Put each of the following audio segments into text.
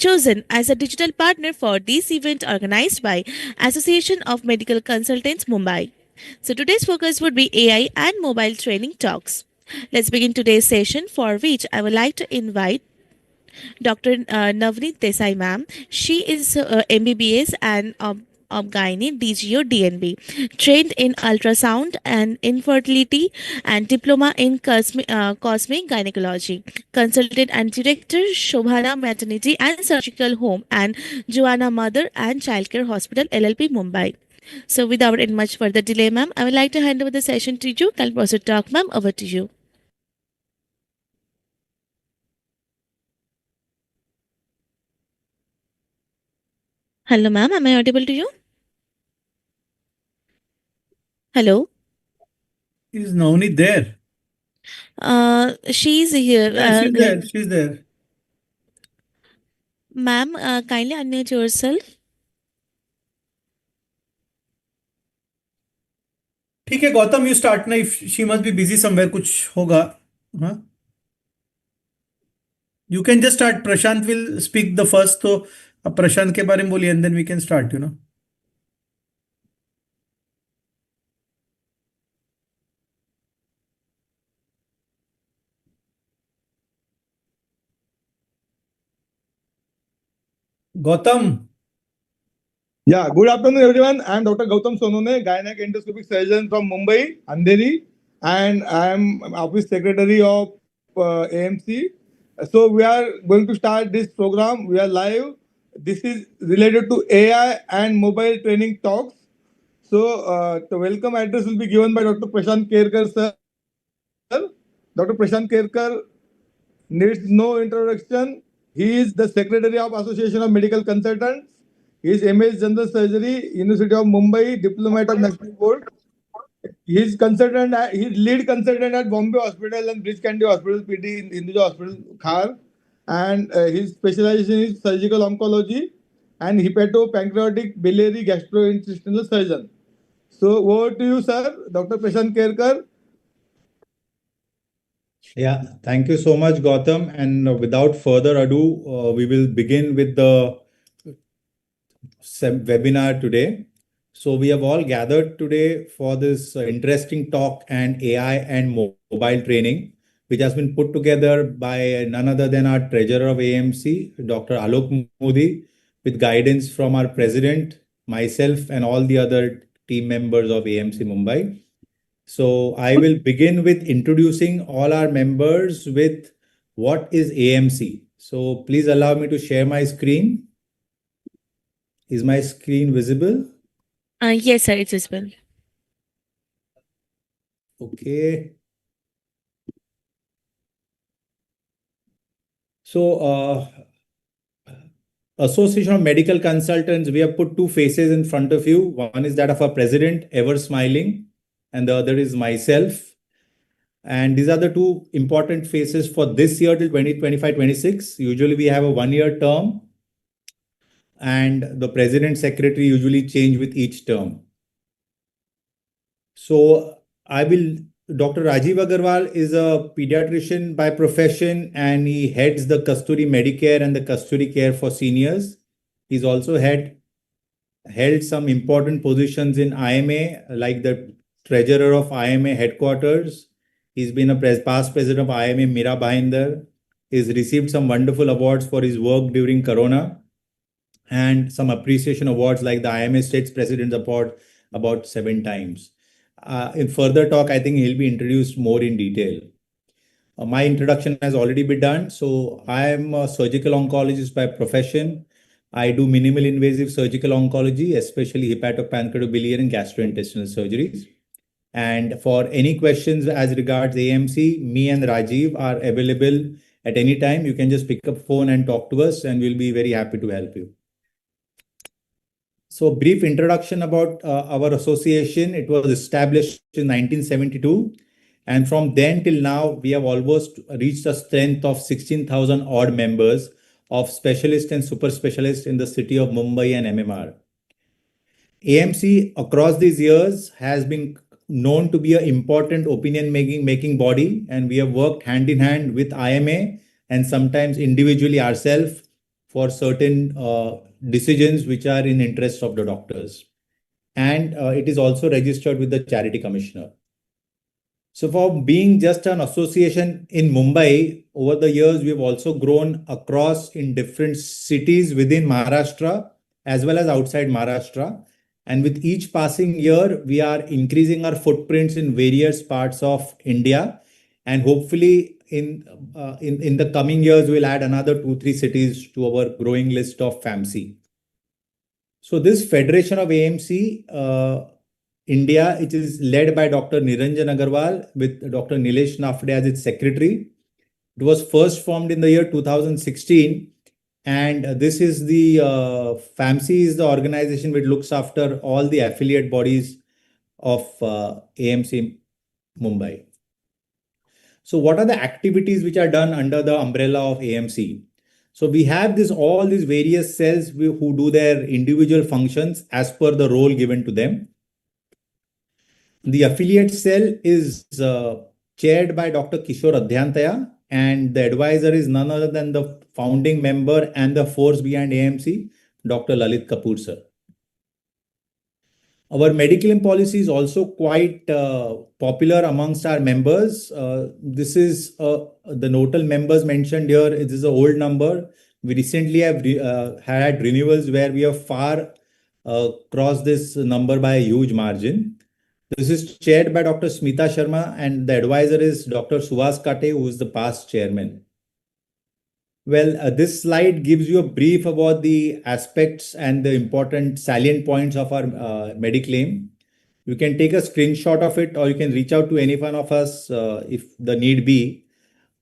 chosen as a digital partner for this event organized by Association of Medical Consultants Mumbai. So today's focus would be AI and mobile training talks. Let's begin today's session, for which I would like to invite Dr. Navneet Desai, ma'am. She is MBBS and Gynae DGO DNB, trained in ultrasound and infertility, and diploma in cosmic gynecology. Consultant and director, Shobhana Maternity and Surgical Home and Joanna Mother and Childcare Hospital LLP Mumbai. So without any much further delay, ma'am, I would like to hand over the session to you. Can proceed talk, ma'am. Over to you. Hello, ma'am. Am I audible to you? Hello. Is Navneet there? She's here. Yeah, she's there. She's there. Ma'am, kindly unmute yourself. ठीक है Gautam, you start ना. If she must be busy somewhere, कुछ होगा. हाँ. You can just start. Prashant will speak the first. तो अब प्रशांत के बारे में बोलिए, and then we can start. Gautam. Yeah, good afternoon, everyone. I am Dr. Gautam Sonone, gynec endoscopic surgeon from Mumbai, Andheri, and I am office secretary of AMC. So we are going to start this program. We are live. This is related to AI and mobile training talks. So the welcome address will be given by Dr. Prashant Kerkar, sir. Dr. Prashant Kerkar needs no introduction. He is the secretary of Association of Medical Consultants. He is MS General Surgery, University of Mumbai, Diplomat of National Board. He is lead consultant at Bombay Hospital and Bridge Candy Hospital, PD in Hinduja Hospital, Khar. And his specialization is surgical oncology and hepatopancreatic biliary gastrointestinal surgeon. So over to you, sir, Dr. Prashant Kerkar. Yeah, thank you so much, Gautam. And without further ado, we will begin with the webinar today. So we have all gathered today for this interesting talk and AI and mobile training, which has been put together by none other than our treasurer of AMC, Dr. Alok Modi, with guidance from our president, myself, and all the other team members of AMC Mumbai. So I will begin with introducing all our members with what is AMC. So please allow me to share my screen. Is my screen visible? Yes, sir, it's visible. Okay. So, Association of Medical Consultants, we have put two faces in front of you. One is that of our president, ever smiling, and the other is myself. And these are the two important faces for this year till 2025-26. Usually we have a 1-year term, and the president secretary usually change with each term. So Dr. Rajeev Agarwal is a pediatrician by profession, and he heads the Kasturi Medicare and the Kasturi Care for Seniors. He's also held some important positions in IMA, like the treasurer of IMA headquarters. He's been a past president of IMA Mira Bhainder. He's received some wonderful awards for his work during Corona, and some appreciation awards like the IMA States President's Award about 7 times. In further talk, I think he'll be introduced more in detail. My introduction has already been done. So I am a surgical oncologist by profession. I do minimal invasive surgical oncology, especially hepatopancreatic and gastrointestinal surgeries. And for any questions as regards AMC, me and Rajeev are available at any time. You can just pick up phone and talk to us, and we'll be very happy to help you. So brief introduction about our association. It was established in 1972. And from then till now, we have almost reached a strength of 16,000 odd members of specialists and super specialists in the city of Mumbai and MMR. AMC across these years has been known to be an important opinion making body, and we have worked hand in hand with IMA and sometimes individually ourselves for certain decisions which are in interest of the doctors. And it is also registered with the Charity Commissioner. So for being just an association in Mumbai, over the years, we've also grown across in different cities within Maharashtra as well as outside Maharashtra. And with each passing year, we are increasing our footprints in various parts of India. And hopefully in the coming years, we'll add another 2-3 cities to our growing list of FAMC. So this Federation of AMC, India, it is led by Dr. Niranjan Agarwal with Dr. Nilesh Nafde as its secretary. It was first formed in the year 2016, and this is the FAMC is the organization which looks after all the affiliate bodies of AMC Mumbai. So what are the activities which are done under the umbrella of AMC? So we have all these various cells who do their individual functions as per the role given to them. The affiliate cell is chaired by Dr. Kishore Adhyantaya, and the advisor is none other than the founding member and the force behind AMC, Dr. Lalit Kapoor sir. Our medical policy is also quite popular amongst our members. This is the total members mentioned here. It is an old number. We recently have had renewals where we have far crossed this number by a huge margin. This is chaired by Dr. Smita Sharma, and the advisor is Dr. Suhas Kate, who is the past chairman. Well, this slide gives you a brief about the aspects and the important salient points of our Mediclaim. You can take a screenshot of it, or you can reach out to any one of us if the need be.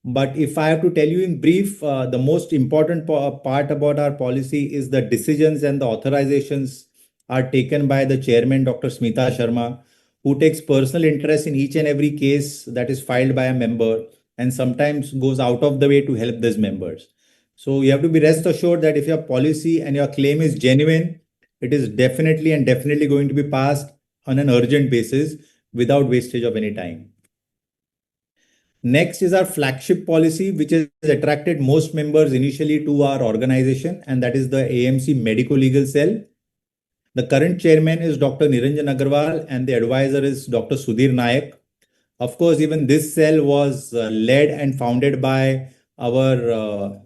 But if I have to tell you in brief, the most important part about our policy is the decisions and the authorizations are taken by the chairman, Dr. Smita Sharma, who takes personal interest in each and every case that is filed by a member and sometimes goes out of the way to help these members. So you have to be rest assured that if your policy and your claim is genuine, it is definitely going to be passed on an urgent basis without wastage of any time. Next is our flagship policy, which has attracted most members initially to our organization, and that is the AMC Medico Legal Cell. The current chairman is Dr. Niranjan Agarwal, and the advisor is Dr. Sudhir Nayak. Of course, even this cell was led and founded by our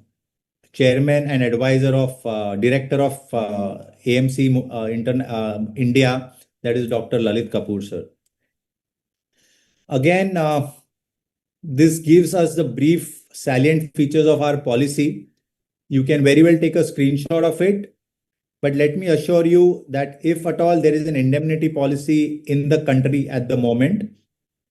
chairman and advisor of director of AMC India, that is Dr. Lalit Kapoor sir. Again, this gives us the brief salient features of our policy. You can very well take a screenshot of it. But let me assure you that if at all there is an indemnity policy in the country at the moment,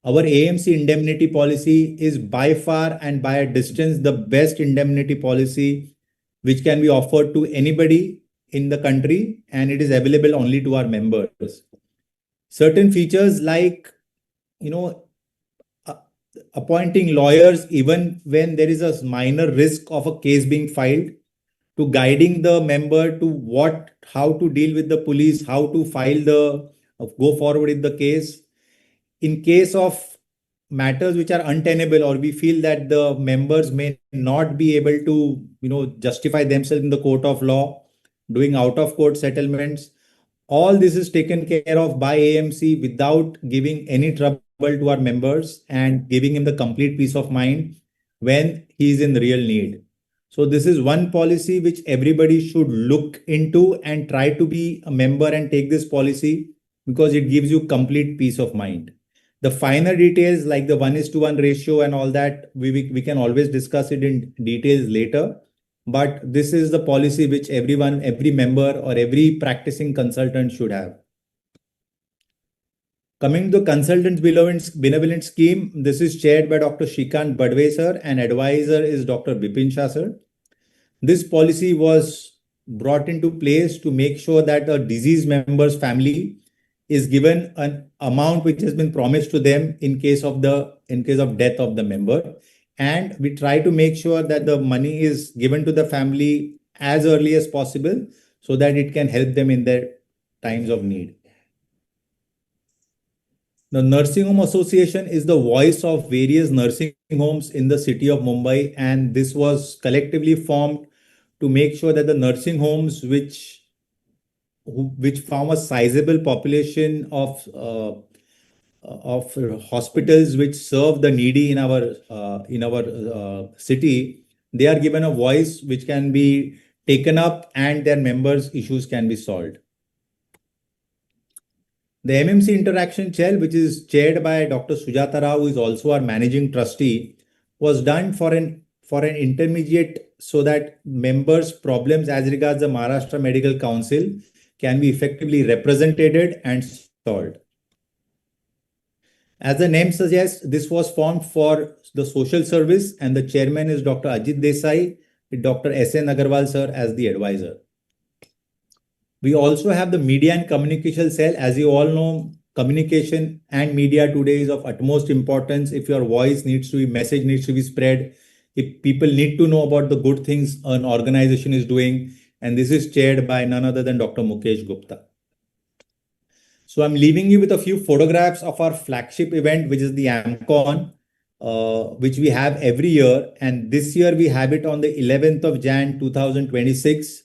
our AMC indemnity policy is by far and by a distance the best indemnity policy which can be offered to anybody in the country, and it is available only to our members. Certain features like, appointing lawyers even when there is a minor risk of a case being filed, to guiding the member to how to deal with the police, how to go forward with the case. In case of matters which are untenable, or we feel that the members may not be able to, justify themselves in the court of law, doing out of court settlements, all this is taken care of by AMC without giving any trouble to our members and giving him the complete peace of mind when he is in real need. So this is one policy which everybody should look into and try to be a member and take this policy, because it gives you complete peace of mind. The finer details like the 1:1 ratio and all that, we can always discuss it in details later. But this is the policy which every member or every practicing consultant should have. Coming to Consultants Benevolent Scheme, this is chaired by Dr. Shrikant Badwe sir, and advisor is Dr. Bipin Shah sir. This policy was brought into place to make sure that a deceased member's family is given an amount which has been promised to them in case of death of the member, and we try to make sure that the money is given to the family as early as possible so that it can help them in their times of need. The Nursing Home Association is the voice of various nursing homes in the city of Mumbai, and this was collectively formed to make sure that the nursing homes which form a sizable population of hospitals which serve the needy in our city, they are given a voice which can be taken up and their members' issues can be solved. The MMC Interaction Cell, which is chaired by Dr. Sujata Rao, who is also our managing trustee, was done for an intermediate so that members' problems as regards the Maharashtra Medical Council can be effectively represented and solved. As the name suggests, this was formed for the social service, and the chairman is Dr. Ajit Desai, with Dr. S.N. Agarwal sir as the advisor. We also have the media and communication cell. As you all know, communication and media today is of utmost importance. If your message needs to be spread, if people need to know about the good things an organization is doing, and this is chaired by none other than Dr. Mukesh Gupta. So I'm leaving you with a few photographs of our flagship event, which is the AMCON, which we have every year. And this year we have it on the 11th of Jan 2026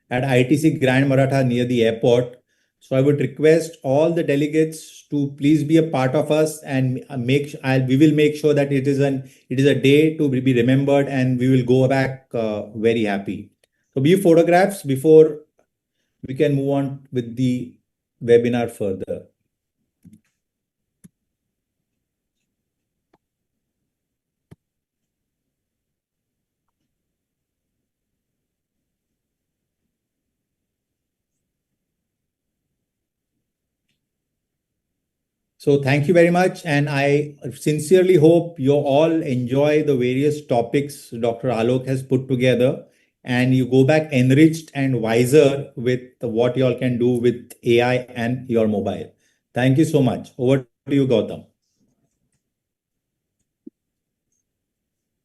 at ITC Grand Maratha near the airport. So I would request all the delegates to please be a part of us, and we will make sure that it is a day to be remembered, and we will go back very happy. So few photographs before we can move on with the webinar further. So thank you very much, and I sincerely hope you all enjoy the various topics Dr. Alok has put together, and you go back enriched and wiser with what you all can do with AI and your mobile. Thank you so much. Over to you, Gautam.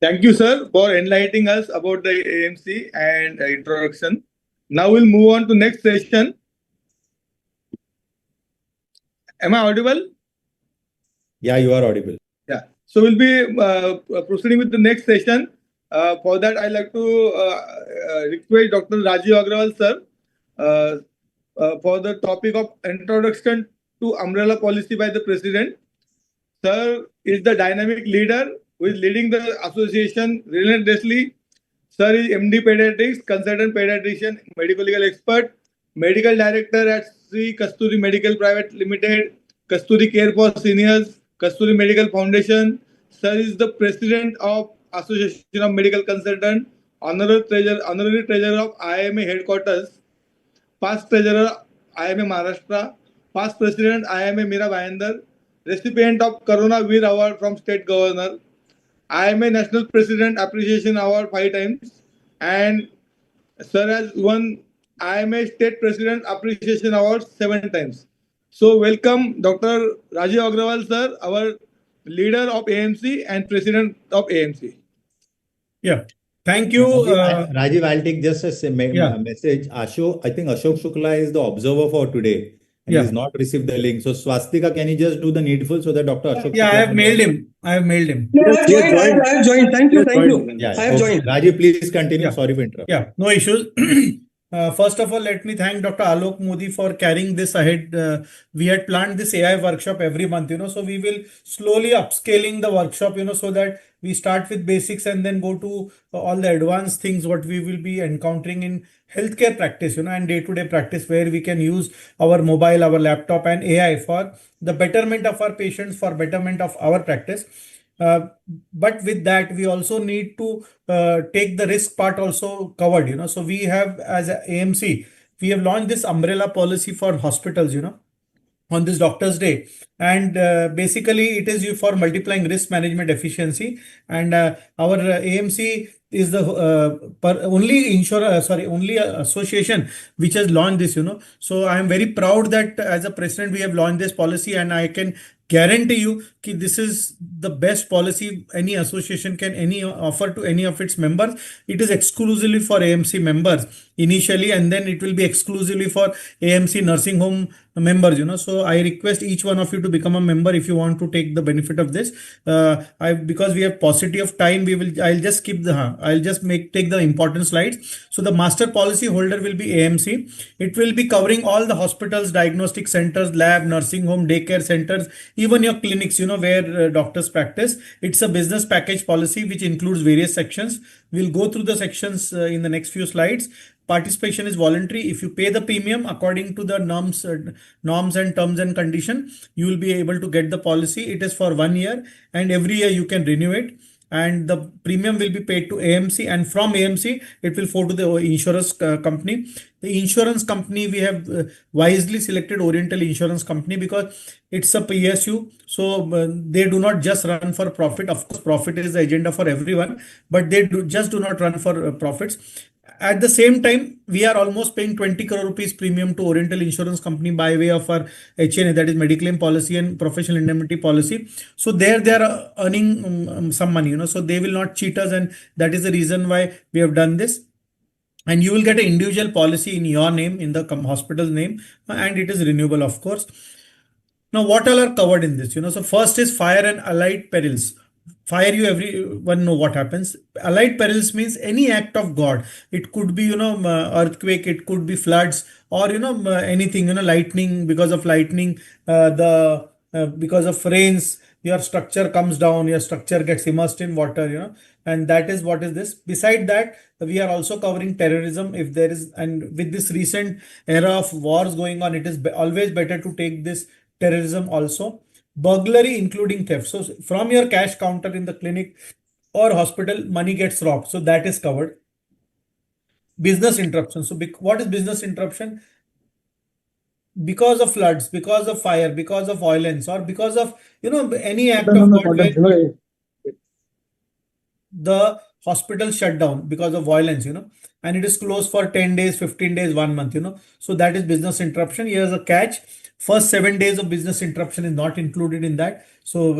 Thank you, sir, for enlightening us about the AMC and introduction. Now we'll move on to next session. Am I audible? Yeah, you are audible. Yeah. So we'll be proceeding with the next session. For that, I'd like to request Dr. Rajeev Agarwal, sir, for the topic of introduction to umbrella policy by the president. Sir is the dynamic leader who is leading the association relentlessly. Sir is MD Pediatrics, consultant pediatrician, medical legal expert, medical director at Sri Kasturi Medical Private Limited, Kasturi Care for Seniors, Kasturi Medical Foundation. Sir is the president of Association of Medical Consultants, honorary treasurer of IMA headquarters, past treasurer IMA Maharashtra, past president IMA Mira Bhayandar, recipient of Corona Veer Award from State Governor, IMA National President Appreciation Award 5 times, and sir has won IMA State President Appreciation Award 7 times. So welcome Dr. Rajeev Agarwal, sir, our leader of AMC and president of AMC. Yeah. Thank you. Rajeev, I'll take just a message. I think Ashok Shukla is the observer for today. And he's not received the link. So Swastika, can you just do the needful so that Dr. Ashok Yeah, Shukla I have mailed him. I have mailed him. No, I have joined. Thank you. Yeah, I have joined. Rajeev, please continue. Yeah. Sorry for interrupting. Yeah, no issues. First of all, let me thank Dr. Alok Modi for carrying this ahead. We had planned this AI workshop every month, so we will slowly upscaling the workshop, so that we start with basics and then go to all the advanced things what we will be encountering in healthcare practice, and day-to-day practice, where we can use our mobile, our laptop and AI for the betterment of our patients, for betterment of our practice. But with that, we also need to take the risk part also covered, so we have, as a AMC, we have launched this umbrella policy for hospitals, on this Doctor's Day, and basically it is for multiplying risk management efficiency, and our AMC is the only association which has launched this, so I am very proud that as a president we have launched this policy, and I can guarantee you that this is the best policy any association can offer to any of its members. It is exclusively for AMC members, initially, and then it will be exclusively for AMC nursing home members, So I request each one of you to become a member if you want to take the benefit of this. Because we have paucity of time, I'll just skip I'll just take the important slides. So the master policy holder will be AMC. It will be covering all the hospitals, diagnostic centers, lab, nursing home, daycare centers, even your clinics, where doctors practice. It's a business package policy which includes various sections. We'll go through the sections in the next few slides. Participation is voluntary. If you pay the premium according to the norms and terms and condition, you will be able to get the policy. It is for 1 year, and every year you can renew it. And the premium will be paid to AMC, and from AMC it will flow to the insurance company. The insurance company, we have wisely selected Oriental Insurance Company because it's a PSU. So they do not just run for profit. Of course, profit is the agenda for everyone, but they do not run for profits. At the same time, we are almost paying 20 crore rupees premium to Oriental Insurance Company by way of our HNA, that is Mediclaim policy and professional indemnity policy. So there they are earning some money, so they will not cheat us, and that is the reason why we have done this. And you will get an individual policy in your name, in the hospital's name, and it is renewable, of course. Now, what all are covered in this? So first is fire and allied perils. Fire, you everyone know what happens. Allied perils means any act of God. It could be, earthquake, it could be floods, or, anything, lightning. Because of lightning, because of rains, your structure comes down, your structure gets immersed in water, and that is what is this. Beside that, we are also covering terrorism. If there is, and with this recent era of wars going on, it is always better to take this terrorism also. Burglary, including theft. So from your cash counter in the clinic or hospital, money gets robbed. So that is covered. Business interruption. So what is business interruption? Because of floods, because of fire, because of violence, or because of, any act of God, the hospital shut down because of violence, and it is closed for 10 days, 15 days, 1 month, So that is business interruption. Here's a catch. First 7 days of business interruption is not included in that. So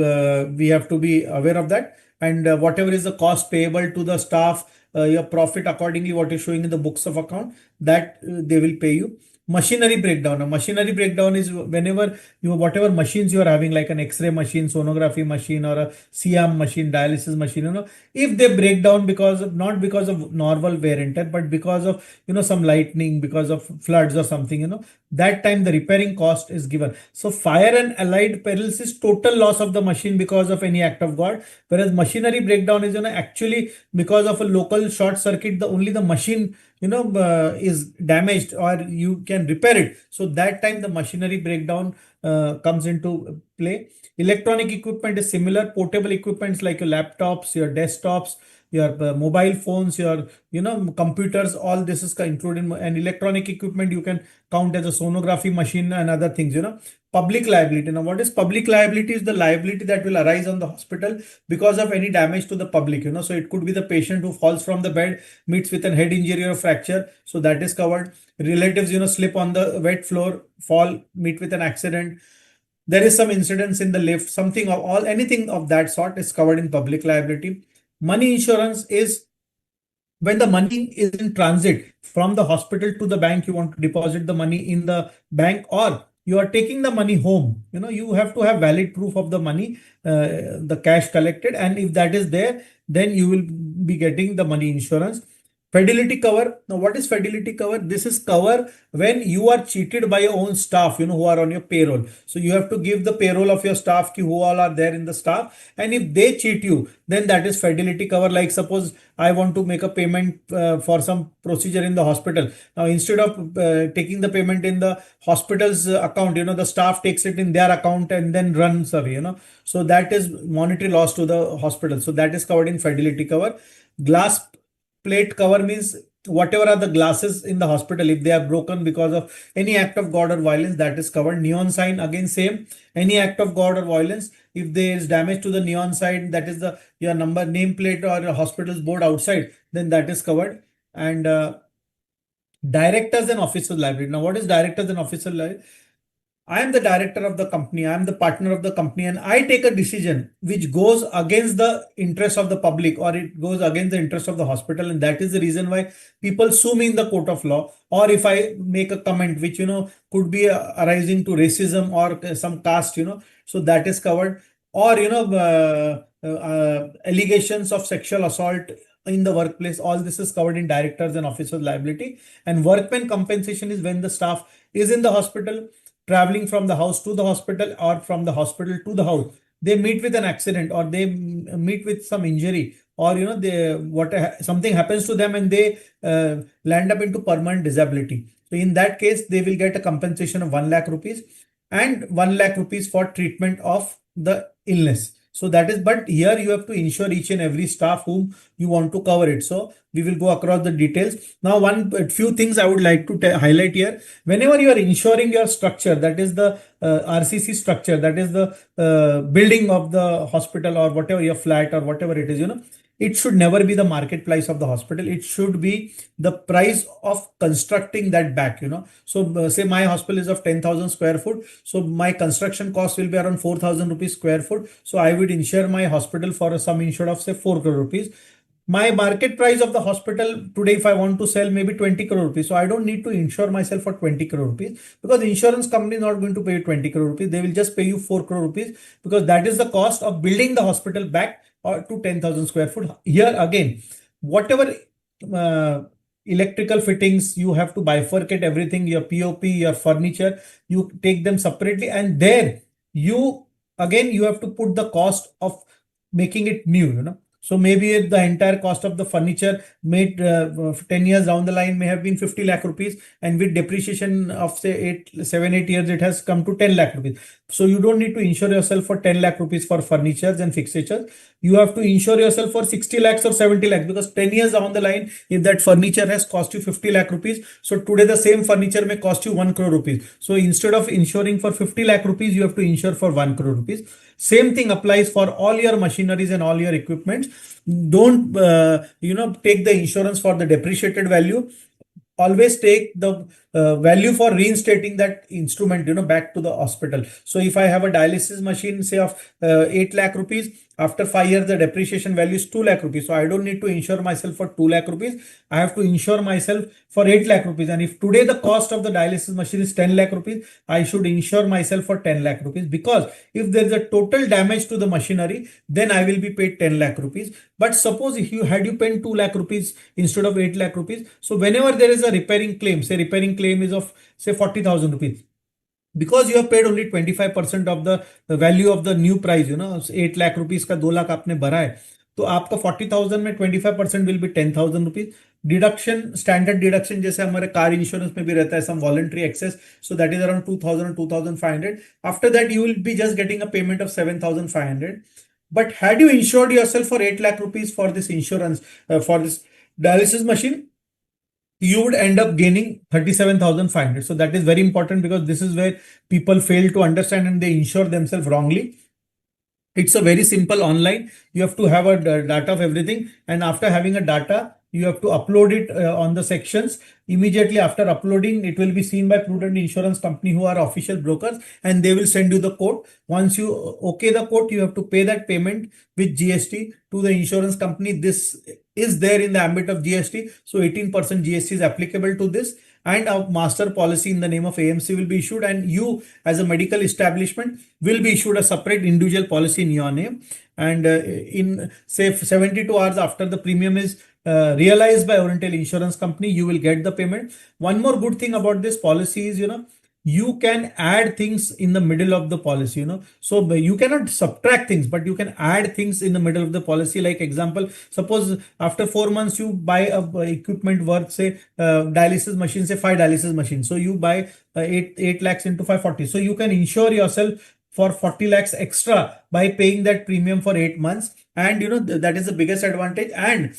we have to be aware of that. And whatever is the cost payable to the staff, your profit accordingly, what is showing in the books of account, that they will pay you. Machinery breakdown. A machinery breakdown is whenever whatever machines you are having, like an X-ray machine, sonography machine, or a CM machine, dialysis machine, if they break down not because of normal wear and tear, but because of, some lightning, because of floods or something, that time the repairing cost is given. So fire and allied perils is total loss of the machine because of any act of God, whereas machinery breakdown is, actually because of a local short circuit, only the machine, is damaged, or you can repair it. So that time the machinery breakdown comes into play. Electronic equipment is similar. Portable equipments like your laptops, your desktops, your mobile phones, your computers, all this is included in. And electronic equipment you can count as a sonography machine and other things. Public liability. Now, what is public liability? Is the liability that will arise on the hospital because of any damage to the public. So it could be the patient who falls from the bed, meets with a head injury or fracture, so that is covered. Relatives, slip on the wet floor, fall, meet with an accident. There is some incidents in the lift, anything of that sort is covered in public liability. Money insurance is when the money is in transit from the hospital to the bank. You want to deposit the money in the bank, or you are taking the money home. You have to have valid proof of the money, the cash collected, and if that is there, then you will be getting the money insurance. Fidelity cover. Now, what is fidelity cover? This is cover when you are cheated by your own staff, who are on your payroll. So you have to give the payroll of your staff, who all are there in the staff. And if they cheat you, then that is fidelity cover. Like suppose I want to make a payment for some procedure in the hospital. Now, instead of taking the payment in the hospital's account, the staff takes it in their account and then runs away, So that is monetary loss to the hospital. So that is covered in fidelity cover. Glass plate cover means whatever are the glasses in the hospital, if they are broken because of any act of God or violence, that is covered. Neon sign, again same, any act of God or violence, if there is damage to the neon sign, that is your number, nameplate, or your hospital's board outside, then that is covered. And directors and officers liability. Now, what is directors and officers liability? I am the director of the company, I am the partner of the company, and I take a decision which goes against the interest of the public, or it goes against the interest of the hospital, and that is the reason why people sue me in the court of law. Or if I make a comment which could be arising to racism or some caste, so that is covered. Or allegations of sexual assault in the workplace, all this is covered in directors and officers liability. And workman compensation is when the staff is in the hospital, traveling from the house to the hospital or from the hospital to the house, they meet with an accident, or they meet with some injury, or something happens to them and they land up into permanent disability. So in that case, they will get a compensation of 1 lakh rupees and 1 lakh rupees for treatment of the illness. So that is, but here you have to insure each and every staff whom you want to cover it. So we will go across the details. Now, a few things I would like to highlight here. Whenever you are insuring your structure, that is the RCC structure, that is the building of the hospital or whatever, your flat or whatever it is, it should never be the market price of the hospital. It should be the price of constructing that back, So say my hospital is of 10,000 square foot. So my construction cost will be around 4,000 rupees square foot. So I would insure my hospital for a sum insured of say 4 crore rupees. My market price of the hospital today, if I want to sell, maybe 20 crore rupees. So I don't need to insure myself for 20 crore rupees, because the insurance company is not going to pay you 20 crore rupees. They will just pay you 4 crore rupees, because that is the cost of building the hospital back or to 10,000 square foot. Here again, whatever electrical fittings, you have to bifurcate everything, your POP, your furniture, you take them separately, and there you have to put the cost of making it new, So maybe the entire cost of the furniture made 10 years down the line may have been 50 lakh rupees, and with depreciation of say 7, 8 years, it has come to 10 lakh rupees. So you don't need to insure yourself for 10 lakh rupees for furnitures and fixtures. You have to insure yourself for 60 lakhs or 70 lakhs, because 10 years down the line, if that furniture has cost you 50 lakh rupees, so today the same furniture may cost you 1 crore rupees. So instead of insuring for 50 lakh rupees, you have to insure for 1 crore rupees. Same thing applies for all your machineries and all your equipment. Don't take the insurance for the depreciated value. Always take the value for reinstating that instrument, back to the hospital. So if I have a dialysis machine, say of 8 lakh rupees, after 5 years, the depreciation value is 2 lakh rupees. So I don't need to insure myself for 2 lakh rupees. I have to insure myself for 8 lakh rupees. And if today the cost of the dialysis machine is 10 lakh rupees, I should insure myself for 10 lakh rupees, because if there is a total damage to the machinery, then I will be paid 10 lakh rupees. But suppose if you paid 2 lakh rupees instead of 8 lakh rupees, so whenever there is a repairing claim, say repairing claim is of say 40,000 rupees, because you have paid only 25% of the value of the new price, 8 lakh rupees का 2 लाख आपने भरा है, तो आपका 40,000 में 25% will be 10,000 rupees. Deduction, standard deduction जैसे हमारे car insurance में भी रहता है, some voluntary excess, so that is around 2,000 2,500. After that you will be just getting a payment of 7,500. But had you insured yourself for 8 lakh rupees for this insurance, for this dialysis machine, you would end up gaining 37,500. So that is very important, because this is where people fail to understand and they insure themselves wrongly. It's a very simple online. You have to have a data of everything. And after having a data, you have to upload it on the sections. Immediately after uploading, it will be seen by prudent insurance company who are official brokers, and they will send you the quote. Once you okay the quote, you have to pay that payment with GST to the insurance company. This is there in the ambit of GST. So 18% GST is applicable to this, and a master policy in the name of AMC will be issued, and you as a medical establishment will be issued a separate individual policy in your name. And in say 72 hours after the premium is realized by Oriental Insurance Company, you will get the payment. One more good thing about this policy is, you can add things in the middle of the policy, so you cannot subtract things, but you can add things in the middle of the policy. Like example, suppose after 4 months you buy a equipment worth say dialysis machine, say 5 dialysis machines. So you buy 8 lakhs into 540. So you can insure yourself for 40 lakhs extra by paying that premium for 8 months. and that is the biggest advantage. And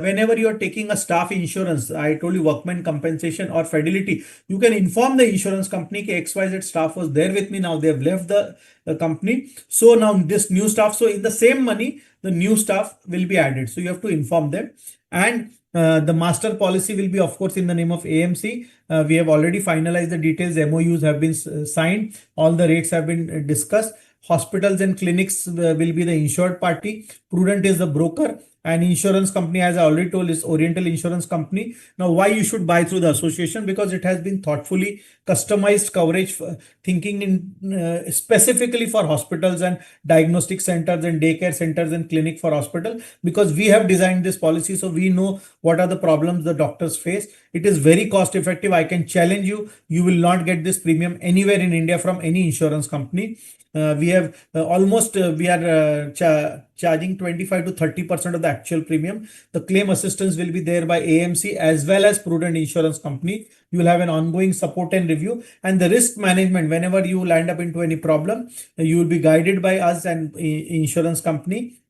whenever you are taking a staff insurance, I told you workman compensation or fidelity, you can inform the insurance company that XYZ staff was there with me, now they have left the company, so now this new staff, so in the same money the new staff will be added, so you have to inform them. And the master policy will be, of course, in the name of AMC. We have already finalized the details. MOUs have been signed. All the rates have been discussed. Hospitals and clinics will be the insured party. Prudent is the broker. And insurance company, as I already told, is Oriental Insurance Company. Now, why you should buy through the association? Because it has been thoughtfully customized coverage, thinking in specifically for hospitals and diagnostic centers and daycare centers and clinic for hospital. Because we have designed this policy, so we know what are the problems the doctors face. It is very cost effective. I can challenge you. You will not get this premium anywhere in India from any insurance company. We have we are charging 25 to 30% of the actual premium. The claim assistance will be there by AMC as well as Prudent Insurance Company. You will have an ongoing support and review, and the risk management. Whenever you land up into any problem, you will be guided by us and insurance company.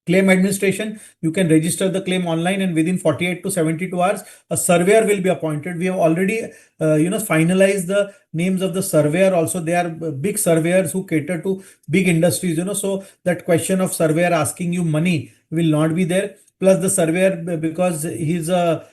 Claim administration, you can register the claim online, and within 48 to 72 hours, a surveyor will be appointed. We have already, finalized the names of the surveyor. Also, they are big surveyors who cater to big industries, so that question of surveyor asking you money will not be there. Plus the surveyor, because he's a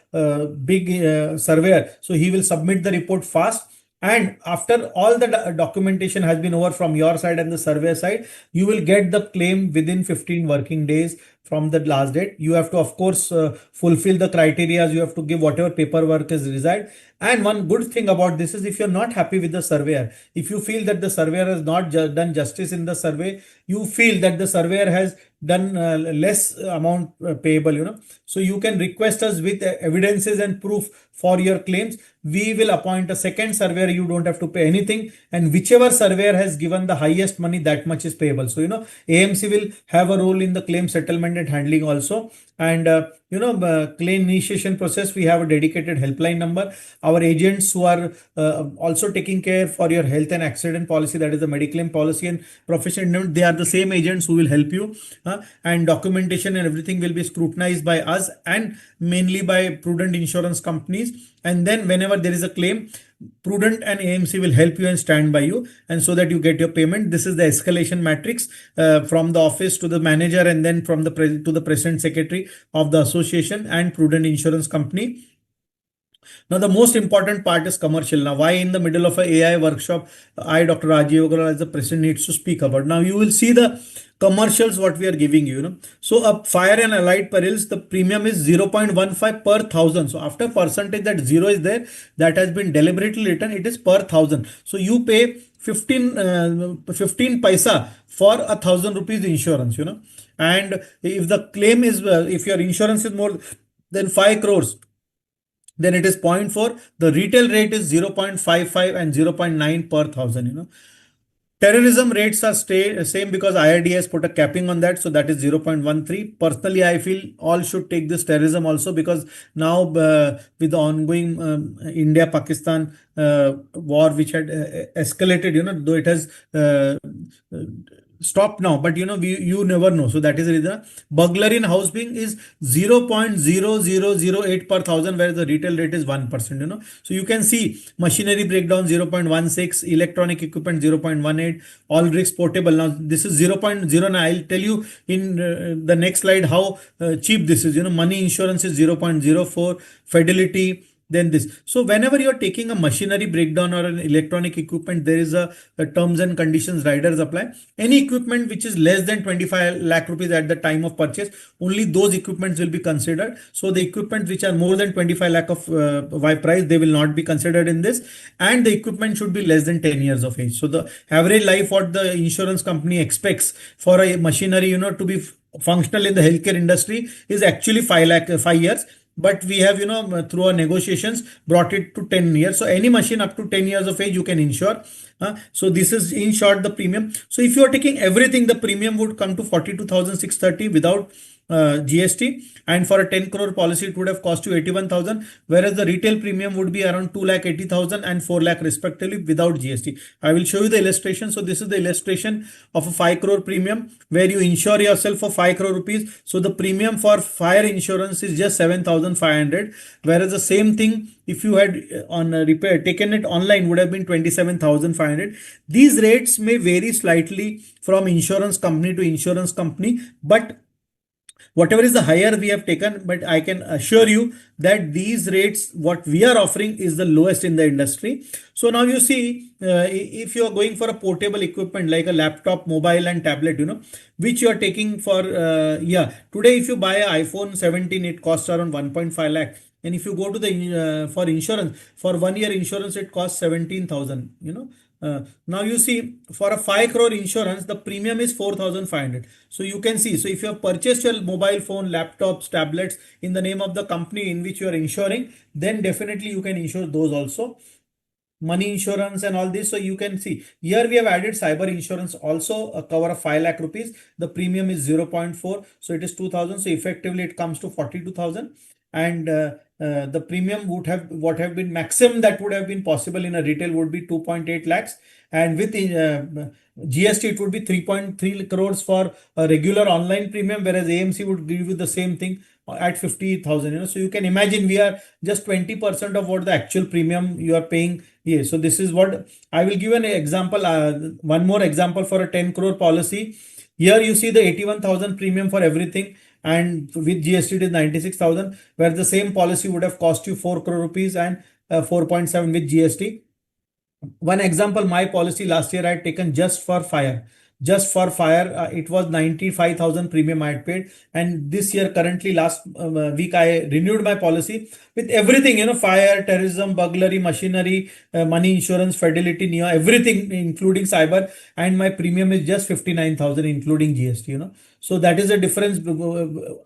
big surveyor, so he will submit the report fast. And after all the documentation has been over from your side and the surveyor side, you will get the claim within 15 working days from the last date. You have to, of course, fulfill the criteria. You have to give whatever paperwork is required. And one good thing about this is, if you're not happy with the surveyor, if you feel that the surveyor has not done justice in the survey, you feel that the surveyor has done less amount payable, so you can request us with evidences and proof for your claims. We will appoint a second surveyor. You don't have to pay anything, and whichever surveyor has given the highest money, that much is payable. So AMC will have a role in the claim settlement and handling also. And claim initiation process, we have a dedicated helpline number. Our agents who are also taking care for your health and accident policy, that is the Mediclaim policy and professional, they are the same agents who will help you. And documentation and everything will be scrutinized by us and mainly by Prudent Insurance companies. And then whenever there is a claim, Prudent and AMC will help you and stand by you, and so that you get your payment. This is the escalation matrix from the office to the manager, and then from the to the president secretary of the association and Prudent Insurance Company. Now, the most important part is commercial. Now, why in the middle of an AI workshop, I, Dr. Rajeev Agarwal, as the president, needs to speak about. Now, you will see the commercials what we are giving you. So, a fire and allied perils, the premium is 0.15 per thousand. So, after percentage, that zero is there, that has been deliberately written. It is per thousand. So, you pay 15 paisa for 1,000 rupees insurance. And if the claim is, if your insurance is more than 5 crores, then it is 0.4. The retail rate is 0.55 and 0.9 per thousand. Terrorism rates are same because IRD has put a capping on that, so that is 0.13. Personally, I feel all should take this terrorism also, because now with the ongoing India-Pakistan war, which had escalated, though it has stopped now, but you never know. So that is the reason. Burglary in house being is 0.0008 per thousand, whereas the retail rate is 1%. So you can see machinery breakdown 0.16, electronic equipment 0.18, all risks portable. Now this is 0.09. I'll tell you in the next slide how cheap this is. Money insurance is 0.04, fidelity. Then this. So whenever you're taking a machinery breakdown or an electronic equipment, there is a terms and conditions riders apply. Any equipment which is less than 25 lakh rupees at the time of purchase, only those equipments will be considered. So the equipment which are more than 25 lakh of price, they will not be considered in this. And the equipment should be less than 10 years of age. So the average life what the insurance company expects for a machinery, to be functional in the healthcare industry is actually 5 years. But we have, through our negotiations, brought it to 10 years. So any machine up to 10 years of age, you can insure. So this is in short the premium. So if you are taking everything, the premium would come to 42,630 without GST, and for a 10 crore policy it would have cost you 81,000, whereas the retail premium would be around 2,80,000 and 4 lakh respectively without GST. I will show you the illustration. So this is the illustration of a 5 crore premium where you insure yourself for 5 crore rupees. So the premium for fire insurance is just 7,500, whereas the same thing if you had on repair taken it online would have been 27,500. These rates may vary slightly from insurance company to insurance company, but whatever is the higher we have taken, but I can assure you that these rates, what we are offering is the lowest in the industry. So now you see, if you are going for a portable equipment like a laptop, mobile and tablet, which you are taking for, today if you buy an iPhone 17, it costs around 1.5 lakh. And if you go to the, for insurance, for 1 year insurance, it costs 17,000, now you see for a 5 crore insurance, the premium is 4,500. So you can see, so if you have purchased your mobile phone, laptops, tablets in the name of the company in which you are insuring, then definitely you can insure those also. Money insurance and all this. So you can see here we have added cyber insurance also, a cover of 5 lakh rupees. The premium is 0.4. So it is 2,000. So effectively it comes to 42,000. And the premium would have what have been maximum that would have been possible in a retail would be 2.8 lakhs, and with GST it would be 3.3 crores for a regular online premium, whereas AMC would give you the same thing at 50,000. So you can imagine we are just 20% of what the actual premium you are paying. Yeah, so this is what I will give an example. One more example for a 10 crore policy. Here you see the 81,000 premium for everything, and with GST it is 96,000, where the same policy would have cost you 4 crore rupees and 4.7 with GST. One example, my policy last year I had taken just for fire. Just for fire, it was 95,000 premium I had paid. And this year, currently last week, I renewed my policy with everything, fire, terrorism, burglary, machinery, money insurance, fidelity, NEO, everything, including cyber. And my premium is just 59,000, including GST, So that is a difference.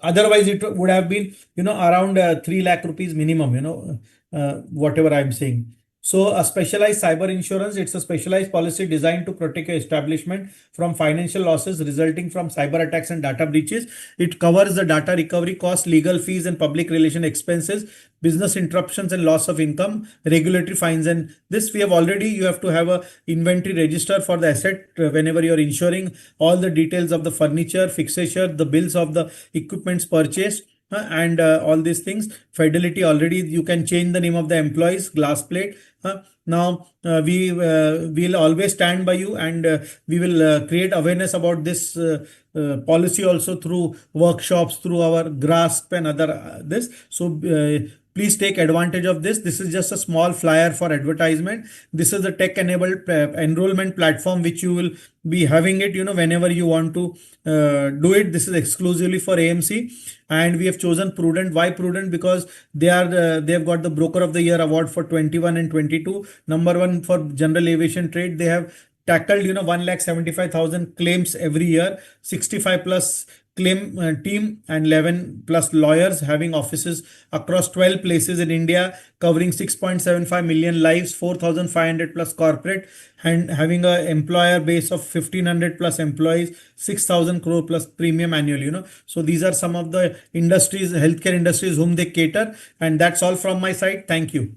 Otherwise, it would have been, around 3 lakh rupees minimum, whatever I'm saying. So a specialized cyber insurance, it's a specialized policy designed to protect your establishment from financial losses resulting from cyber attacks and data breaches. It covers the data recovery costs, legal fees and public relation expenses, business interruptions and loss of income, regulatory fines. And this you have to have a inventory register for the asset whenever you're insuring, all the details of the furniture, fixture, the bills of the equipments purchased. And all these things. Fidelity, already you can change the name of the employees, glass plate. Now we will always stand by you, and we will create awareness about this policy also through workshops, through our grasp and other this. So please take advantage of this. This is just a small flyer for advertisement. This is a tech-enabled enrollment platform which you will be having it, whenever you want to do it. This is exclusively for AMC, and we have chosen Prudent. Why Prudent? Because they have got the Broker of the Year award for 21 and 22. Number one for general aviation trade. They have tackled 1,75,000 claims every year, 65 plus claim team and 11 plus lawyers having offices across 12 places in India, covering 6.75 million lives, 4,500 plus corporate, and having a employer base of 1,500 plus employees, 6,000 crore plus premium annually. So these are some of the industries, healthcare industries whom they cater. And that's all from my side. Thank you.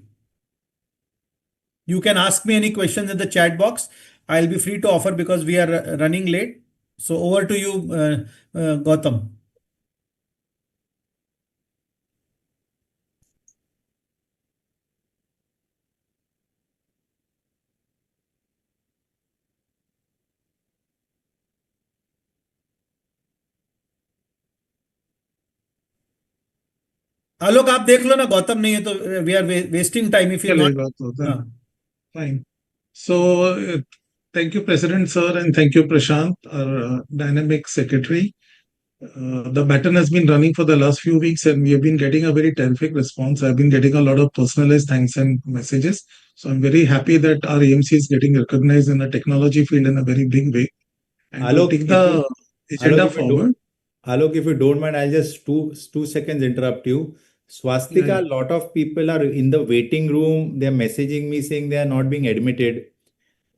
You can ask me any questions in the chat box. I'll be free to offer because we are running late. So over to you, Gautam. आलोक आप देख लो ना, गौतम नहीं है तो we are wasting time if you not. Fine. So thank you, President Sir, and thank you, Prashant, our dynamic secretary. The baton has been running for the last few weeks, and we have been getting a very terrific response. I've been getting a lot of personalized thanks and messages. So I'm very happy that our AMC is getting recognized in the technology field in a very big way. And Alok, to take the agenda forward. Alok, if you don't mind, I'll just two seconds interrupt you. Swastika, a lot of people are in the waiting room. They're messaging me saying they are not being admitted.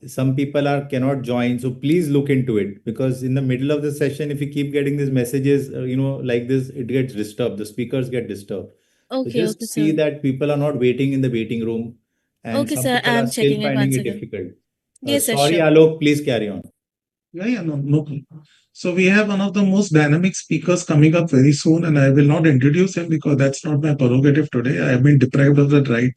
some people cannot join. So please look into it, because in the middle of the session, if you keep getting these messages, like this, it gets disturbed. The speakers get disturbed. So Okay, just okay, see sir. that people are not waiting in the waiting room, and Okay, some sir. people are I'm still checking it finding once it again. difficult. Yes, sir, Sorry, sure. Alok, please carry on. Yeah, no problem. So we have one of the most dynamic speakers coming up very soon, and I will not introduce him because that's not my prerogative today. I have been deprived of that right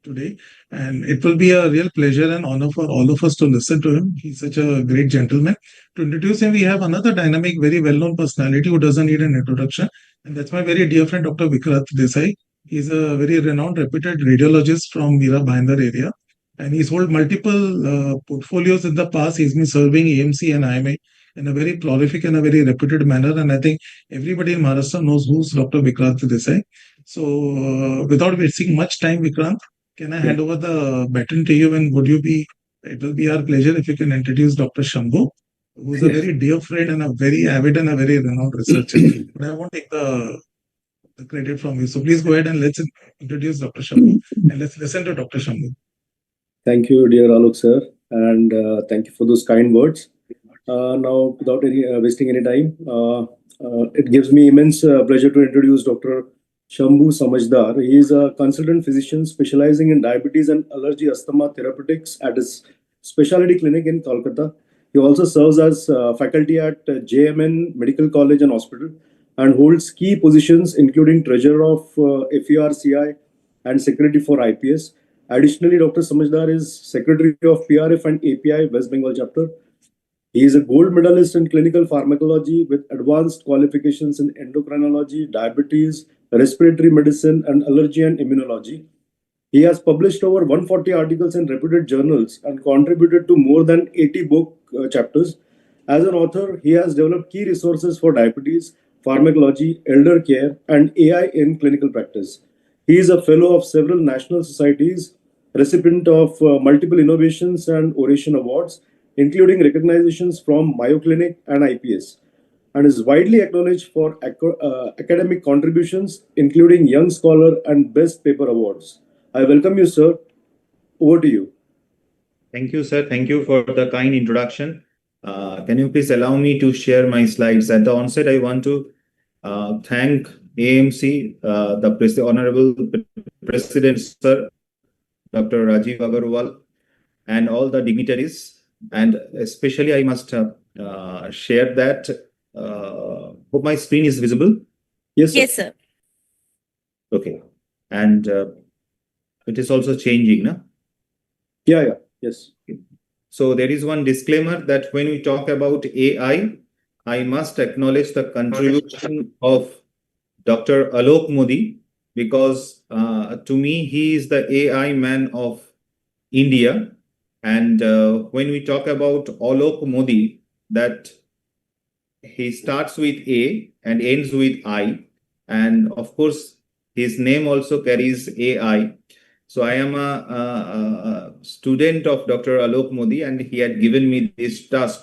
today, and it will be a real pleasure and honor for all of us to listen to him. He's such a great gentleman. To introduce him, we have another dynamic, very well-known personality who doesn't need an introduction, and that's my very dear friend, Dr. Vikrant Desai. He's a very renowned, reputed radiologist from Mira Bhayandar area, and he's held multiple portfolios in the past. He's been serving AMC and IMA in a very prolific and a very reputed manner. And I think everybody in Maharashtra knows who's Dr. Vikrant Desai. So, without wasting much time, Vikrant, can I hand over the baton to you? And it will be our pleasure if you can introduce Dr. Shambo, who's a very dear friend and a very avid and a very renowned researcher. But I won't take the credit from you. So please go ahead and let's introduce Dr. Shambo, and let's listen to Dr. Shambo. Thank you, dear Alok sir, and thank you for those kind words. Now, without wasting any time, it gives me immense pleasure to introduce Dr. Shambo Samajdar. He is a consultant physician specializing in diabetes and allergy asthma therapeutics at his specialty clinic in Kolkata. He also serves as faculty at JMN Medical College and Hospital and holds key positions including treasurer of FERCI and secretary for IPS. Additionally, Dr. Samajdar is secretary of PRF and API West Bengal chapter. He is a gold medalist in clinical pharmacology with advanced qualifications in endocrinology, diabetes, respiratory medicine, and allergy and immunology. He has published over 140 articles in reputed journals and contributed to more than 80 book chapters. As an author, he has developed key resources for diabetes, pharmacology, elder care, and AI in clinical practice. He is a fellow of several national societies, recipient of multiple innovations and oration awards, including recognitions from Mayo Clinic and IPS, and is widely acknowledged for academic contributions, including Young Scholar and Best Paper Awards. I welcome you, sir. Over to you. Thank you, sir. Thank you for the kind introduction. Can you please allow me to share my slides? At the onset, I want to thank AMC, the Honorable President, sir, Dr. Rajeev Agarwal, and all the dignitaries. And especially, I must share that. Hope my screen is visible. Yes, sir. Yes, sir. Okay. And it is also changing, no? Yeah. Yes. So there is one disclaimer that when we talk about AI, I must acknowledge the contribution of Dr. Alok Modi, because to me, he is the AI man of India. And when we talk about Alok Modi, that he starts with A and ends with I. And of course, his name also carries AI. So I am a student of Dr. Alok Modi, and he had given me this task.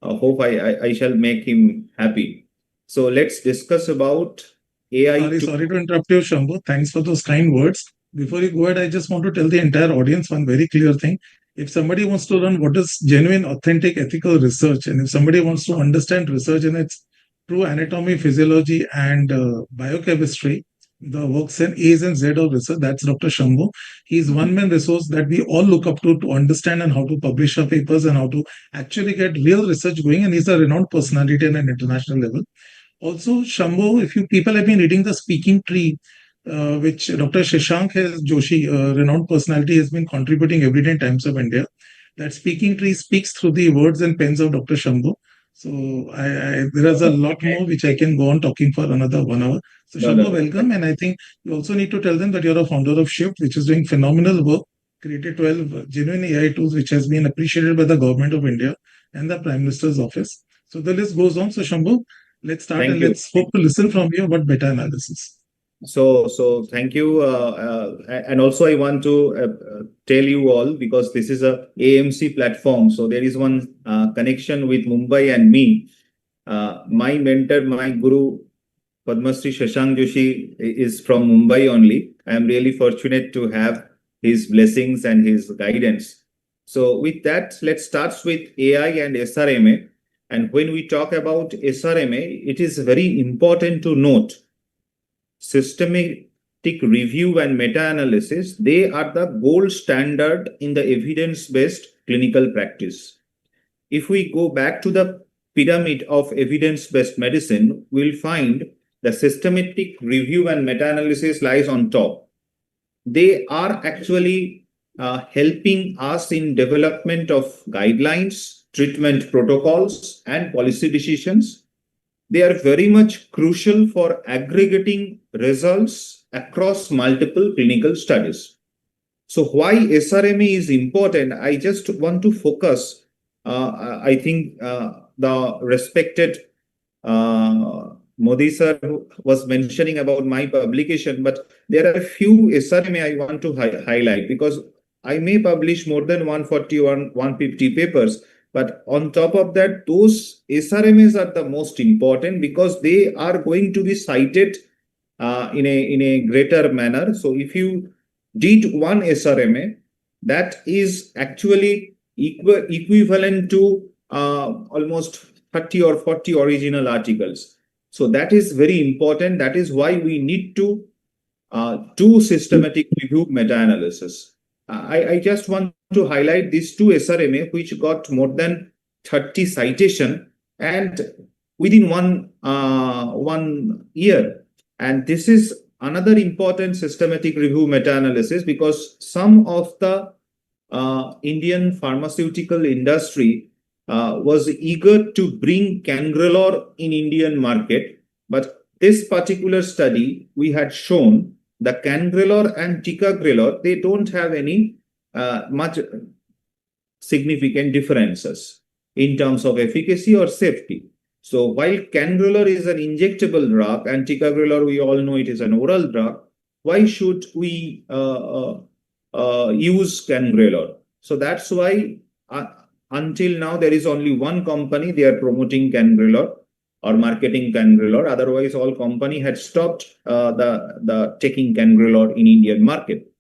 Hope I shall make him happy. So let's discuss about AI. Sorry to interrupt you, Shambo. Thanks for those kind words. Before you go ahead, I just want to tell the entire audience one very clear thing. If somebody wants to learn what is genuine, authentic, ethical research, and if somebody wants to understand research in its true anatomy, physiology, and biochemistry, the works in A's and Z of research, that's Dr. Shambo. He's one man resource that we all look up to understand and how to publish our papers and how to actually get real research going. And he's a renowned personality at an international level. Also, Shambo, if you people have been reading The Speaking Tree, which Dr. Shashank Joshi, a renowned personality, has been contributing every day in Times of India. That Speaking Tree speaks through the words and pens of Dr. Shambo. So there is a lot more which I can go on talking for another 1 hour. So Shambo, welcome. And I think you also need to tell them that you're a founder of Shift, which is doing phenomenal work, created 12 genuine AI tools, which has been appreciated by the government of India and the Prime Minister's office. So the list goes on. So Shambo, let's start and let's hope to listen from you about meta analysis. So thank you. And also I want to tell you all, because this is a AMC platform. So there is one connection with Mumbai and me. My mentor, my guru, Padma Shri Shashank Joshi, is from Mumbai only. I am really fortunate to have his blessings and his guidance. So with that, let's start with AI and SRMA. And when we talk about SRMA, it is very important to note systematic review and meta-analysis, they are the gold standard in the evidence-based clinical practice. If we go back to the pyramid of evidence-based medicine, we'll find the systematic review and meta-analysis lies on top. They are actually helping us in development of guidelines, treatment protocols, and policy decisions. They are very much crucial for aggregating results across multiple clinical studies. So why SRMA is important, I just want to focus, I think the respected Modi sir was mentioning about my publication, but there are a few SRMA I want to highlight because I may publish more than 140 or 150 papers. But on top of that, those SRMAs are the most important because they are going to be cited in a greater manner. So if you did one SRMA, that is actually equivalent to almost 30 or 40 original articles. So that is very important. That is why we need to do systematic review meta-analysis. I just want to highlight these two SRMA, which got more than 30 citation and within one year. And this is another important systematic review meta-analysis because some of the Indian pharmaceutical industry was eager to bring cangrelor in Indian market. But this particular study, we had shown the cangrelor and ticagrelor, they don't have any much significant differences in terms of efficacy or safety. So while cangrelor is an injectable drug and ticagrelor, we all know it is an oral drug, why should we use cangrelor? So that's why until now there is only one company, they are promoting cangrelor or marketing cangrelor. Otherwise, all company had stopped the taking cangrelor in Indian market.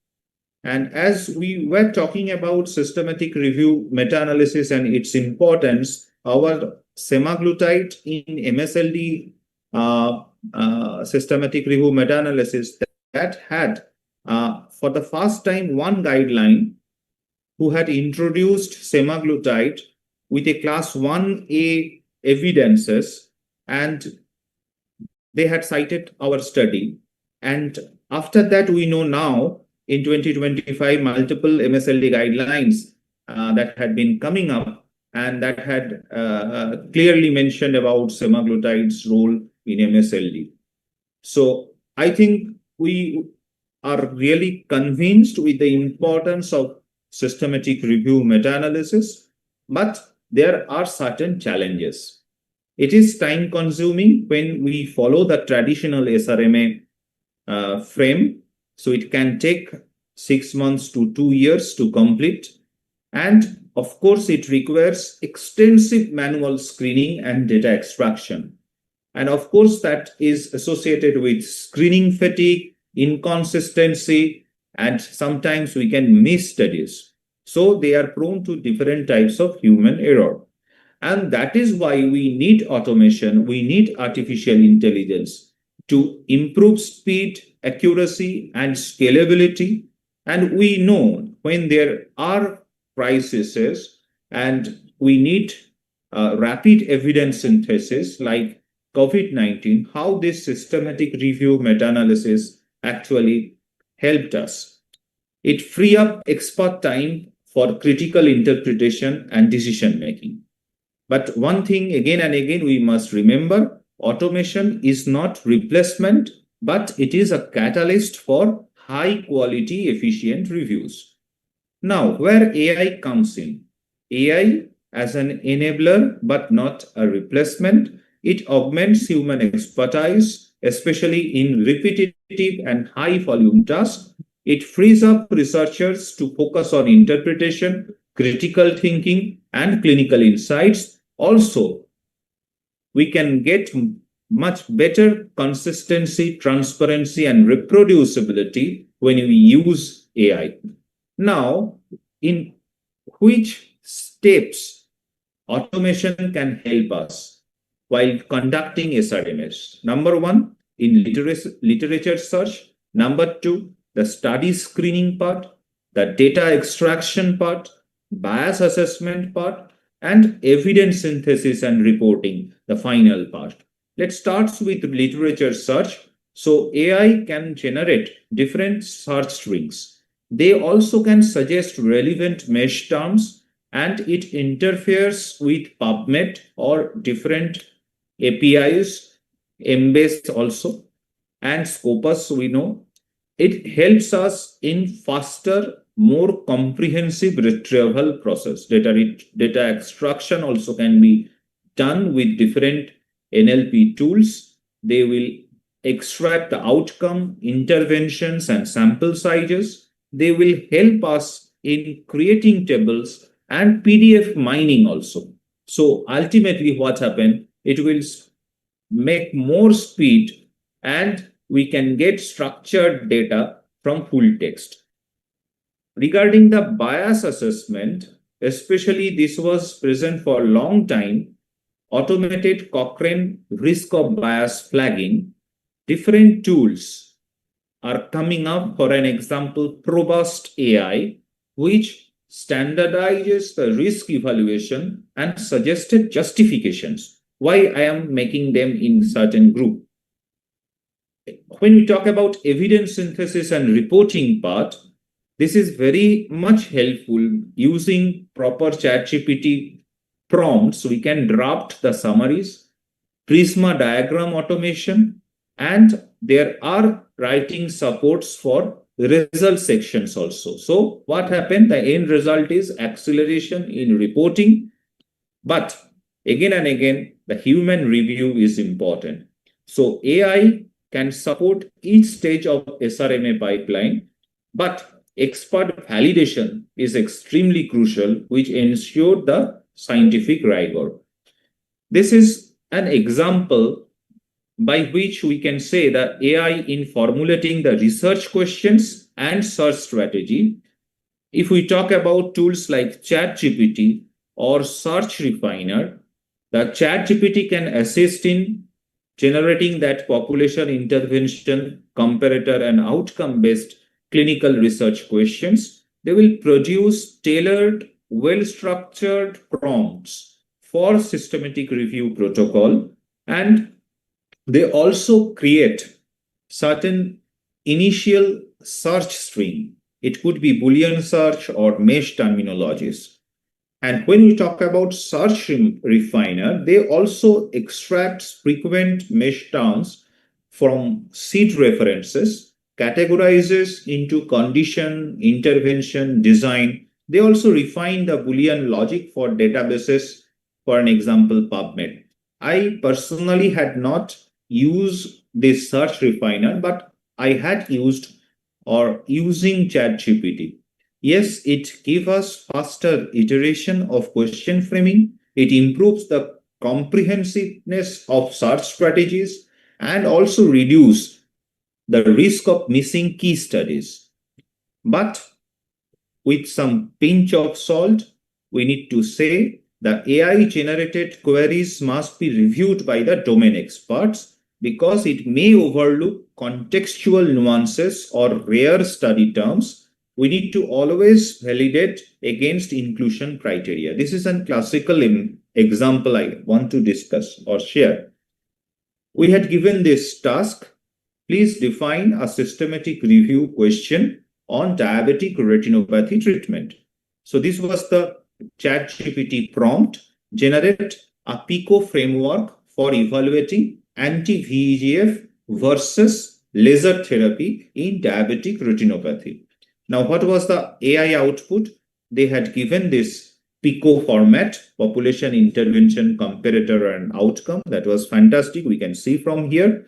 And as we were talking about systematic review, meta-analysis and its importance, our semaglutide in MSLD systematic review meta-analysis that had for the first time one guideline who had introduced semaglutide with a class 1A evidences, and they had cited our study. And after that, we know now in 2025, multiple MSLD guidelines that had been coming up and that had clearly mentioned about semaglutide's role in MSLD. So I think we are really convinced with the importance of systematic review meta-analysis, but there are certain challenges. It is time consuming when we follow the traditional SRMA frame. So it can take 6 months to 2 years to complete. And of course, it requires extensive manual screening and data extraction. And of course, that is associated with screening fatigue, inconsistency, and sometimes we can miss studies. So they are prone to different types of human error. And that is why we need automation, we need artificial intelligence to improve speed, accuracy, and scalability. And we know when there are crises and we need rapid evidence synthesis like COVID-19, how this systematic review meta-analysis actually helped us. It freed up expert time for critical interpretation and decision making. But one thing again and again we must remember, automation is not replacement, but it is a catalyst for high quality, efficient reviews. Now, where AI comes in, AI as an enabler, but not a replacement, it augments human expertise, especially in repetitive and high volume tasks. It frees up researchers to focus on interpretation, critical thinking, and clinical insights. Also, we can get much better consistency, transparency, and reproducibility when we use AI. Now, in which steps automation can help us while conducting SRMS. Number one, in literature search. Number two, the study screening part, the data extraction part, bias assessment part, and evidence synthesis and reporting, the final part. Let's start with literature search. So AI can generate different search strings. They also can suggest relevant mesh terms, and it interferes with PubMed or different APIs, Embase also, and Scopus, we know. It helps us in faster, more comprehensive retrieval process. Data extraction also can be done with different NLP tools. They will extract the outcome, interventions, and sample sizes. They will help us in creating tables and PDF mining also. So ultimately what happened, it will make more speed and we can get structured data from full text. Regarding the bias assessment, especially this was present for a long time, automated Cochrane risk of bias flagging, different tools are coming up. For an example, Probust AI, which standardizes the risk evaluation and suggested justifications why I am making them in certain group. When we talk about evidence synthesis and reporting part, this is very much helpful. Using proper ChatGPT prompts, we can draft the summaries, Prisma diagram automation, and there are writing supports for result sections also. So what happened? The end result is acceleration in reporting, but again and again, the human review is important. So AI can support each stage of SRMA pipeline, but expert validation is extremely crucial, which ensures the scientific rigor. This is an example by which we can say that AI in formulating the research questions and search strategy. If we talk about tools like ChatGPT or Search Refiner, the ChatGPT can assist in generating that population intervention, comparator, and outcome-based clinical research questions. They will produce tailored, well-structured prompts for systematic review protocol, and they also create certain initial search string. It could be Boolean search or mesh terminologies. And when we talk about Search Refiner, they also extract frequent mesh terms from seed references, categorizes into condition, intervention, design. They also refine the Boolean logic for databases, for an example, PubMed. I personally had not used this Search Refiner, but I had used or using ChatGPT. Yes, it gives us faster iteration of question framing. It improves the comprehensiveness of search strategies and also reduce the risk of missing key studies. But with some pinch of salt, we need to say the AI-generated queries must be reviewed by the domain experts because it may overlook contextual nuances or rare study terms. We need to always validate against inclusion criteria. This is a classical example I want to discuss or share. We had given this task. Please define a systematic review question on diabetic retinopathy treatment. So this was the ChatGPT prompt. Generate a PICO framework for evaluating anti-VEGF versus laser therapy in diabetic retinopathy. Now, what was the AI output? They had given this PICO format, population intervention, comparator, and outcome. That was fantastic. We can see from here.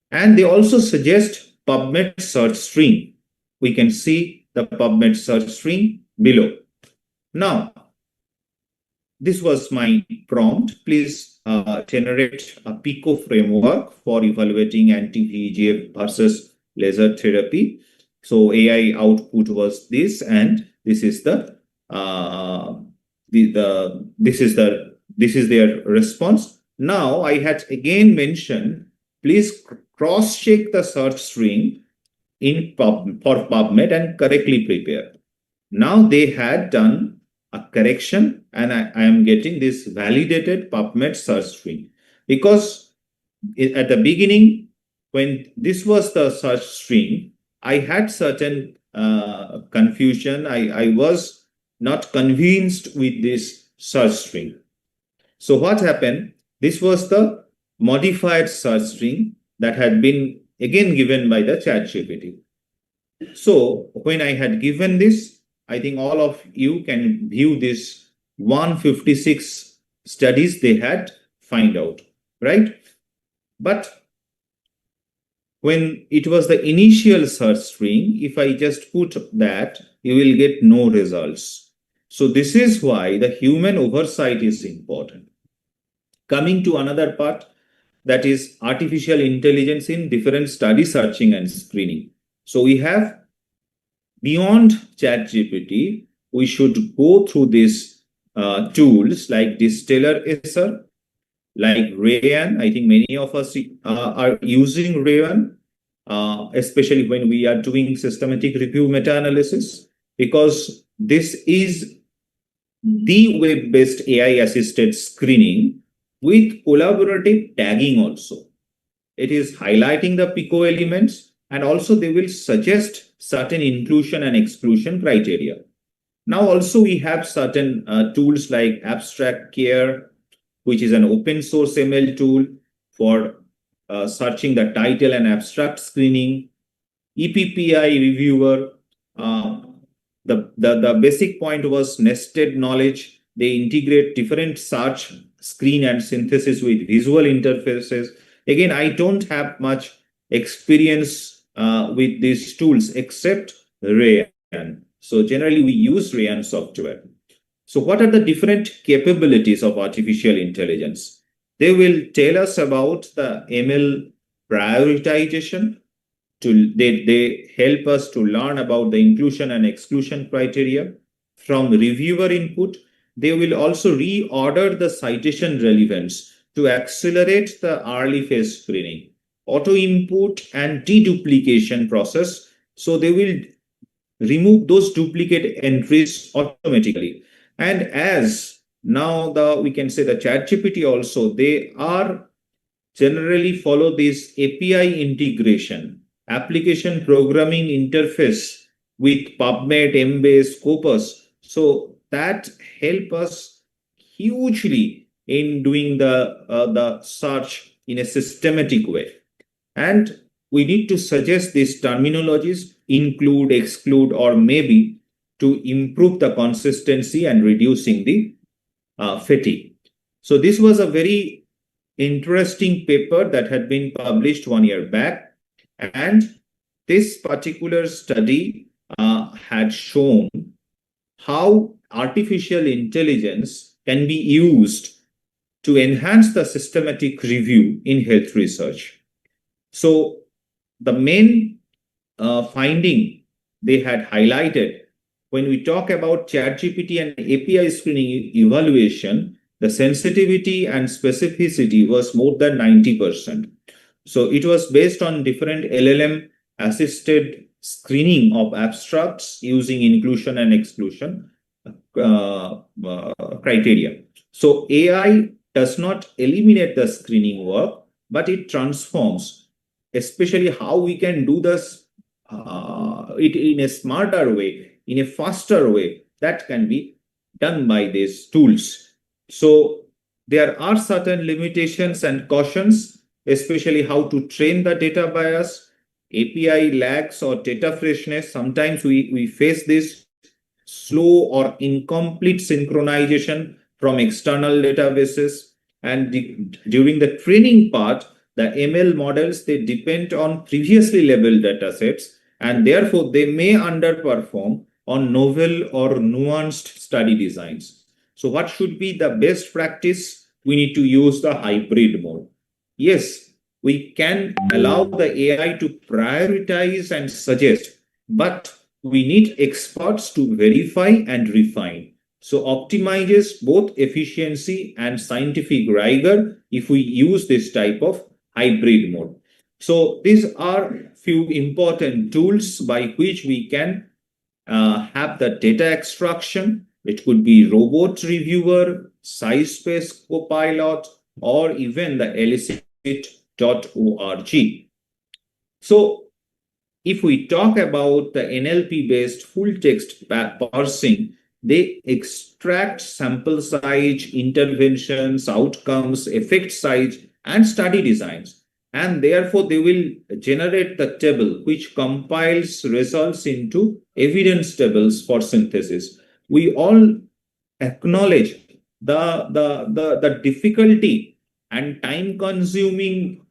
And they also suggest PubMed search string. We can see the PubMed search string below. Now, this was my prompt. Please generate a PICO framework for evaluating anti-VEGF versus laser therapy. So AI output was this, and this is the this is their response. Now I had again mentioned, please cross-check the search string for PubMed and correctly prepare. Now they had done a correction, and I am getting this validated PubMed search string, because at the beginning, when this was the search string, I had certain confusion. I was not convinced with this search string. So what happened? This was the modified search string that had been again given by the ChatGPT. So when I had given this, I think all of you can view this 156 studies they had find out, right? But when it was the initial search string, if I just put that, you will get no results. So this is why the human oversight is important. Coming to another part, that is artificial intelligence in different study searching and screening. So we have, beyond ChatGPT, we should go through these tools like Distiller Essar, like Rayan. I think many of us are using Rayan, especially when we are doing systematic review meta-analysis, because this is the web-based AI-assisted screening with collaborative tagging also. It is highlighting the PICO elements, and also they will suggest certain inclusion and exclusion criteria. Now also we have certain tools like Abstract Care, which is an open source ML tool for searching the title and abstract screening. EPPI Reviewer, the basic point was nested knowledge. They integrate different search, screen, and synthesis with visual interfaces. Again, I don't have much experience with these tools except Rayan. So generally we use Rayan software. So what are the different capabilities of artificial intelligence? They will tell us about the ML prioritization. They help us to learn about the inclusion and exclusion criteria. From reviewer input, they will also reorder the citation relevance to accelerate the early phase screening. Auto input and deduplication process. So they will remove those duplicate entries automatically. And as now we can say the ChatGPT also, they are generally follow this API integration, application programming interface with PubMed, Embase, Scopus. So that help us hugely in doing the search in a systematic way. And we need to suggest these terminologies, include, exclude, or maybe, to improve the consistency and reducing the fatigue. So this was a very interesting paper that had been published 1 year back. And this particular study had shown how artificial intelligence can be used to enhance the systematic review in health research. So the main finding they had highlighted, when we talk about ChatGPT and API screening evaluation, the sensitivity and specificity was more than 90%. So it was based on different LLM assisted screening of abstracts using inclusion and exclusion criteria. So AI does not eliminate the screening work, but it transforms, especially how we can do this it in a smarter way, in a faster way, that can be done by these tools. So there are certain limitations and cautions, especially how to train the data bias, API lags or data freshness. Sometimes we face this slow or incomplete synchronization from external databases. And during the training part, the ML models, they depend on previously labeled datasets, and therefore they may underperform on novel or nuanced study designs. So what should be the best practice? We need to use the hybrid mode. Yes, we can allow the AI to prioritize and suggest, but we need experts to verify and refine. So optimizes both efficiency and scientific rigor if we use this type of hybrid mode. So these are few important tools by which we can have the data extraction. It could be robot reviewer, SciSpace Copilot, or even the elicit.org. So if we talk about the NLP-based full text parsing, they extract sample size, interventions, outcomes, effect size, and study designs. And therefore, they will generate the table which compiles results into evidence tables for synthesis. We all acknowledge the difficulty and time-consuming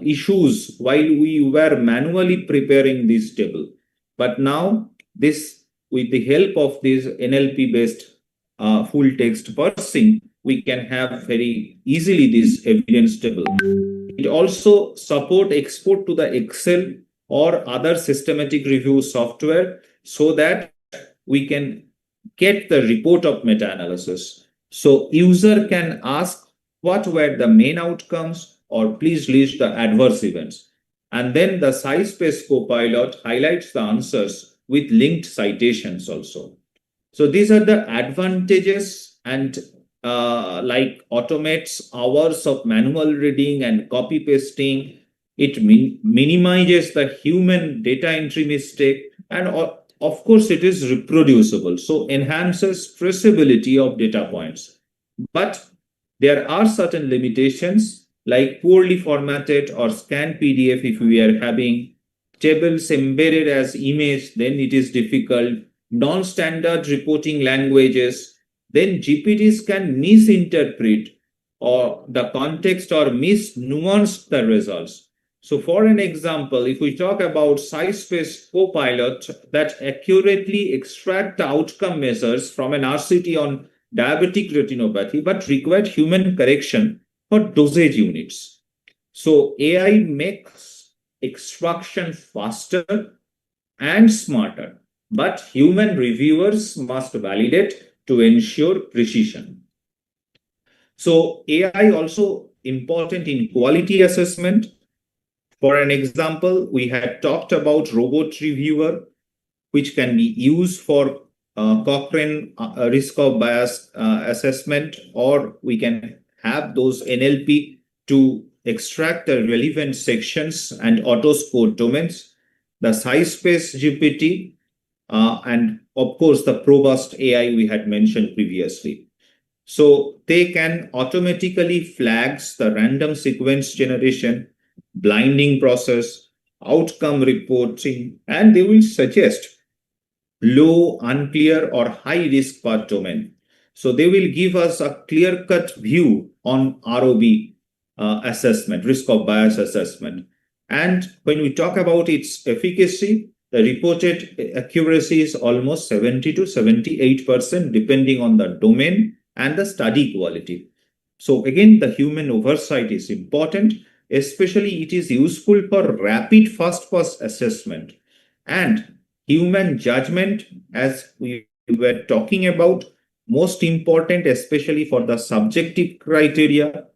issues while we were manually preparing this table. But now, this with the help of this NLP-based full text parsing, we can have very easily this evidence table. It also support export to the Excel or other systematic review software so that we can get the report of meta-analysis. So user can ask what were the main outcomes or please list the adverse events. And then the SciSpace Copilot highlights the answers with linked citations also. So these are the advantages and like automates hours of manual reading and copy pasting. It minimizes the human data entry mistake, and of course it is reproducible, so enhances traceability of data points. But there are certain limitations like poorly formatted or scanned PDF. If we are having tables embedded as image, then it is difficult. Non-standard reporting languages, then GPTs can misinterpret or the context or misnuance the results. So for an example, if we talk about SciSpace Copilot that accurately extract the outcome measures from an RCT on diabetic retinopathy, but required human correction for dosage units. So AI makes extraction faster and smarter, but human reviewers must validate to ensure precision. So AI also important in quality assessment. For an example, we had talked about robot reviewer, which can be used for Cochrane risk of bias assessment, or we can have those NLP to extract the relevant sections and auto-score domains, the SciSpace GPT, and of course the Probust AI we had mentioned previously. So they can automatically flags the random sequence generation, blinding process, outcome reporting, and they will suggest low, unclear, or high risk per domain. So they will give us a clear-cut view on ROB assessment, risk of bias assessment. And when we talk about its efficacy, the reported accuracy is almost 70 to 78%, depending on the domain and the study quality. So again, the human oversight is important, especially it is useful for rapid first-pass assessment. And human judgment, as we were talking about, most important, especially for the subjective criteria,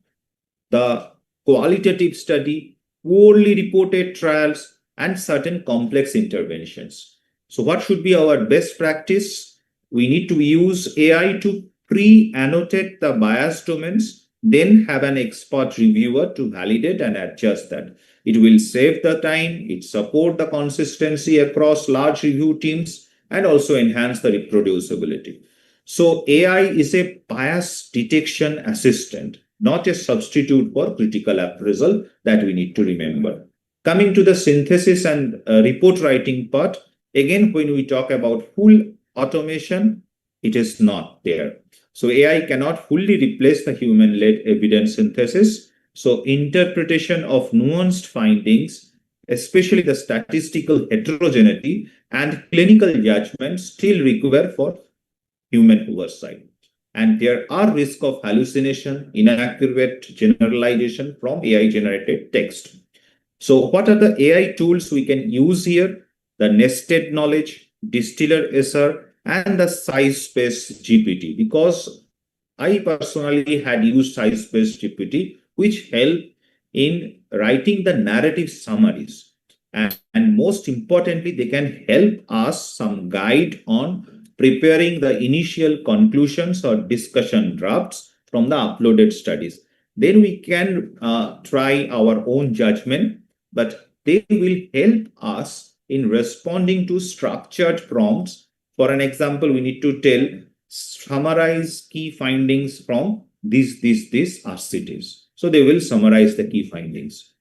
the qualitative study, poorly reported trials, and certain complex interventions. So what should be our best practice? We need to use AI to pre-annotate the bias domains, then have an expert reviewer to validate and adjust that. It will save the time, it support the consistency across large review teams, and also enhance the reproducibility. So AI is a bias detection assistant, not a substitute for critical appraisal, that we need to remember. Coming to the synthesis and report writing part, again, when we talk about full automation, it is not there. So AI cannot fully replace the human-led evidence synthesis. So interpretation of nuanced findings, especially the statistical heterogeneity and clinical judgment, still require for human oversight. And there are risks of hallucination, inaccurate generalization from AI-generated text. So what are the AI tools we can use here? The nested knowledge, distiller SR, and the size-based GPT, because I personally had used size-based GPT, which help in writing the narrative summaries. And most importantly, they can help us some guide on preparing the initial conclusions or discussion drafts from the uploaded studies. Then we can try our own judgment, but they will help us in responding to structured prompts. For an example, we need to summarize key findings from these RCTs. So they will summarize the key findings.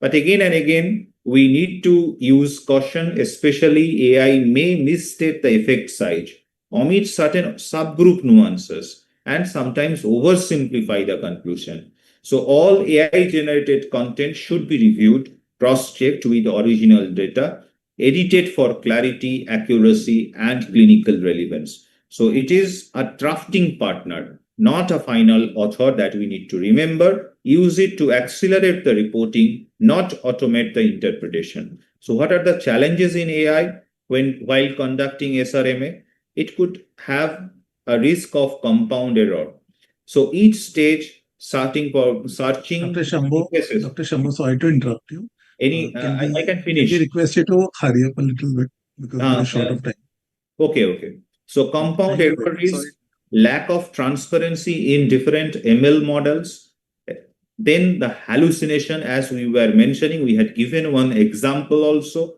But again and again, we need to use caution, especially AI may misstate the effect size, omit certain subgroup nuances, and sometimes oversimplify the conclusion. So all AI generated content should be reviewed, cross-checked with original data, edited for clarity, accuracy, and clinical relevance. So it is a drafting partner, not a final author, that we need to remember. Use it to accelerate the reporting, not automate the interpretation. So what are the challenges in AI while conducting SRMA? It could have a risk of compound error. So each stage searching. Dr. Shambo, sorry to interrupt you. I can finish. Can we request you to hurry up a little bit because we're short of time. Okay. So compound error is lack of transparency in different ML models. Then the hallucination, as we were mentioning, we had given one example also.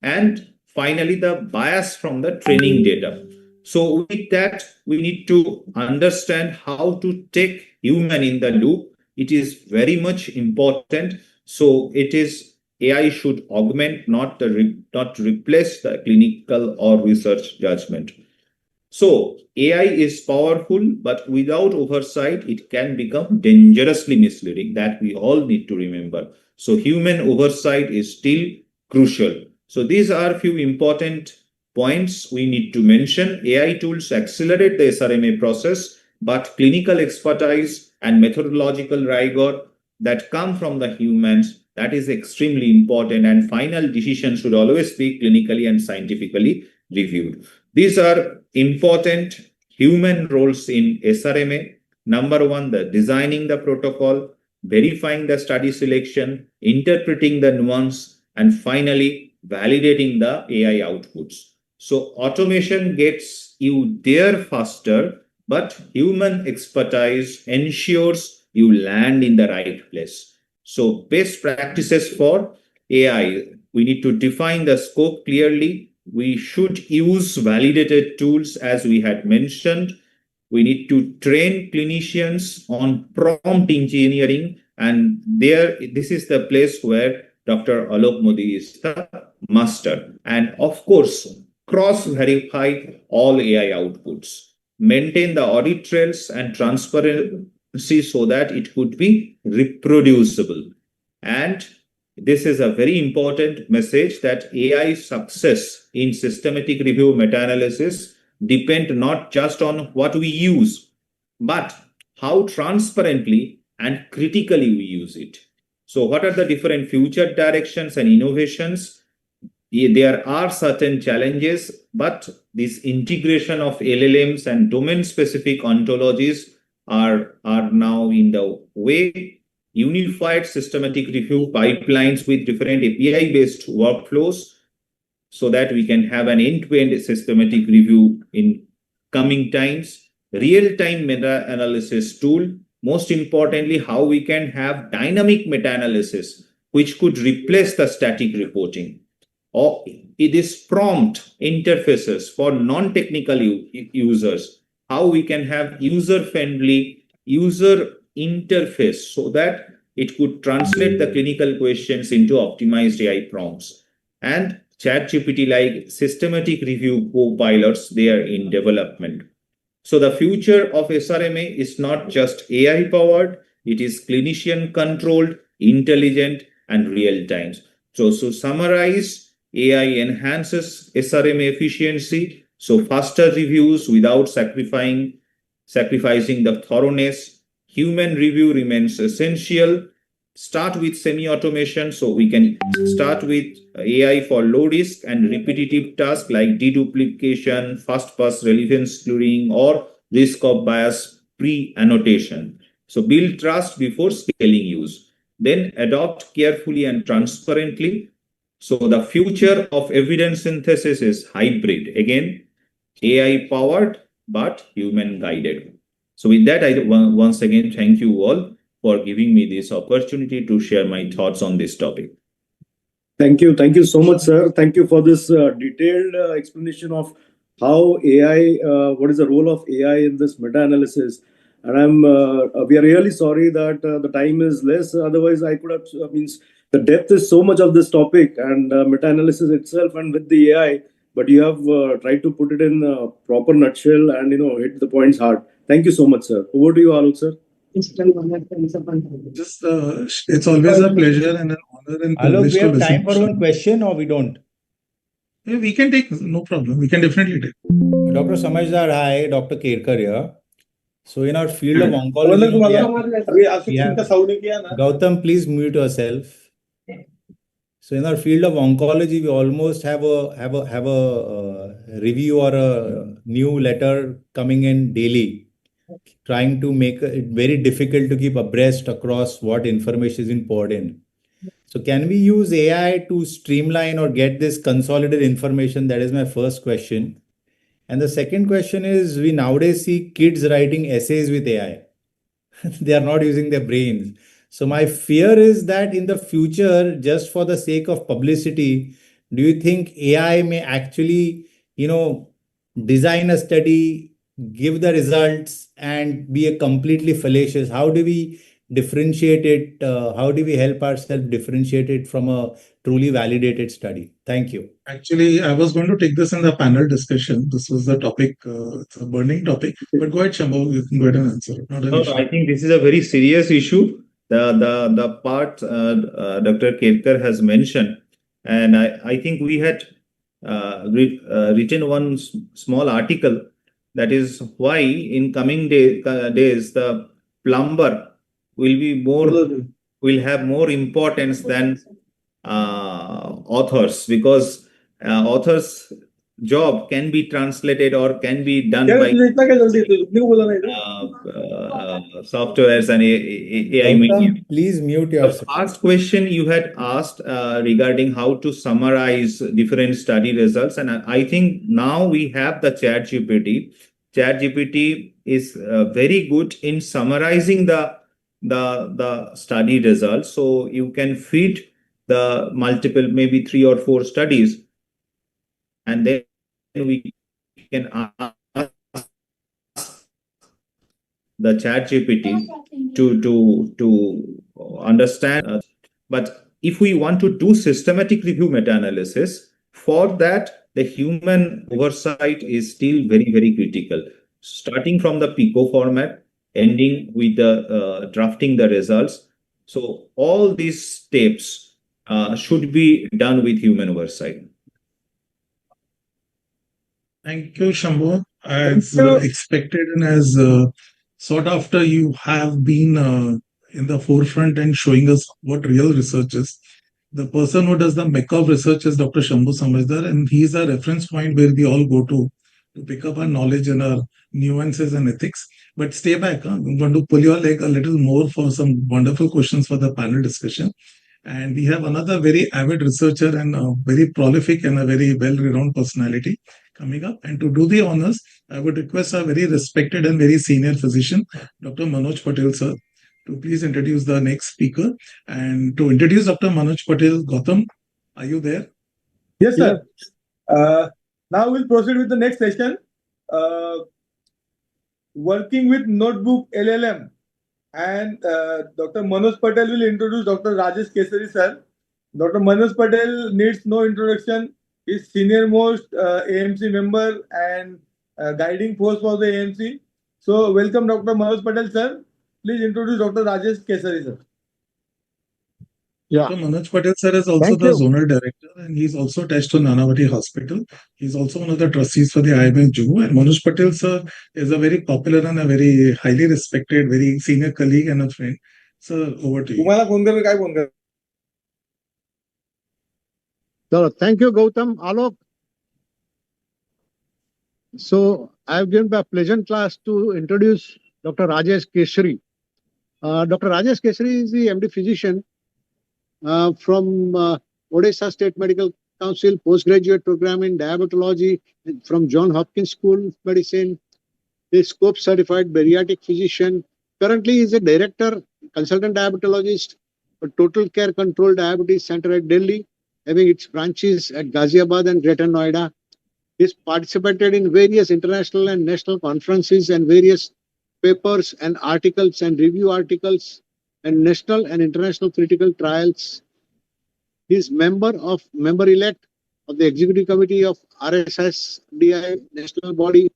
And finally, the bias from the training data. So with that, we need to understand how to take human in the loop. It is very much important. So it is AI should augment, not replace the clinical or research judgment. So AI is powerful, but without oversight, it can become dangerously misleading. That we all need to remember. So human oversight is still crucial. So these are a few important points we need to mention. AI tools accelerate the SRMA process, but clinical expertise and methodological rigor that come from the humans, that is extremely important. And final decisions should always be clinically and scientifically reviewed. These are important human roles in SRMA. Number one, the designing the protocol, verifying the study selection, interpreting the nuance, and finally validating the AI outputs. So automation gets you there faster, but human expertise ensures you land in the right place. So best practices for AI, we need to define the scope clearly. We should use validated tools, as we had mentioned. We need to train clinicians on prompt engineering, and this is the place where Dr. Alok Modi is the master. And of course, cross-verify all AI outputs. Maintain the audit trails and transparency so that it could be reproducible. And this is a very important message, that AI success in systematic review meta-analysis depend not just on what we use, but how transparently and critically we use it. So what are the different future directions and innovations? There are certain challenges, but this integration of LLMs and domain-specific ontologies are now in the way. Unified systematic review pipelines with different API-based workflows, so that we can have an end-to-end systematic review in coming times. Real-time meta-analysis tool. Most importantly, how we can have dynamic meta-analysis, which could replace the static reporting. Or it is prompt interfaces for non-technical users. How we can have user-friendly user interface so that it could translate the clinical questions into optimized AI prompts. And ChatGPT like systematic review co-pilots, they are in development. So the future of SRMA is not just AI powered, it is clinician controlled, intelligent, and real time. So summarize, AI enhances SRMA efficiency. So faster reviews without sacrificing the thoroughness. Human review remains essential. start with semi-automation. So we can start with AI for low risk and repetitive tasks like deduplication, fast pass relevance screening, or risk of bias pre-annotation. So build trust before scaling use. Then adopt carefully and transparently. So the future of evidence synthesis is hybrid. Again, AI powered but human guided. So with that, I once again thank you all for giving me this opportunity to share my thoughts on this topic. Thank you. Thank you so much, sir. Thank you for this detailed explanation of how AI, what is the role of AI in this meta-analysis. And we are really sorry that the time is less. Otherwise, I could have, means the depth is so much of this topic and meta-analysis itself and with the AI, but you have tried to put it in a proper nutshell and, hit the points hard. Thank you so much, sir. Over to you, Alok, sir. Just, it's always a pleasure and an honor and Alok, privilege we to have listen time to for one Shambo. question or we don't? Yeah, we can take, no problem. We can definitely take. Dr. Samajdar, hi, Dr. Kerkar here. So in our field of oncology, Gautam, please mute yourself. So in our field of oncology, we almost have a review or a new letter coming in daily, trying to make it very difficult to keep abreast across what information is being poured in. So can we use AI to streamline or get this consolidated information? That is my first question. And the second question is, we nowadays see kids writing essays with AI. They are not using their brains. So my fear is that in the future, just for the sake of publicity, do you think AI may actually, design a study, give the results and be a completely fallacious? How do we differentiate it? How do we help ourselves differentiate it from a truly validated study? Thank you. Actually, I was going to take this in the panel discussion. This was the topic, it's a burning topic. But go ahead, Shambo, you can go ahead and answer it. Not an No, issue. I think this is a very serious issue. The part Dr. Kerkar has mentioned, and I think we had written one small article, that is why in coming days the plumber will have more importance than authors, because authors' job can be translated or can be done by softwares and AI medium. Gautam, please mute The yourself. first question you had asked regarding how to summarize different study results, and I think now we have the ChatGPT. ChatGPT is very good in summarizing the study results. So you can feed the multiple, maybe 3 or 4 studies, and then we can ask the ChatGPT to understand. But if we want to do systematic review meta-analysis, for that the human oversight is still very, very critical. Starting from the PICO format, ending with the drafting the results. So all these steps should be done with human oversight. Thank you, Shambo. As expected and as sought after, you have been in the forefront and showing us what real research is. The person who does the mecca of research is Dr. Shambo Samajdar, and he is a reference point where we all go to pick up our knowledge and our nuances and ethics. But stay back. I'm going to pull your leg a little more for some wonderful questions for the panel discussion. And we have another very avid researcher and a very prolific and a very well-renowned personality coming up. And to do the honors, I would request our very respected and very senior physician, Dr. Manoj Patel, sir, to please introduce the next speaker. And to introduce Dr. Manoj Patel, Gautam, are you there? Yes, sir. Now we'll proceed with the next session. Working with Notebook LLM. And Dr. Manoj Patel will introduce Dr. Rajesh Kesari, sir. Dr. Manoj Patel needs no introduction. He's senior most AMC member and guiding force for the AMC. So welcome Dr. Manoj Patel, sir. Please introduce Dr. Rajesh Kesari, sir. Yeah. Dr. Manoj Patel, sir, is also the zonal director, and he's also attached to Nanavati Hospital. He's also one of the trustees for the IMS Juhu. And Manoj Patel, sir, is a very popular and a very highly respected, very senior colleague and a friend. Sir, over to you. तुम्हाला phone करेल काय phone करेल? So thank you, Gautam. Alok. So I have given a pleasant class to introduce Dr. Rajesh Kesari. Dr. Rajesh Kesari is the MD physician from Odisha State Medical Council, postgraduate program in diabetology from John Hopkins School of Medicine. He is scope certified bariatric physician. Currently, he is a director, consultant diabetologist for Total Care Control Diabetes Center at Delhi, having its branches at Ghaziabad and Greater Noida. He has participated in various international and national conferences and various papers and articles and review articles and national and international critical trials. He is member elect of the executive committee of RSSDI national body,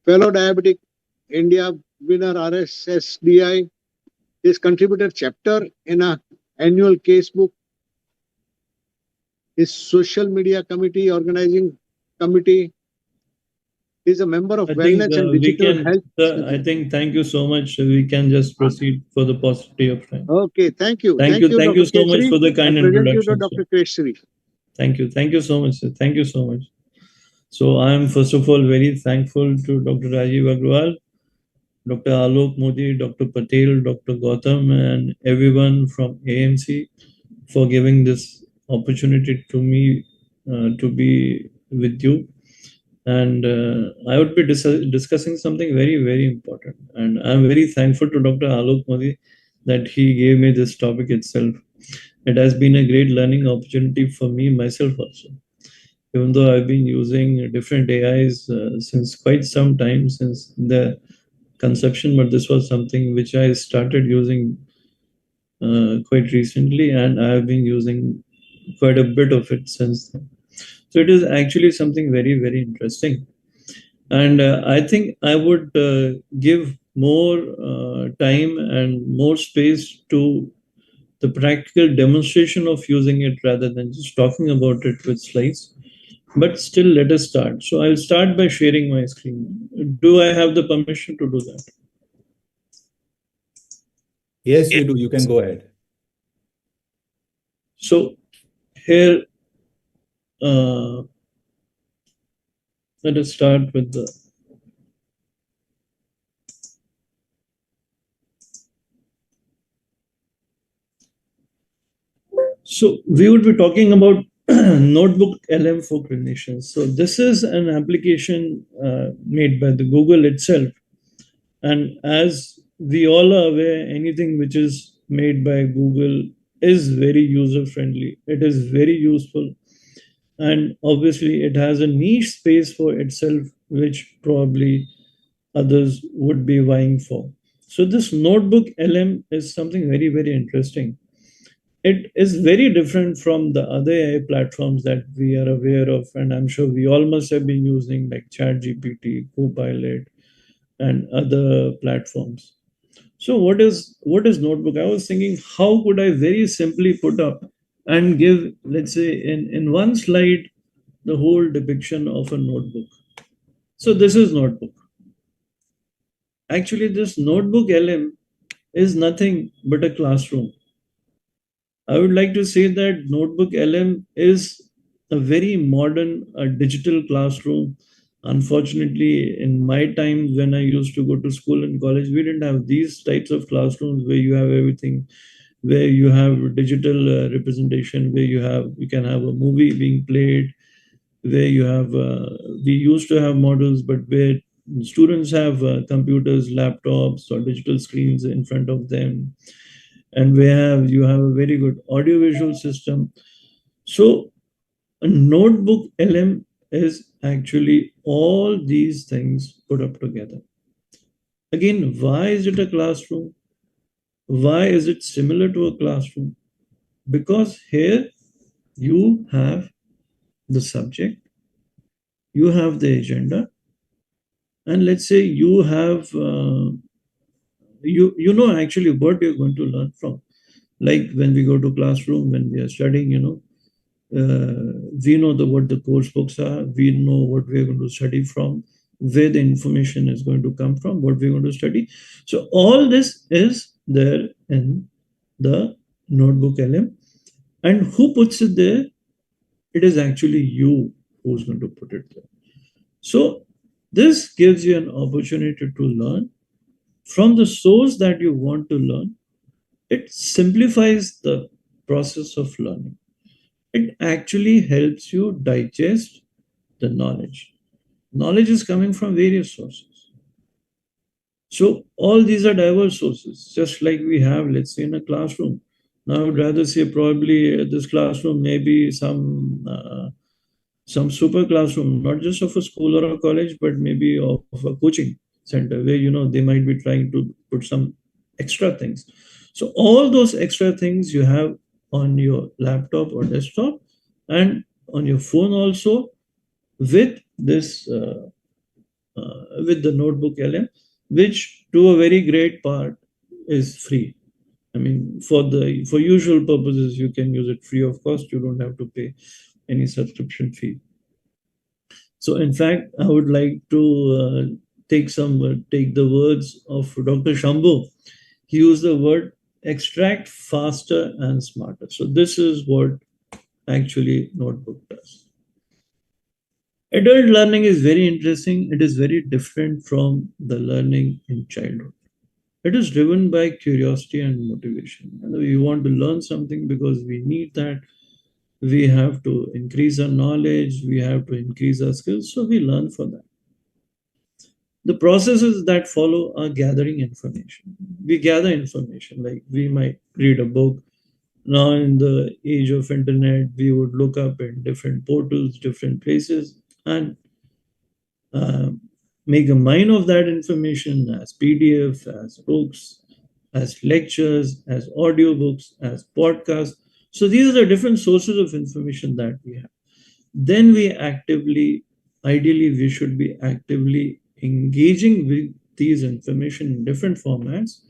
fellow diabetic India winner RSSDI. He has contributed chapter in a annual casebook. His social media committee, organizing committee. He is a member of wellness and digital health. I think thank you so much. We can just proceed for the paucity of time. Okay, thank you. Thank you Dr. so much Kesari. for the kind I present you to introduction. Dr. Kesari. Thank you so much, sir. Thank you so much. So I am first of all very thankful to Dr. Rajeev Agarwal, Dr. Alok Modi, Dr. Patel, Dr. Gautam, and everyone from AMC for giving this opportunity to me to be with you. And I would be discussing something very, very important. And I'm very thankful to Dr. Alok Modi that he gave me this topic itself. It has been a great learning opportunity for me myself also. Even though I've been using different AIs since quite some time, since the conception, but this was something which I started using quite recently, and I have been using quite a bit of it since then. So it is actually something very, very interesting. And I think I would give more time and more space to the practical demonstration of using it rather than just talking about it with slides. But still, let us start. So I'll start by sharing my screen. Do I have the permission to do that? Yes, you do. You can go ahead. So here, let us start with the so we would be talking about Notebook LM for clinicians. So this is an application made by the Google itself, and as we all are aware, anything which is made by Google is very user friendly. It is very useful. And obviously, it has a niche space for itself, which probably others would be vying for. So this Notebook LM is something very, very interesting. It is very different from the other AI platforms that we are aware of, and I'm sure we all must have been using like ChatGPT, Copilot, and other platforms. So what is Notebook? I was thinking, how could I very simply put up and give, let's say, in one slide, the whole depiction of a notebook. So this is Notebook. Actually, this Notebook LM is nothing but a classroom. I would like to say that Notebook LM is a very modern digital classroom. Unfortunately, in my time when I used to go to school and college, we didn't have these types of classrooms where you have everything, where you have digital representation, where you can have a movie being played, where you have we used to have models, but where students have computers, laptops, or digital screens in front of them, and you have a very good audiovisual system. So a Notebook LM is actually all these things put up together. Again, why is it a classroom? Why is it similar to a classroom? Because here you have the subject, you have the agenda, and let's say you have you know actually what you're going to learn from. Like when we go to classroom, when we are studying, we know what the course books are, we know what we're going to study from, where the information is going to come from, what we're going to study. So all this is there in the notebook LM. And who puts it there? It is actually you who's going to put it there. So this gives you an opportunity to learn from the source that you want to learn. It simplifies the process of learning. It actually helps you digest the knowledge. Knowledge is coming from various sources. So all these are diverse sources, just like we have, let's say, in a classroom. Now, I would rather say probably this classroom may be some super classroom, not just of a school or a college, but maybe of a coaching center where they might be trying to put some extra things. So all those extra things you have on your laptop or desktop and on your phone also with this with the notebook LM, which to a very great part is free. I mean, for usual purposes, you can use it free of cost. You don't have to pay any subscription fee. So, in fact, I would like to take the words of Dr. Shambo. He used the word extract faster and smarter. So, this is what actually notebook does. Adult learning is very interesting. It is very different from the learning in childhood. It is driven by curiosity and motivation. And we want to learn something because we need that. We have to increase our knowledge. We have to increase our skills. So we learn for that. The processes that follow are gathering information. We gather information, like we might read a book. Now in the age of internet, we would look up in different portals, different places, and make a mine of that information as PDF, as books, as lectures, as audiobooks, as podcasts. So these are the different sources of information that we have. Then ideally, we should be actively engaging with these information in different formats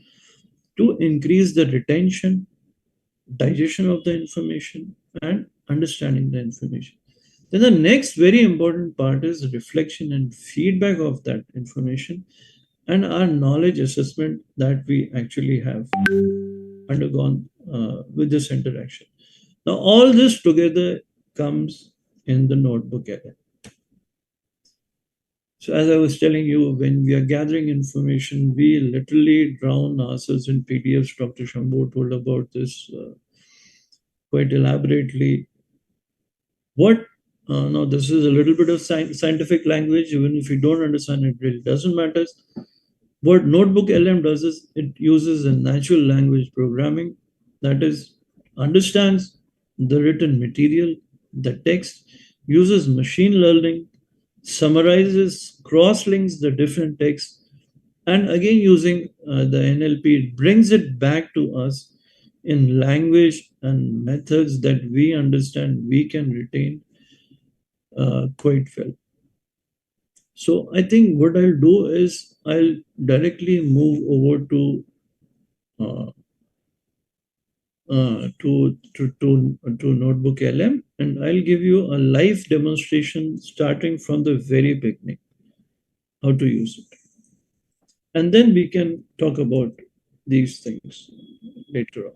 to increase the retention, digestion of the information, and understanding the information. Then the next very important part is reflection and feedback of that information and our knowledge assessment that we actually have undergone with this interaction. Now, all this together comes in the notebook area. So as I was telling you, when we are gathering information, we literally drown ourselves in PDFs. Dr. Shambo told about this quite elaborately. Now, this is a little bit of scientific language. Even if you don't understand it, really doesn't matter. What Notebook LM does is it uses a natural language programming, that is, understands the written material, the text, uses machine learning, summarizes, cross-links the different texts, and again using the NLP, it brings it back to us in language and methods that we understand, we can retain quite well. So I think what I'll do is I'll directly move over to Notebook LM, and I'll give you a live demonstration starting from the very beginning, how to use it. And then we can talk about these things later on.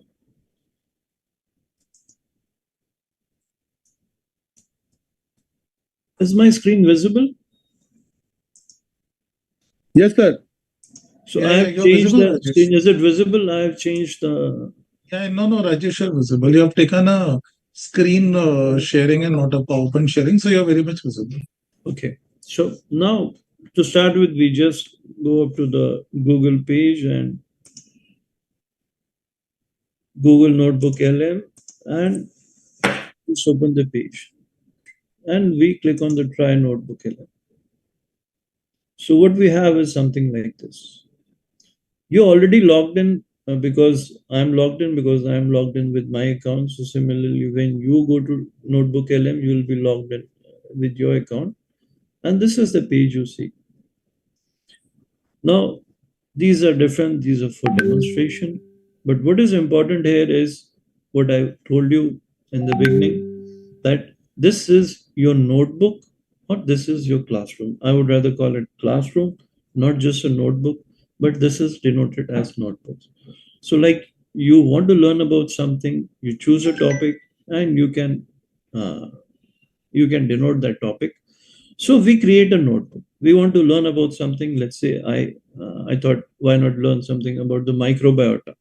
Is my screen visible? Yes, sir. So I have changed the screen. Is it visible? I have changed the... No, Rajesh, you're visible. You have taken a screen sharing and not a PowerPoint sharing, so you're very much visible. Okay. So now, to start with, we just go up to the Google page and Google Notebook LM, and just open the page. And we click on the Try Notebook LM. So what we have is something like this. You're already logged in because I'm logged in with my account. So similarly, when you go to Notebook LM, you will be logged in with your account. And this is the page you see. Now, these are different. These are for demonstration. But what is important here is what I told you in the beginning, that this is your notebook or this is your classroom. I would rather call it classroom, not just a notebook, but this is denoted as notebooks. So like you want to learn about something, you choose a topic and you can denote that topic. So we create a notebook. We want to learn about something. Let's say I thought, why not learn something about the microbiota,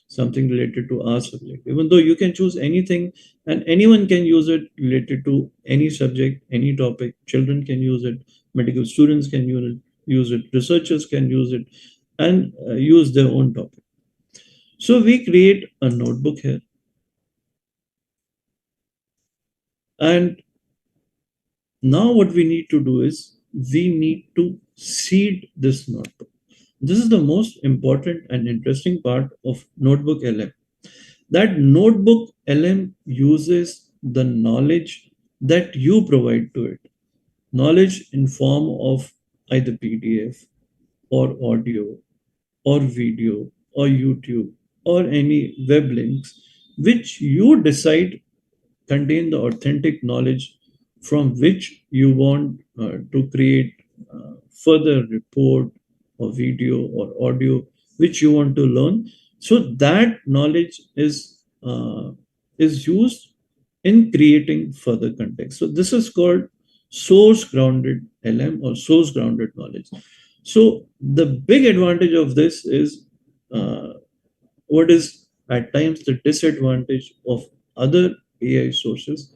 something related to our subject. Even though you can choose anything and anyone can use it related to any subject, any topic. Children can use it, medical students can use it, researchers can use it, and use their own topic. So we create a notebook here. And now what we need to do is we need to seed this notebook. This is the most important and interesting part of Notebook LM. That Notebook LM uses the knowledge that you provide to it. Knowledge in form of either PDF or audio or video or YouTube or any web links, which you decide contain the authentic knowledge from which you want to create further report or video or audio which you want to learn. So that knowledge is used in creating further context. So this is called source grounded LM or source grounded knowledge. So the big advantage of this is what is at times the disadvantage of other AI sources,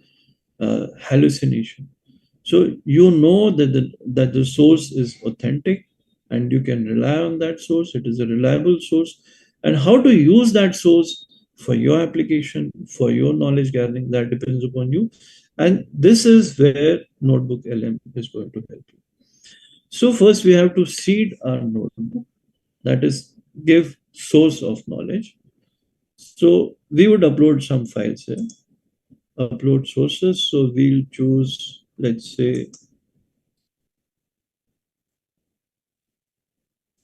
hallucination. So you know that the source is authentic and you can rely on that source. It is a reliable source. And how to use that source for your application, for your knowledge gathering, that depends upon you. And this is where Notebook LM is going to help you. So first we have to seed our notebook, that is give source of knowledge. So we would upload some files here, upload sources. So we'll choose, let's say,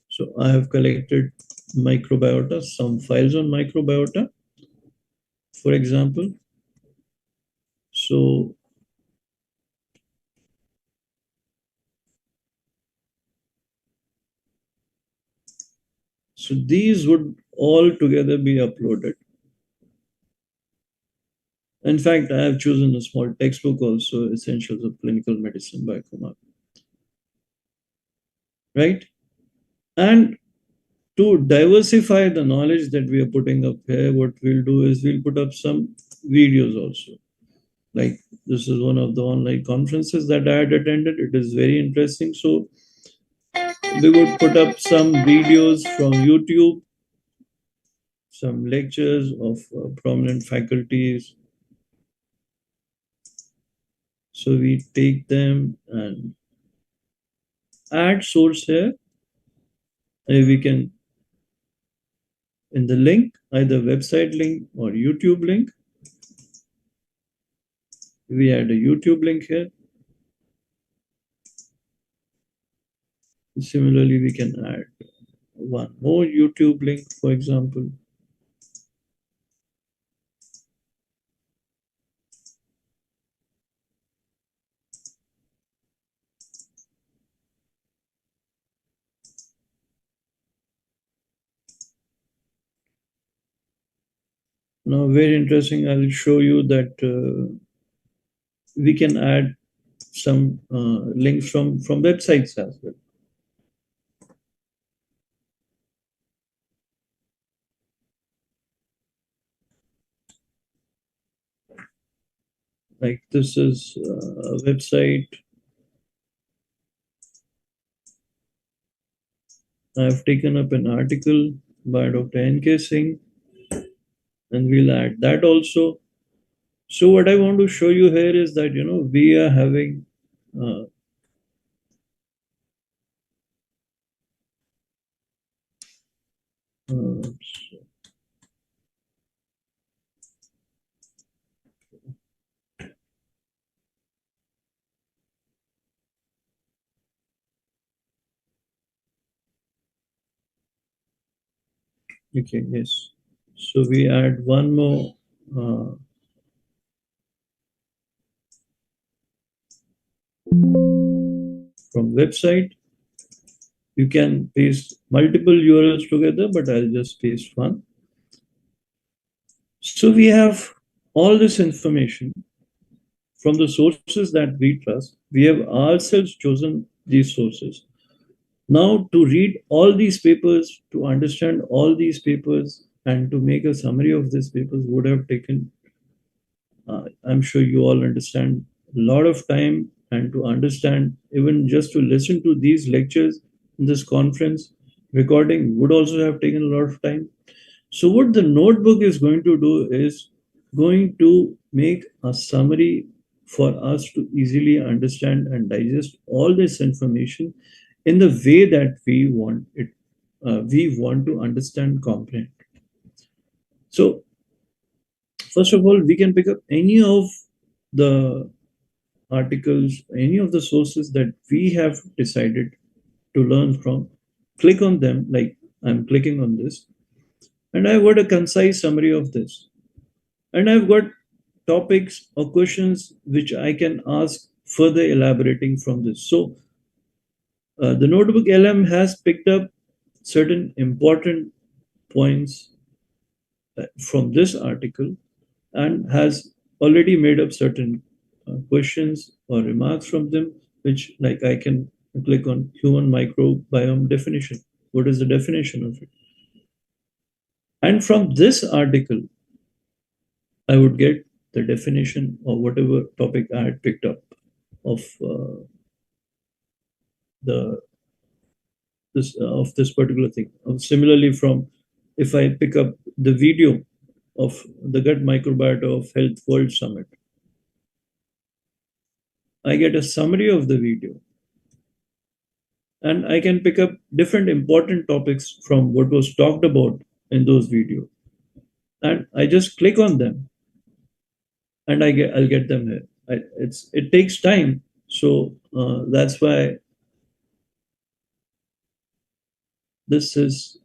so I have collected microbiota, some files on microbiota, for example. So these would all together be uploaded. In fact, I have chosen a small textbook also, Essentials of Clinical Medicine by Kumar. Right? And to diversify the knowledge that we are putting up here, what we'll do is we'll put up some videos also. Like this is one of the online conferences that I had attended. It is very interesting. So we would put up some videos from YouTube, some lectures of prominent faculties. So we take them and add source here. We can, in the link, either website link or YouTube link. We add a YouTube link here. Similarly, we can add one more YouTube link, for example. Now, very interesting, I'll show you that we can add some links from websites as well. Like this is a website. I've taken up an article by Dr. N.K. Singh, and we'll add that also. So what I want to show you here is that, we are having okay, yes. So we add one more from website. You can paste multiple URLs together, but I'll just paste one. So we have all this information from the sources that we trust. We have ourselves chosen these sources. Now, to read all these papers, to understand all these papers, and to make a summary of these papers would have taken, I'm sure you all understand, a lot of time. And to understand, even just to listen to these lectures in this conference, recording would also have taken a lot of time. So what the notebook is going to do is going to make a summary for us to easily understand and digest all this information in the way that we want it. We want to understand, comprehend. So first of all, we can pick up any of the articles, any of the sources that we have decided to learn from, click on them, like I'm clicking on this, and I've got a concise summary of this. And I've got topics or questions which I can ask further elaborating from this. So the notebook LM has picked up certain important points from this article and has already made up certain questions or remarks from them, which like I can click on human microbiome definition. What is the definition of it? And from this article, I would get the definition of whatever topic I had picked up of this particular thing. Similarly, from if I pick up the video of the gut microbiota of Health World Summit, I get a summary of the video, and I can pick up different important topics from what was talked about in those videos, and I just click on them, and I'll get them here. It takes time, so that's why this is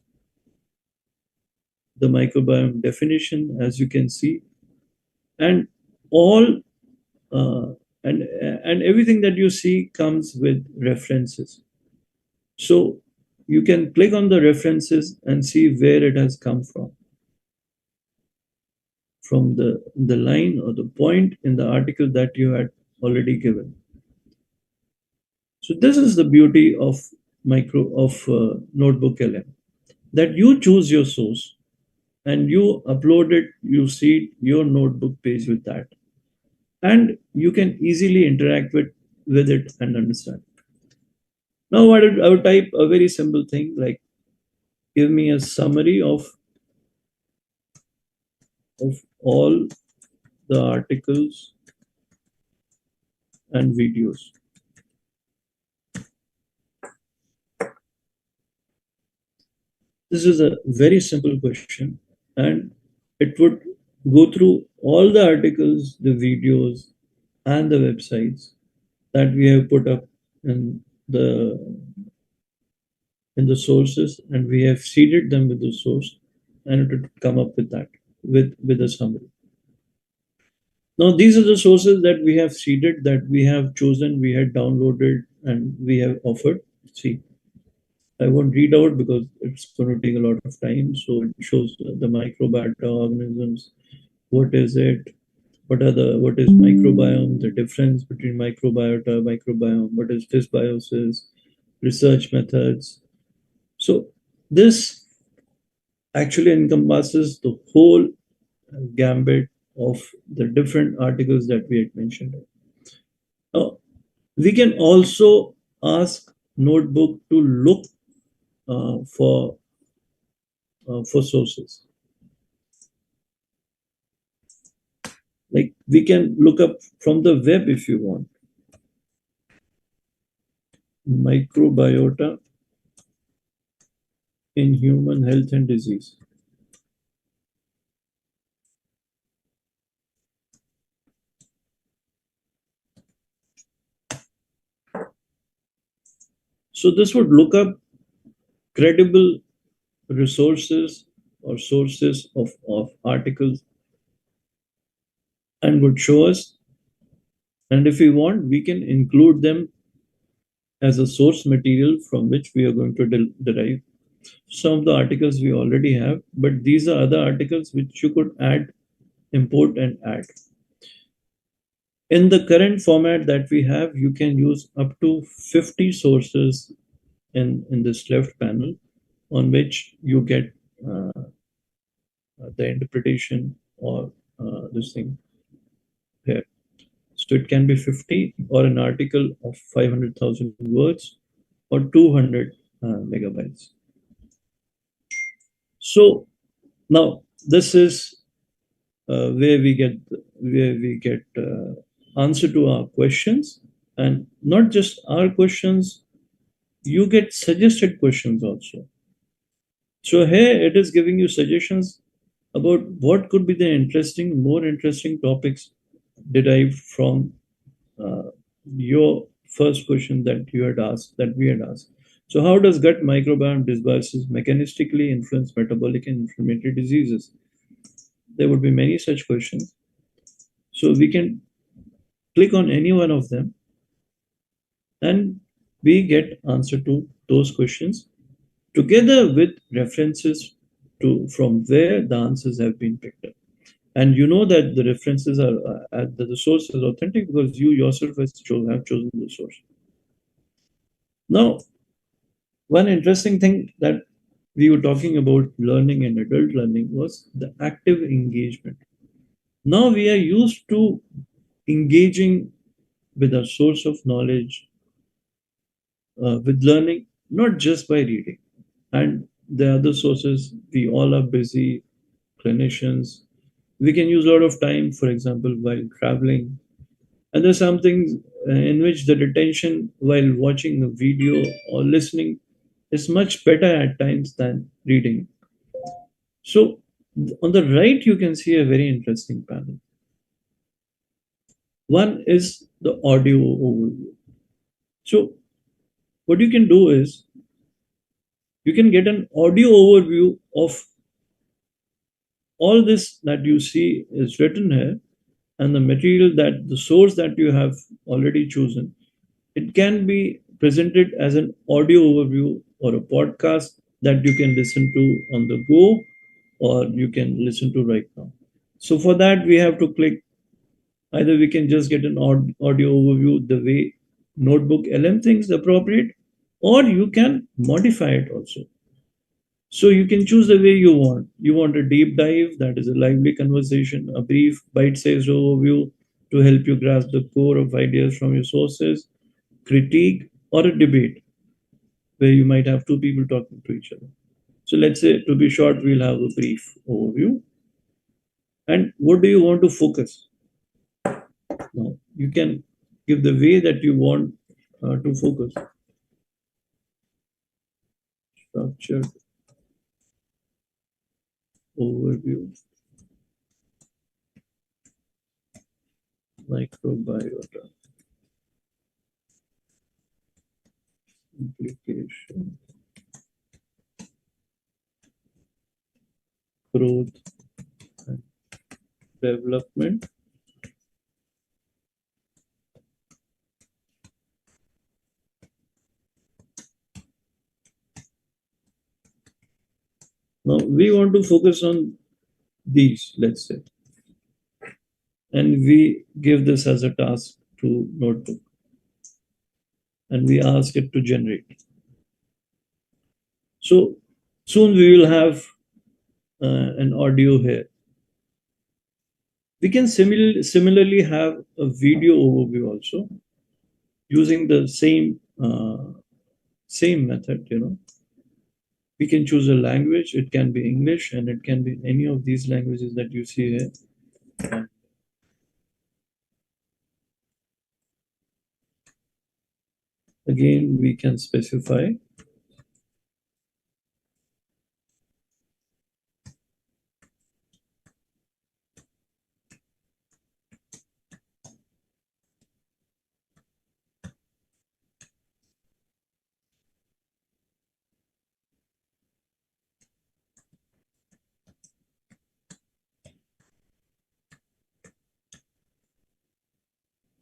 the microbiome definition, as you can see, and all and everything that you see comes with references. So you can click on the references and see where it has come from the line or the point in the article that you had already given. So this is the beauty of Notebook LM, that you choose your source and you upload it, you see your notebook page with that, and you can easily interact with it and understand. Now I would type a very simple thing like, give me a summary of all the articles and videos. This is a very simple question, and it would go through all the articles, the videos, and the websites that we have put up in the sources, and we have seeded them with the source, and it would come up with that with a summary. Now these are the sources that we have seeded, that we have chosen, we had downloaded, and we have offered. See, I won't read out because it's going to take a lot of time. So it shows the microbiota organisms. What is it? What is microbiome? The difference between microbiota, microbiome. What is dysbiosis? Research methods. So this actually encompasses the whole gambit of the different articles that we had mentioned. Now, we can also ask Notebook to look for sources. Like we can look up from the web if you want. Microbiota in human health and disease. So this would look up credible resources or sources of articles and would show us. And if we want, we can include them as a source material from which we are going to derive. Some of the articles we already have, but these are other articles which you could add, import and add. In the current format that we have, you can use up to 50 sources in this left panel, on which you get the interpretation or this thing here. So it can be 50 or an article of 500,000 words or 200 megabytes. So now this is where we get answer to our questions, and not just our questions, you get suggested questions also. So here it is giving you suggestions about what could be the more interesting topics derived from your first question that you had asked, that we had asked. So how does gut microbiome dysbiosis mechanistically influence metabolic and inflammatory diseases? There would be many such questions. So we can click on any one of them and we get answer to those questions together with references to from where the answers have been picked up. And you know that the references are the source is authentic because you yourself have chosen the source. Now, one interesting thing that we were talking about learning and adult learning was the active engagement. Now we are used to engaging with a source of knowledge, with learning, not just by reading. And the other sources, we all are busy clinicians. We can use a lot of time, for example, while traveling. And there's some things in which the retention while watching a video or listening is much better at times than reading. So on the right, you can see a very interesting panel. One is the audio overview. So what you can do is you can get an audio overview of all this that you see is written here, and the material that the source that you have already chosen. It can be presented as an audio overview or a podcast that you can listen to on the go or you can listen to right now. So for that, we have to click. Either we can just get an audio overview the way Notebook LM thinks appropriate, or you can modify it also. So you can choose the way you want. You want a deep dive, that is a lively conversation, a brief bite-sized overview to help you grasp the core of ideas from your sources, critique, or a debate where you might have two people talking to each other. So let's say, to be short, we'll have a brief overview. And what do you want to focus? Now, you can give the way that you want to focus. Structured overview. Microbiota. Implication. Growth and development. Now we want to focus on these, let's say, and we give this as a task to Notebook, and we ask it to generate. So soon we will have an audio here. We can similarly have a video overview also using the same method. We can choose a language. It can be English and it can be any of these languages that you see here. Again, we can specify.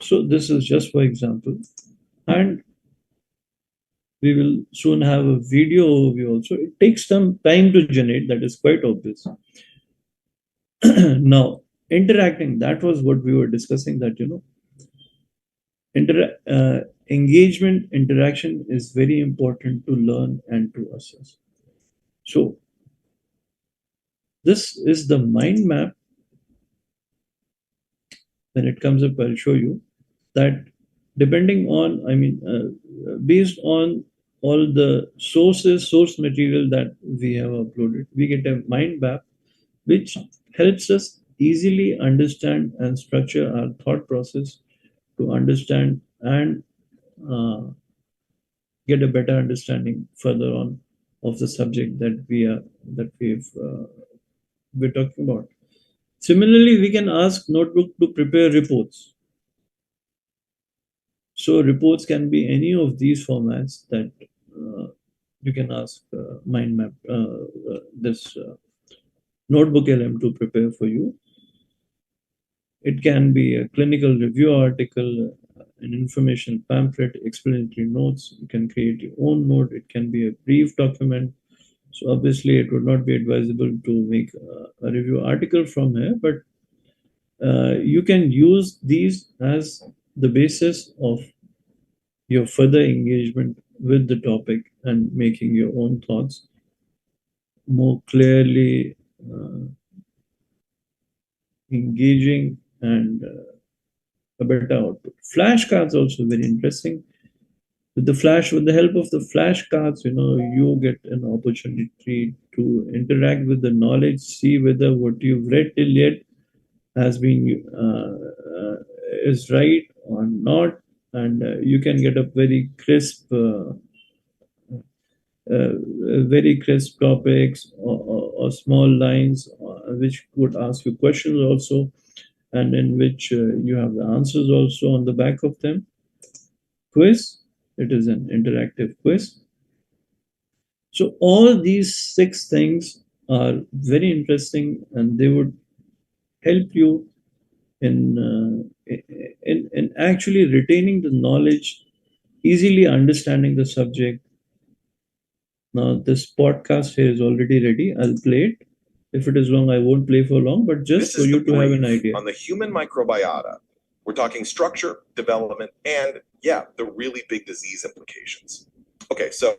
So this is just for example. And We will soon have a video overview also. It takes some time to generate, that is quite obvious. Now, interacting, that was what we were discussing, that, engagement, interaction is very important to learn and to assess. So, this is the mind map. When it comes up, I'll show you that depending on, based on all the source material that we have uploaded, we get a mind map which helps us easily understand and structure our thought process to understand and get a better understanding further on of the subject that we're talking about. Similarly, we can ask Notebook to prepare reports. So reports can be any of these formats that you can ask mind map this Notebook LM to prepare for you. It can be a clinical review article, an information pamphlet, explanatory notes. You can create your own note. It can be a brief document. So obviously, it would not be advisable to make a review article from here, but you can use these as the basis of your further engagement with the topic and making your own thoughts more clearly engaging and a better output. Flashcards also very interesting. With the help of the flashcards, you get an opportunity to interact with the knowledge, see whether what you've read till yet has been is right or not, and you can get a very crisp topics or small lines which would ask you questions also, and in which you have the answers also on the back of them. Quiz, it is an interactive quiz. So all these 6 things are very interesting, and they would help you in actually retaining the knowledge, easily understanding the subject. Now, this podcast here is already ready. I'll play it. If it is long, I won't play for long, but just for you to have an idea. On the human microbiota, we're talking structure, development, and the really big disease implications. Okay, so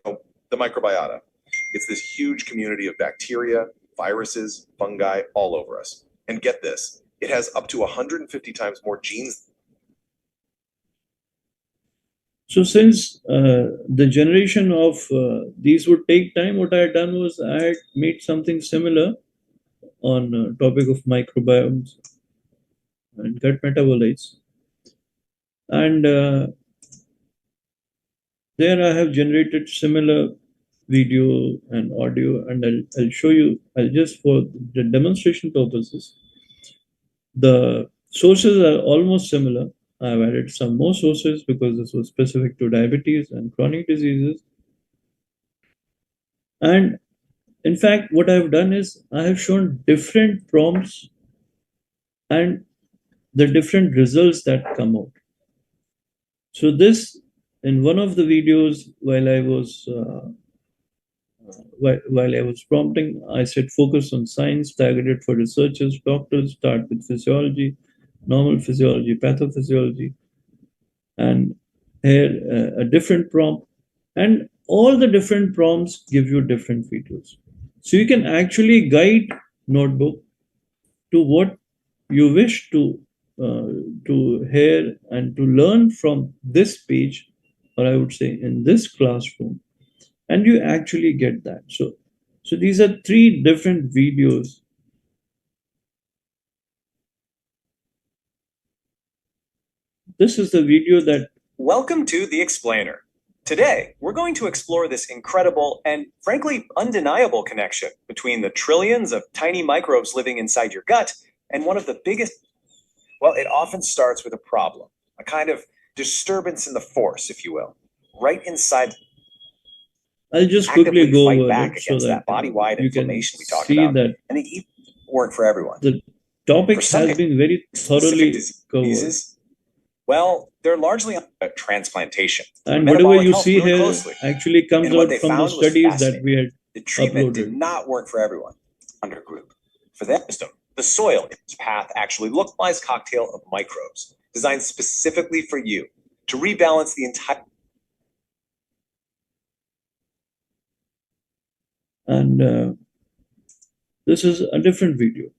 the microbiota, it's this huge community of bacteria, viruses, fungi all over us. And get this, it has up to 150 times more genes. So since the generation of these would take time, what I had done was I had made something similar on topic of microbiomes and gut metabolites. And there I have generated similar video and audio, and I'll show you. I'll just, for the demonstration purposes, the sources are almost similar. I've added some more sources because this was specific to diabetes and chronic diseases. And in fact, what I've done is I have shown different prompts and the different results that come out. So this, in one of the videos, while I was prompting, I said focus on science, targeted for researchers, doctors, start with physiology, normal physiology, pathophysiology, and here a different prompt, and all the different prompts give you different videos. So you can actually guide Notebook to what you wish to hear and to learn from this page, or I would say in this classroom, and you actually get that. So these are 3 different videos. This is the video that... Welcome to The Explainer. Today, we're going to explore this incredible and frankly undeniable connection between the trillions of tiny microbes living inside your gut and one of the biggest... Well, it often starts with a problem, a kind of disturbance in the force, if you will, right inside. I'll just quickly go over back it so against that body-wide inflammation we talked about. That and they work for everyone. The topic has been very thoroughly covered. Well, They're largely on transplantation. And metabolic whatever you health see really here closely. actually comes And what out they from the found was studies that fascinating. we had The treatment did uploaded. not work for everyone. Undergroup. For that system, the soil path actually looked like a cocktail of microbes designed specifically for you to rebalance the entire. And this is a different video.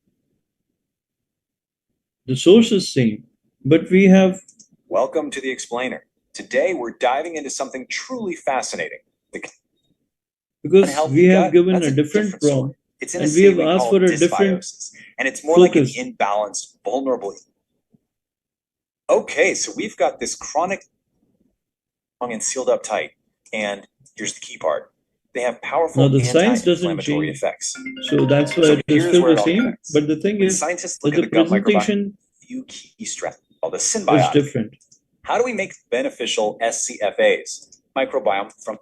The source is same, but we have. Welcome to the Explainer. Today we're diving into something truly fascinating. Because we have given That's a different prompt, It's in and a we state have we asked call for a different dysbiosis, and it's more like an focus. imbalanced, vulnerable. Okay, so we've got this chronic lung and sealed up tight, and here's the key part. They have powerful Now the science doesn't anti-inflammatory change, effects. so that's why So it is here's still where the it all same. connects. But the thing When is scientists that look at the the gut microbiome, presentation few key stress called the is symbiotic. different. How do we make beneficial SCFAs, microbiome from?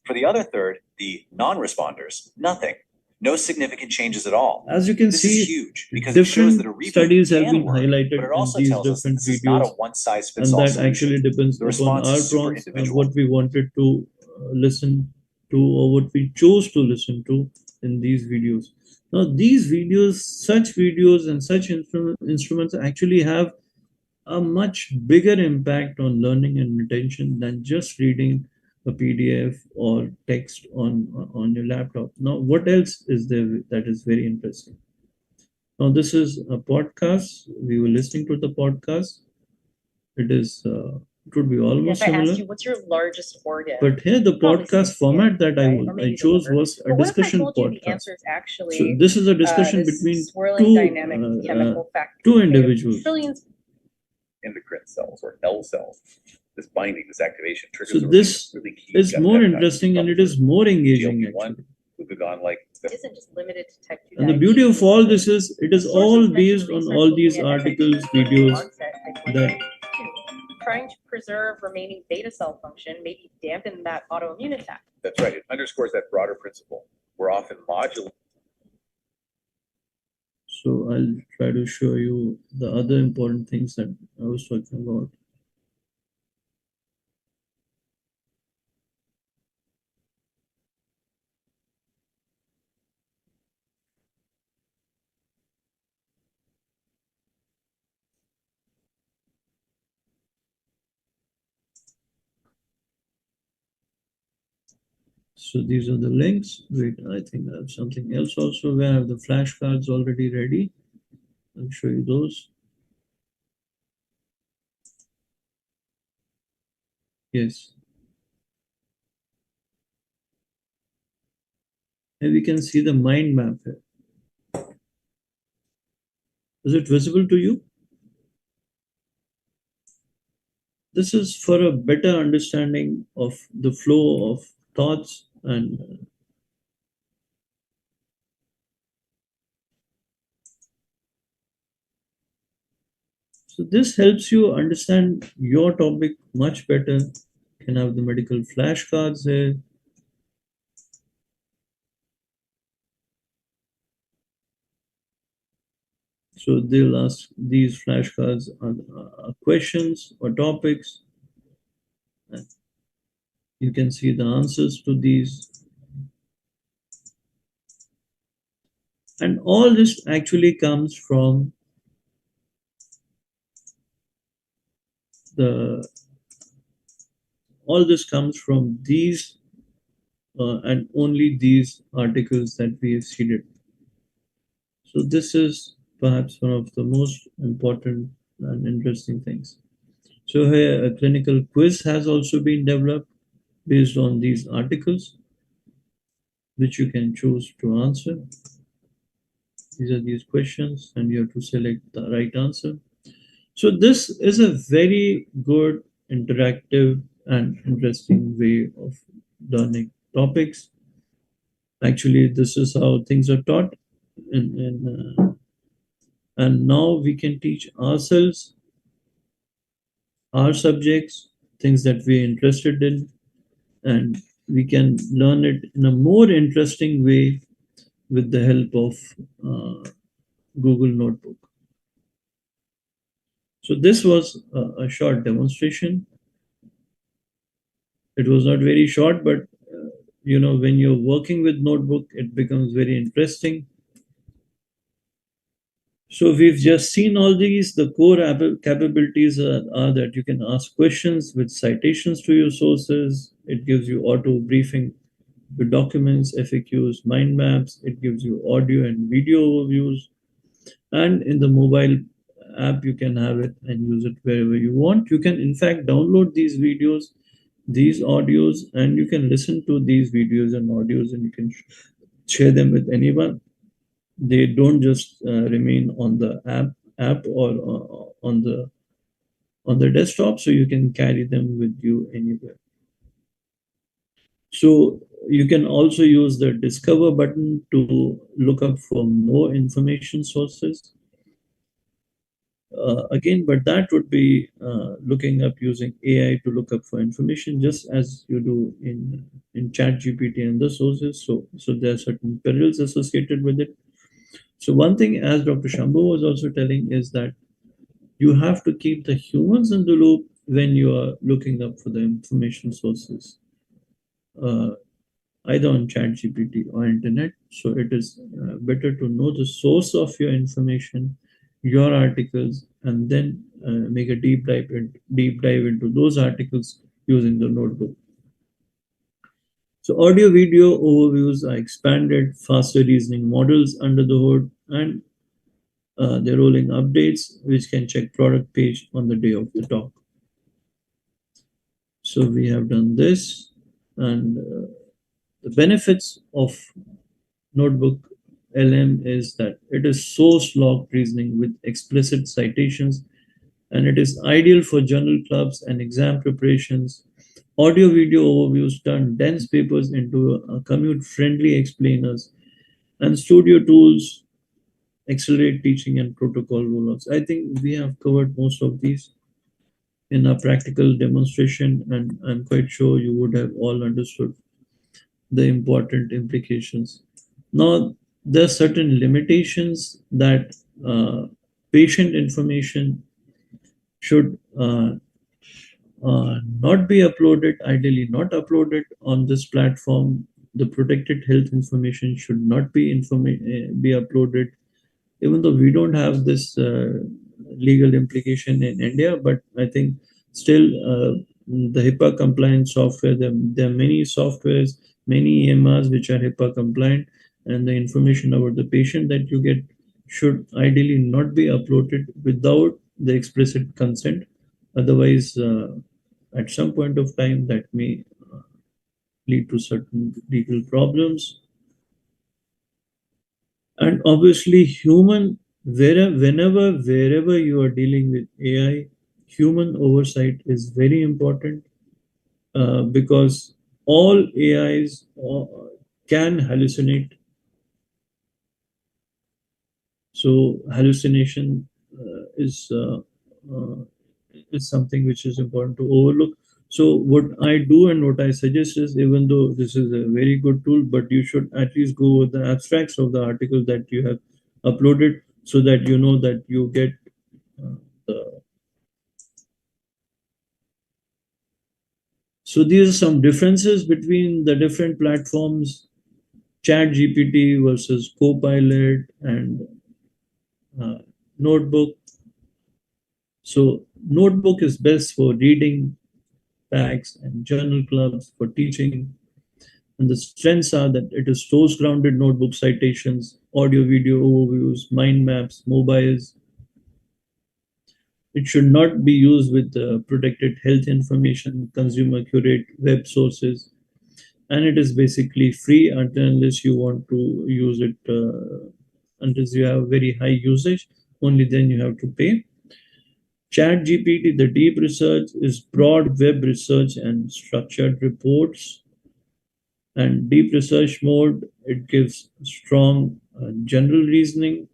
For the other third, the non-responders, nothing. No significant changes at all. As you can This see, is huge because it shows that a different reboot studies have can been work, highlighted but it in also these tells us different this is not a videos, and one-size-fits-all that solution. actually depends The upon response our is super prompts and individual. what we wanted to listen to, or what we chose to listen to in these videos. Now, these videos, such videos and such instruments actually have a much bigger impact on learning and retention than just reading a PDF or text on your laptop. Now, what else is there that is very interesting? Now, this is a podcast. We were listening to the podcast. It would be almost If I similar. asked you, what's your largest organ? But here, the Probably podcast skin, format that right? Or I maybe the chose liver. was a But what if I discussion told you the podcast. answer is actually So this is a discussion this between swirling dynamic chemical factor two made of individuals. trillions endocrine cells or L cells. This binding, this activation triggers So the release this of really key is gut more peptides interesting and from it is more engaging GLP-1, actually. glucagon-like. isn't just limited to type 2 And the beauty of all this is it is all Sources mention based on research all looking these at articles, FAP videos onset type 1 that type 2. Trying to preserve remaining beta cell function, maybe dampen that autoimmune attack. That's right. It underscores that broader principle. We're often modulating. So I'll try to show you the other important things that I was talking about. So these are the links. Wait, I think I have something else also where I have the flashcards already ready. I'll show you those. Yes. And we can see the mind map here. Is it visible to you? This is for a better understanding of the flow of thoughts and so this helps you understand your topic much better. You can have the medical flashcards here. So they'll ask these flashcards are questions or topics. You can see the answers to these. And all this actually comes from all this comes from these and only these articles that we have seeded. So this is perhaps one of the most important and interesting things. So here a clinical quiz has also been developed based on these articles, which you can choose to answer. These are these questions and you have to select the right answer. So this is a very good, interactive and interesting way of learning topics. Actually, this is how things are taught and now we can teach ourselves, our subjects, things that we're interested in, and we can learn it in a more interesting way with the help of Google Notebook. So this was a short demonstration. It was not very short, but when you're working with notebook, it becomes very interesting. So we've just seen all these. The core capabilities are that you can ask questions with citations to your sources. It gives you auto briefing with documents, FAQs, mind maps. It gives you audio and video overviews. And in the mobile app, you can have it and use it wherever you want. You can, in fact, download these videos, these audios, and you can listen to these videos and audios, and you can share them with anyone. They don't just remain on the app or on the desktop, so you can carry them with you anywhere. So you can also use the discover button to look up for more information sources. Again, but that would be looking up using AI to look up for information, just as you do in ChatGPT and the sources. So there are certain perils associated with it. So one thing, as Dr. Shambo was also telling, is that you have to keep the humans in the loop when you are looking up for the information sources, either on ChatGPT or internet. So it is better to know the source of your information, your articles, and then make a deep dive into those articles using the notebook. So audio video overviews are expanded, faster reasoning models under the hood, and they're rolling updates which can check product page on the day of the talk. So we have done this, and the benefits of notebook LM is that it is source logged reasoning with explicit citations, and it is ideal for journal clubs and exam preparations. Audio video overviews turn dense papers into commute friendly explainers, and studio tools accelerate teaching and protocol rollouts. I think we have covered most of these in a practical demonstration, and I'm quite sure you would have all understood the important implications. Now, there are certain limitations that patient information should not be uploaded, ideally not uploaded on this platform. The protected health information should not be uploaded, even though we don't have this legal implication in India, but I think still the HIPAA compliant software, there are many softwares, many EMRs which are HIPAA compliant, and the information about the patient that you get should ideally not be uploaded without the explicit consent. Otherwise, at some point of time, that may lead to certain legal problems. And obviously, wherever you are dealing with AI, human oversight is very important, because all AIs can hallucinate. So hallucination is something which is important to overlook. So what I do and what I suggest is, even though this is a very good tool, but you should at least go with the abstracts of the article that you have uploaded, so that you know that you get the. So these are some differences between the different platforms: ChatGPT versus Copilot and Notebook. So Notebook is best for reading, packs, and journal clubs, for teaching. And the strengths are that it is source grounded notebook citations, audio video overviews, mind maps, mobiles. It should not be used with protected health information, consumer curate web sources. And it is basically free unless you want to use it, unless you have very high usage, only then you have to pay. ChatGPT, the deep research, is broad web research and structured reports. And deep research mode, it gives strong general reasoning,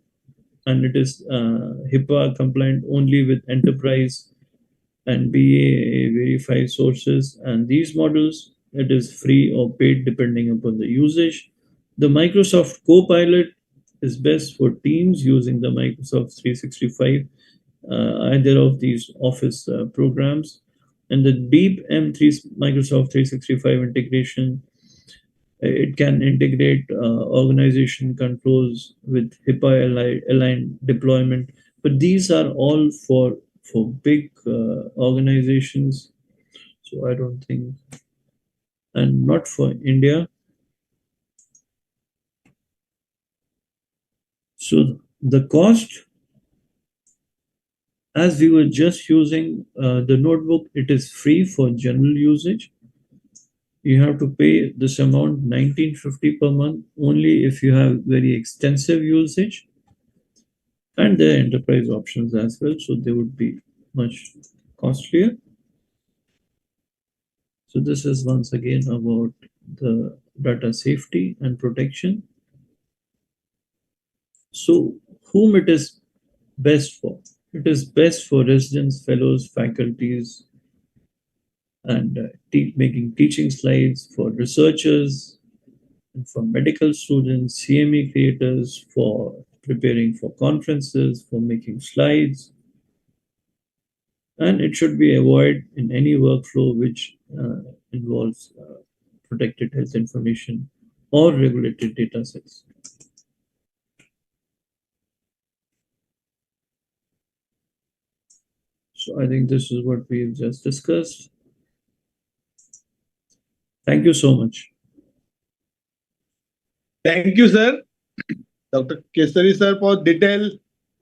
and it is HIPAA compliant only with enterprise and BA verified sources. And these models, it is free or paid depending upon the usage. The Microsoft Copilot is best for teams using the Microsoft 365 either of these Office programs. And the deep M3 Microsoft 365 integration, it can integrate organization controls with HIPAA aligned deployment. But these are all for big organizations. So I don't think, and not for India. So the cost, as we were just using the notebook, it is free for general usage. You have to pay this amount, 1950 per month, only if you have very extensive usage. And there are enterprise options as well, so they would be much costlier. So this is once again about the data safety and protection. So whom it is best for? It is best for residents, fellows, faculties, and making teaching slides, for researchers, and for medical students, CME creators, for preparing for conferences, for making slides. And it should be avoided in any workflow which involves protected health information or regulated data sets. So I think this is what we've just discussed. Thank you so much. Thank you, sir. Dr. Kesari, sir, for detailed,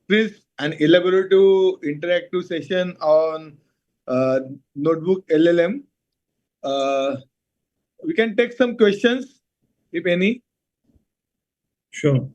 crisp, and elaborative interactive session on Notebook LLM. We can take some questions, if any. Sure.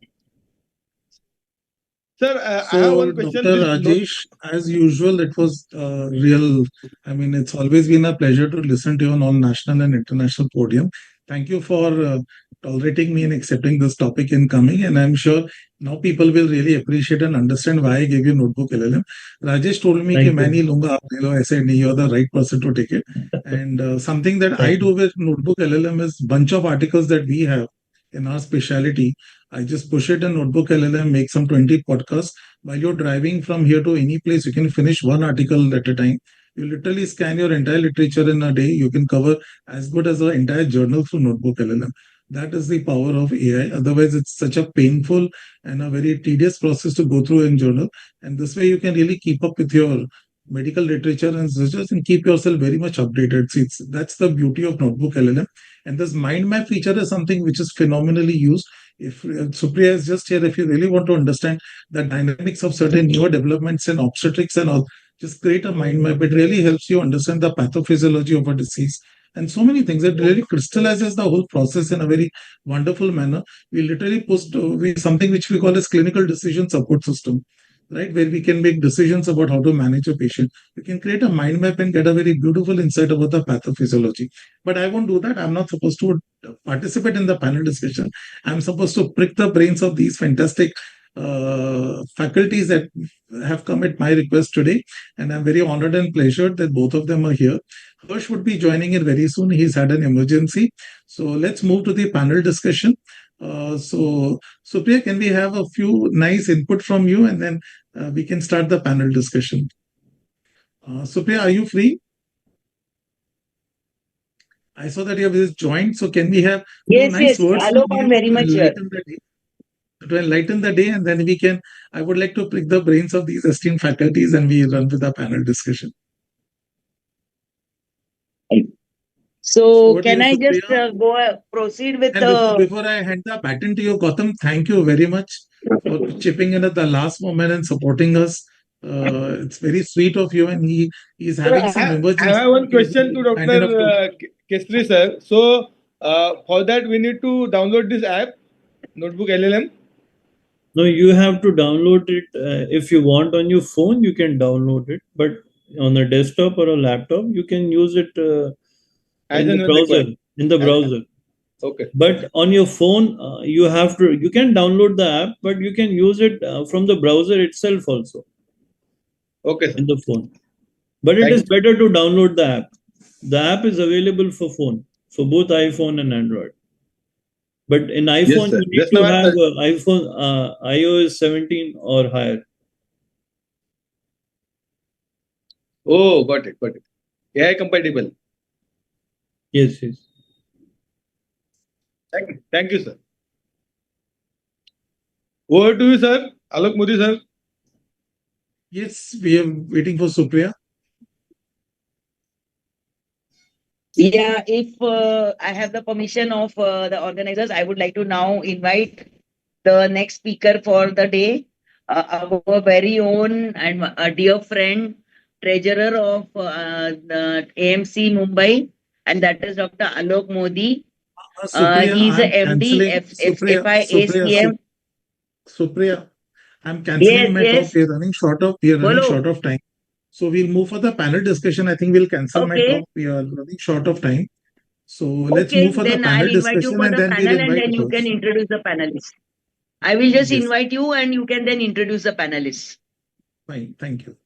Sir, I have one question. Dr. Rajesh, as usual, it was real. I mean, it's always been a pleasure to listen to you on all national and international podium. Thank you for tolerating me and accepting this topic in coming. And I'm sure now people will really appreciate and understand why I gave you Notebook LLM. Rajesh told me that main nahi lunga, aap le lo. I said, you're the right person to take it. And something that I do with Notebook LLM is bunch of articles that we have in our specialty. I just push it in Notebook LLM, make some 20 podcasts. While you're driving from here to any place, you can finish one article at a time. You literally scan your entire literature in a day. You can cover as good as an entire journal through Notebook LLM. That is the power of AI. Otherwise, it's such a painful and a very tedious process to go through in journal. And this way, you can really keep up with your medical literature and research and keep yourself very much updated. See, that's the beauty of Notebook LLM. And this mind map feature is something which is phenomenally used. If Supriya is just here, if you really want to understand the dynamics of certain newer developments in obstetrics and all, just create a mind map. It really helps you understand the pathophysiology of a disease and so many things. It really crystallizes the whole process in a very wonderful manner. We literally post something which we call as clinical decision support system, right? Where we can make decisions about how to manage a patient. You can create a mind map and get a very beautiful insight about the pathophysiology. But I won't do that. I'm not supposed to participate in the panel discussion. I'm supposed to prick the brains of these fantastic faculties that have come at my request today. And I'm very honored and pleasured that both of them are here. Harsh would be joining in very soon. He's had an emergency. So let's move to the panel discussion. So Supriya, can we have a few nice input from you, and then we can start the panel discussion. Supriya, are you free? I saw that you have just joined. So can we have nice words Alok, I'm very much here. To enlighten the day, and then we can, I would like to prick the brains of these esteemed faculties and we run with the panel discussion. So can I just proceed with the... Before I hand the baton to you, Gautam, thank you very much for chipping in at the last moment and supporting us. It's very sweet of you, and he's having some emergency. I have one question to Dr. Kesari, sir. So for that, we need to download this app, Notebook LLM. No, you have to download it. If you want on your phone, you can download it. But on a desktop or a laptop, you can use it in the browser. In the browser. Okay. But on your phone, you can download the app, but you can use it from the browser itself also. Okay, sir. In the phone. But it is better to download the app. The app is available for phone, for both iPhone and Android. But in iPhone, you need to have iPhone iOS 17 or higher. Oh, got it. AI compatible. Yes. Thank you, sir. Over to you, sir. Alok Modi, sir. Yes, we are waiting for Supriya. Yeah, if I have the permission of the organizers, I would like to now invite the next speaker for the day, our very own and a dear friend, treasurer of the AMC Mumbai, and that is Dr. Alok Modi. Supriya, He's a I'm MD, cancelling. Supriya, I'm cancelling my talk. Yes. We are running short of time. So we'll move for the panel discussion. I think we'll cancel my talk. We are running short of time. So let's move for the Then panel I'll invite you discussion for and the then we'll panel, and invite then you others. can introduce the panelists. I will just Yes. invite you, and you can then introduce the panelists. Fine, thank you.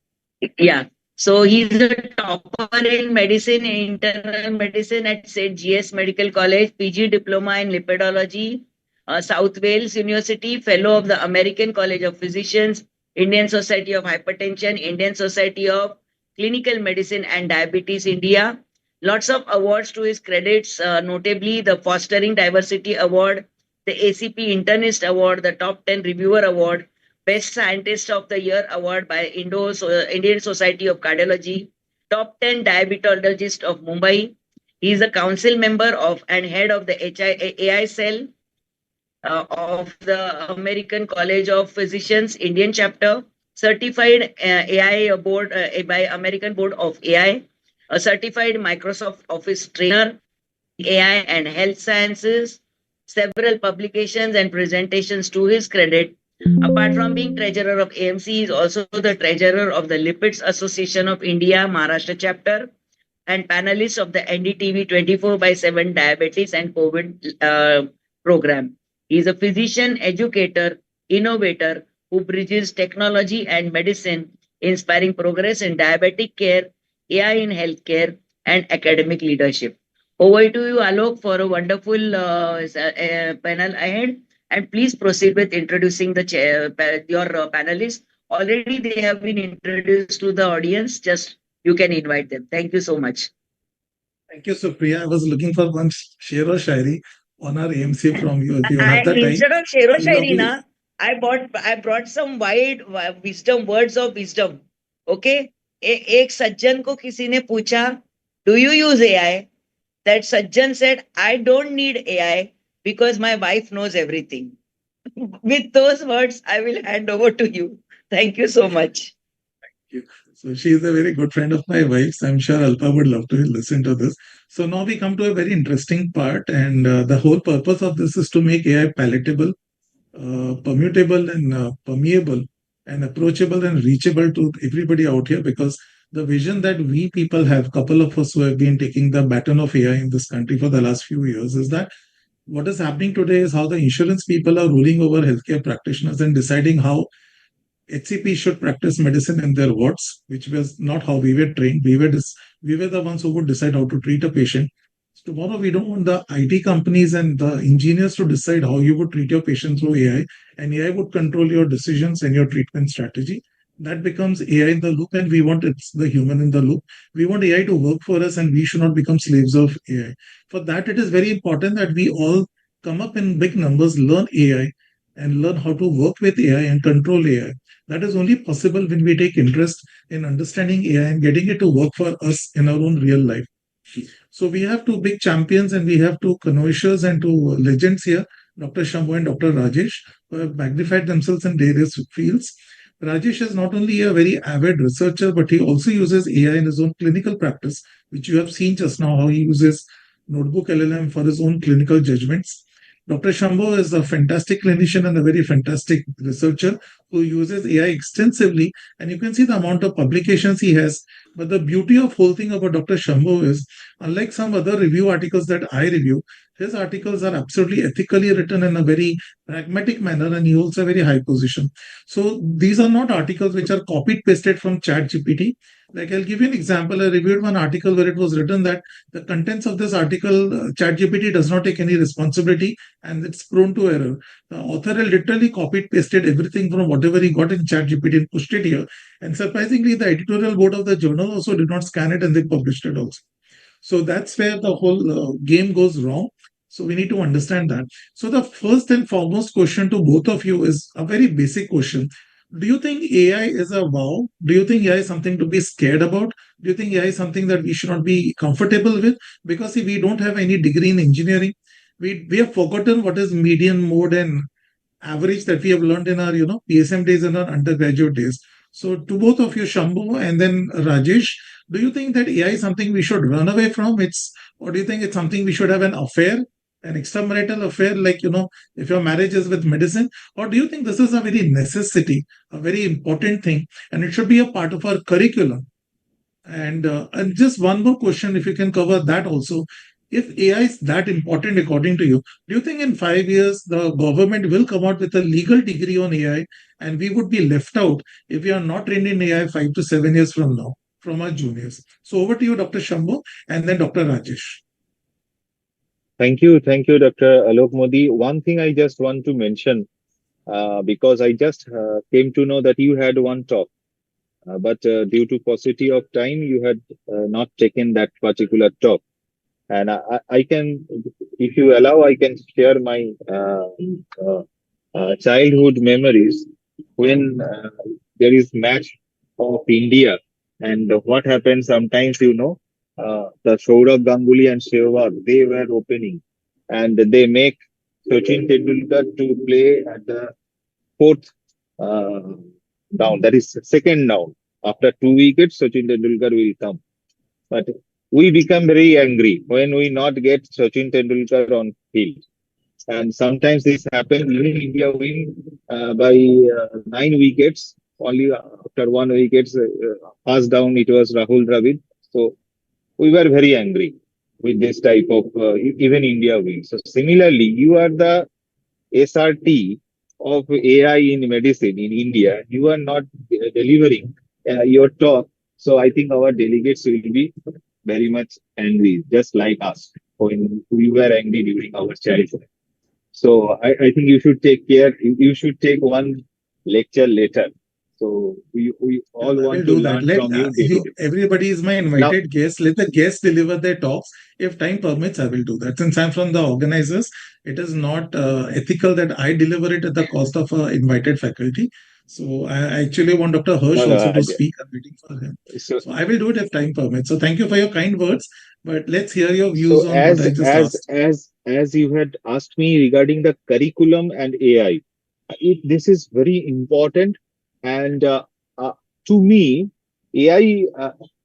Yeah. So he's a topper in medicine, internal medicine at St. G.S. Medical College, PG diploma in lipidology, South Wales University, fellow of the American College of Physicians, Indian Society of Hypertension, Indian Society of Clinical Medicine and Diabetes India. Lots of awards to his credits, notably the Fostering Diversity Award, the ACP Internist Award, the Top 10 Reviewer Award, Best Scientist of the Year Award by Indian Society of Cardiology, Top 10 Diabetologist of Mumbai. He is a council member of and head of the AI cell of the American College of Physicians Indian chapter, certified AI board by American Board of AI, a certified Microsoft Office trainer, AI and health sciences, several publications and presentations to his credit. Apart from being treasurer of AMC, he is also the treasurer of the Lipids Association of India, Maharashtra chapter, and panelist of the NDTV 24/7 Diabetes and COVID program. He is a physician, educator, innovator who bridges technology and medicine, inspiring progress in diabetic care, AI in healthcare, and academic leadership. Over to you, Alok, for a wonderful panel ahead. And please proceed with introducing your panelists. Already they have been introduced to the audience. Just you can invite them. Thank you so much. Thank you, Supriya. I was looking for one sher or shairi on our AMC from you. If you have the time. Instead of sher or shairi, na, I brought some wide wisdom, words of wisdom. Okay? एक सज्जन को किसी ने पूछा, do you use AI? That Sajjan said, I don't need AI because my wife knows everything. With those words, I will hand over to you. Thank you so much. Thank you. So she is a very good friend of my wife's. I'm sure Alpa would love to listen to this. So now we come to a very interesting part, and the whole purpose of this is to make AI palatable, permutable, and permeable, and approachable and reachable to everybody out here, because the vision that we people have, couple of us who have been taking the baton of AI in this country for the last few years, is that what is happening today is how the insurance people are ruling over healthcare practitioners and deciding how HCP should practice medicine in their wards, which was not how we were trained. We were the ones who would decide how to treat a patient. So tomorrow, we don't want the IT companies and the engineers to decide how you would treat your patient through AI, and AI would control your decisions and your treatment strategy. That becomes AI in the loop, and we want it's the human in the loop. We want AI to work for us, and we should not become slaves of AI. For that, it is very important that we all come up in big numbers, learn AI, and learn how to work with AI and control AI. That is only possible when we take interest in understanding AI and getting it to work for us in our own real life. So we have two big champions and we have two connoisseurs and two legends here, Dr. Shambo and Dr. Rajesh, who have magnified themselves in various fields. Rajesh is not only a very avid researcher, but he also uses AI in his own clinical practice, which you have seen just now, how he uses Notebook LLM for his own clinical judgments. Dr. Shambo is a fantastic clinician and a very fantastic researcher who uses AI extensively, and you can see the amount of publications he has. But the beauty of whole thing about Dr. Shambo is, unlike some other review articles that I review, his articles are absolutely ethically written in a very pragmatic manner, and he holds a very high position. So these are not articles which are copied pasted from ChatGPT. Like, I'll give you an example. I reviewed one article where it was written that the contents of this article, ChatGPT does not take any responsibility and it's prone to error. The author literally copied, pasted everything from whatever he got in ChatGPT and pushed it here. And surprisingly, the editorial board of the journal also did not scan it and they published it also. So that's where the whole game goes wrong. So we need to understand that. So the first and foremost question to both of you is a very basic question. Do you think AI is a wow? Do you think AI is something to be scared about? Do you think AI is something that we should not be comfortable with? Because see, we don't have any degree in engineering. We have forgotten what is median, mode, and average that we have learned in our PSM days and our undergraduate days. So to both of you, Shambo and then Rajesh, do you think that AI is something we should run away from? Or do you think it's something we should have an affair, an extramarital affair, like if your marriage is with medicine? Or do you think this is a very necessity, a very important thing, and it should be a part of our curriculum? And just one more question, if you can cover that also. If AI is that important according to you, do you think in 5 years the government will come out with a legal degree on AI and we would be left out if we are not trained in AI 5 to 7 years from now, from our juniors? So over to you, Dr. Shambo, and then Dr. Rajesh. Thank you, Dr. Alok Modi. One thing I just want to mention, because I just came to know that you had one talk, but due to paucity of time, you had not taken that particular talk. And I can, if you allow, I can share my childhood memories when there is match of India, and what happens sometimes, the Sourav Ganguly and Sehwag, they were opening, and they make Sachin Tendulkar to play at the fourth down, that is second down. After 2 wickets, Sachin Tendulkar will come. But we become very angry when we not get Sachin Tendulkar on field. And sometimes this happens, even India win by 9 wickets. Only after 1 wicket, passed down, it was Rahul Dravid. So we were very angry with this type of, even India wins. So similarly, you are the SRT of AI in medicine in India. You are not delivering your talk. So I think our delegates will be very much angry, just like us when we were angry during our childhood. So I think you should take care. You should take one lecture later. So we all want to learn from you. Everybody is my invited guest. Let the guests deliver their talks. If time permits, I will do that. Since I'm from the organizers, it is not ethical that I deliver it at the cost of invited faculty. So I actually want Dr. Hirsch also to speak. I'm waiting for him. So I will do it if time permits. So thank you for your kind words. But let's hear your views on what I just asked. As you had asked me regarding the curriculum and AI, this is very important. And to me, AI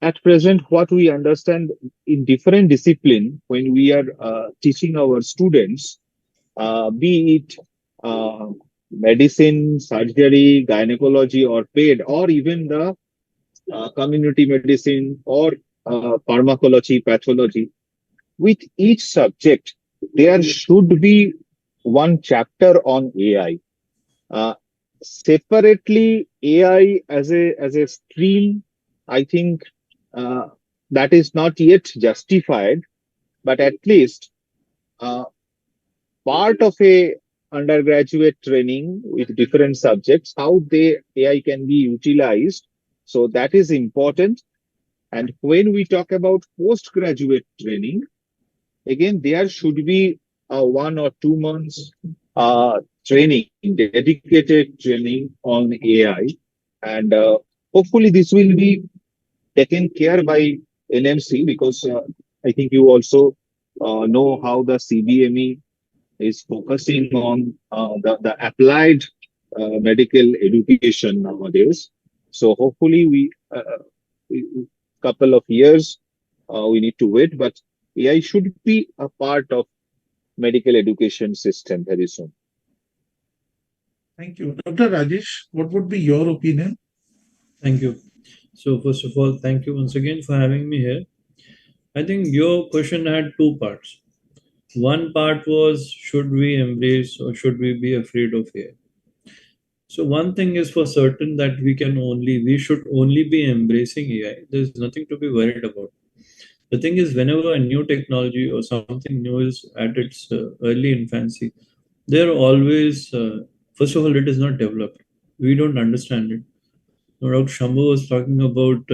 at present, what we understand in different discipline when we are teaching our students, be it medicine, surgery, gynecology, or PED, or even the community medicine or pharmacology, pathology, with each subject, there should be one chapter on AI. Separately, AI as a stream, I think that is not yet justified, but at least part of a undergraduate training with different subjects, how AI can be utilized. So that is important. And when we talk about postgraduate training, again, there should be a 1 or 2 months training, dedicated training on AI. And hopefully this will be taken care by NMC, because I think you also know how the CBME is focusing on the applied medical education nowadays. So hopefully we couple of years we need to wait, but AI should be a part of medical education system very soon. Thank you. Dr. Rajesh, what would be your opinion? Thank you. So first of all, thank you once again for having me here. I think your question had two parts. One part was, should we embrace or should we be afraid of AI? So one thing is for certain that we should only be embracing AI. There's nothing to be worried about. The thing is, whenever a new technology or something new is at its early infancy, there are always, first of all, it is not developed. We don't understand it. Now, Dr. Shambo was talking about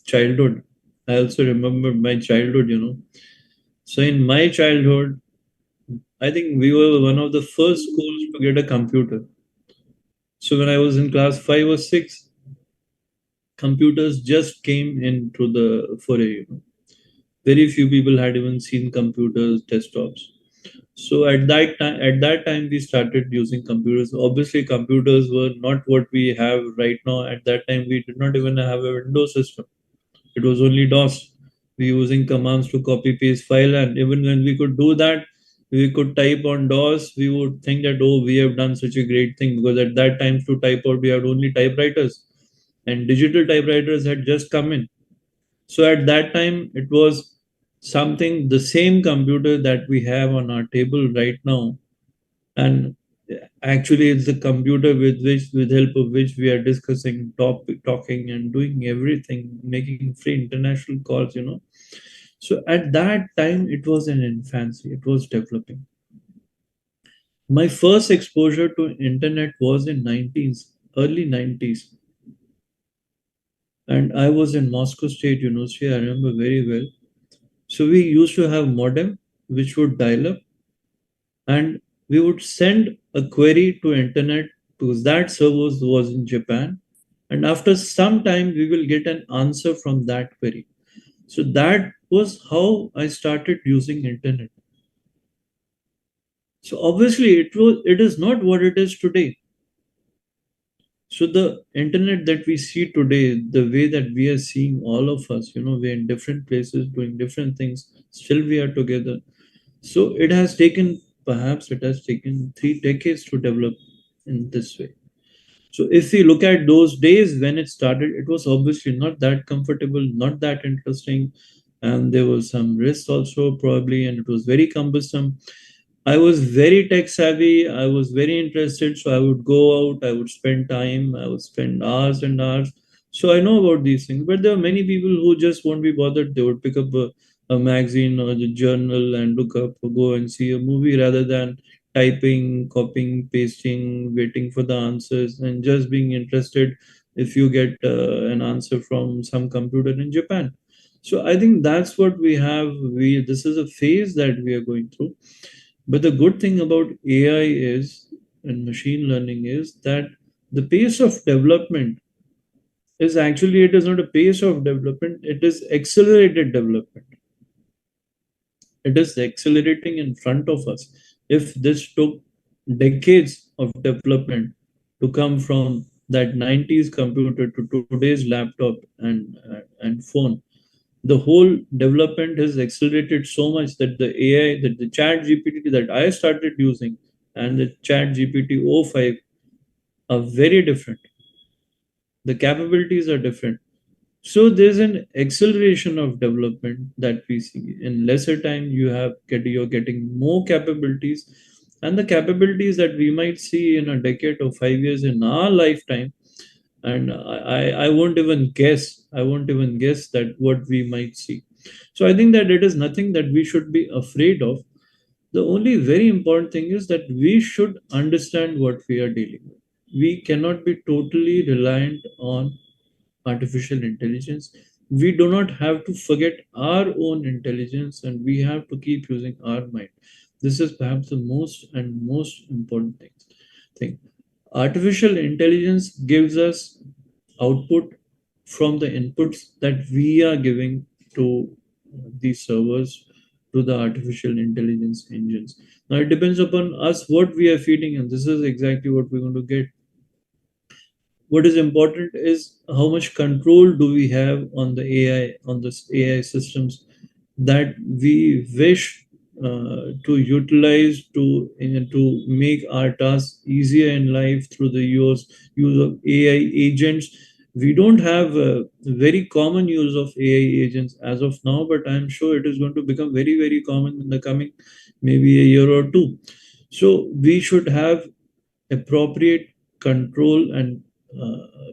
childhood. I also remember my childhood. So in my childhood, I think we were one of the first schools to get a computer. So when I was in class 5 or 6, computers just came into the foray. Very few people had even seen computers, desktops. So at that time, we started using computers. Obviously, computers were not what we have right now. At that time, we did not even have a Windows system. It was only DOS. We were using commands to copy paste file, and even when we could do that, we could type on DOS. We would think that, oh, we have done such a great thing, because at that time to type out we had only typewriters, and digital typewriters had just come in. So at that time, it was something, the same computer that we have on our table right now. And actually, it's the computer with help of which we are discussing, talking, and doing everything, making free international calls. So at that time, it was in infancy. It was developing. My first exposure to internet was in early 90s. And I was in Moscow State University. I remember very well. So we used to have modem, which would dial up, and we would send a query to internet, because that server was in Japan. And after some time, we will get an answer from that query. So that was how I started using internet. So obviously, it is not what it is today. So the internet that we see today, the way that we are seeing all of us, we're in different places doing different things, still we are together. So perhaps it has taken 3 decades to develop in this way. So if we look at those days when it started, it was obviously not that comfortable, not that interesting, and there was some risk also probably, and it was very cumbersome. I was very tech savvy. I was very interested. So I would go out, I would spend time, I would spend hours and hours. So I know about these things. But there are many people who just won't be bothered. They would pick up a magazine or the journal and look up or go and see a movie, rather than typing, copying, pasting, waiting for the answers, and just being interested if you get an answer from some computer in Japan. So I think that's what we have. This is a phase that we are going through. But the good thing about AI and machine learning is that the pace of development it is not a pace of development, it is accelerated development. It is accelerating in front of us. If this took decades of development to come from that 90s computer to today's laptop and phone, the whole development has accelerated so much that the AI, that the chat GPT that I started using and the chat GPT o5 are very different. The capabilities are different. So there's an acceleration of development that we see. In lesser time, you're getting more capabilities, and the capabilities that we might see in a decade or 5 years in our lifetime, and I won't even guess. I won't even guess that what we might see. So I think that it is nothing that we should be afraid of. The only very important thing is that we should understand what we are dealing with. We cannot be totally reliant on artificial intelligence. We do not have to forget our own intelligence, and we have to keep using our mind. This is perhaps the most important thing. Artificial intelligence gives us output from the inputs that we are giving to these servers, to the artificial intelligence engines. Now it depends upon us what we are feeding, and this is exactly what we're going to get. What is important is how much control do we have on the AI, on the AI systems that we wish to utilize to make our tasks easier in life through the use of AI agents. We don't have a very common use of AI agents as of now, but I'm sure it is going to become very, very common in the coming maybe a year or two. So we should have appropriate control and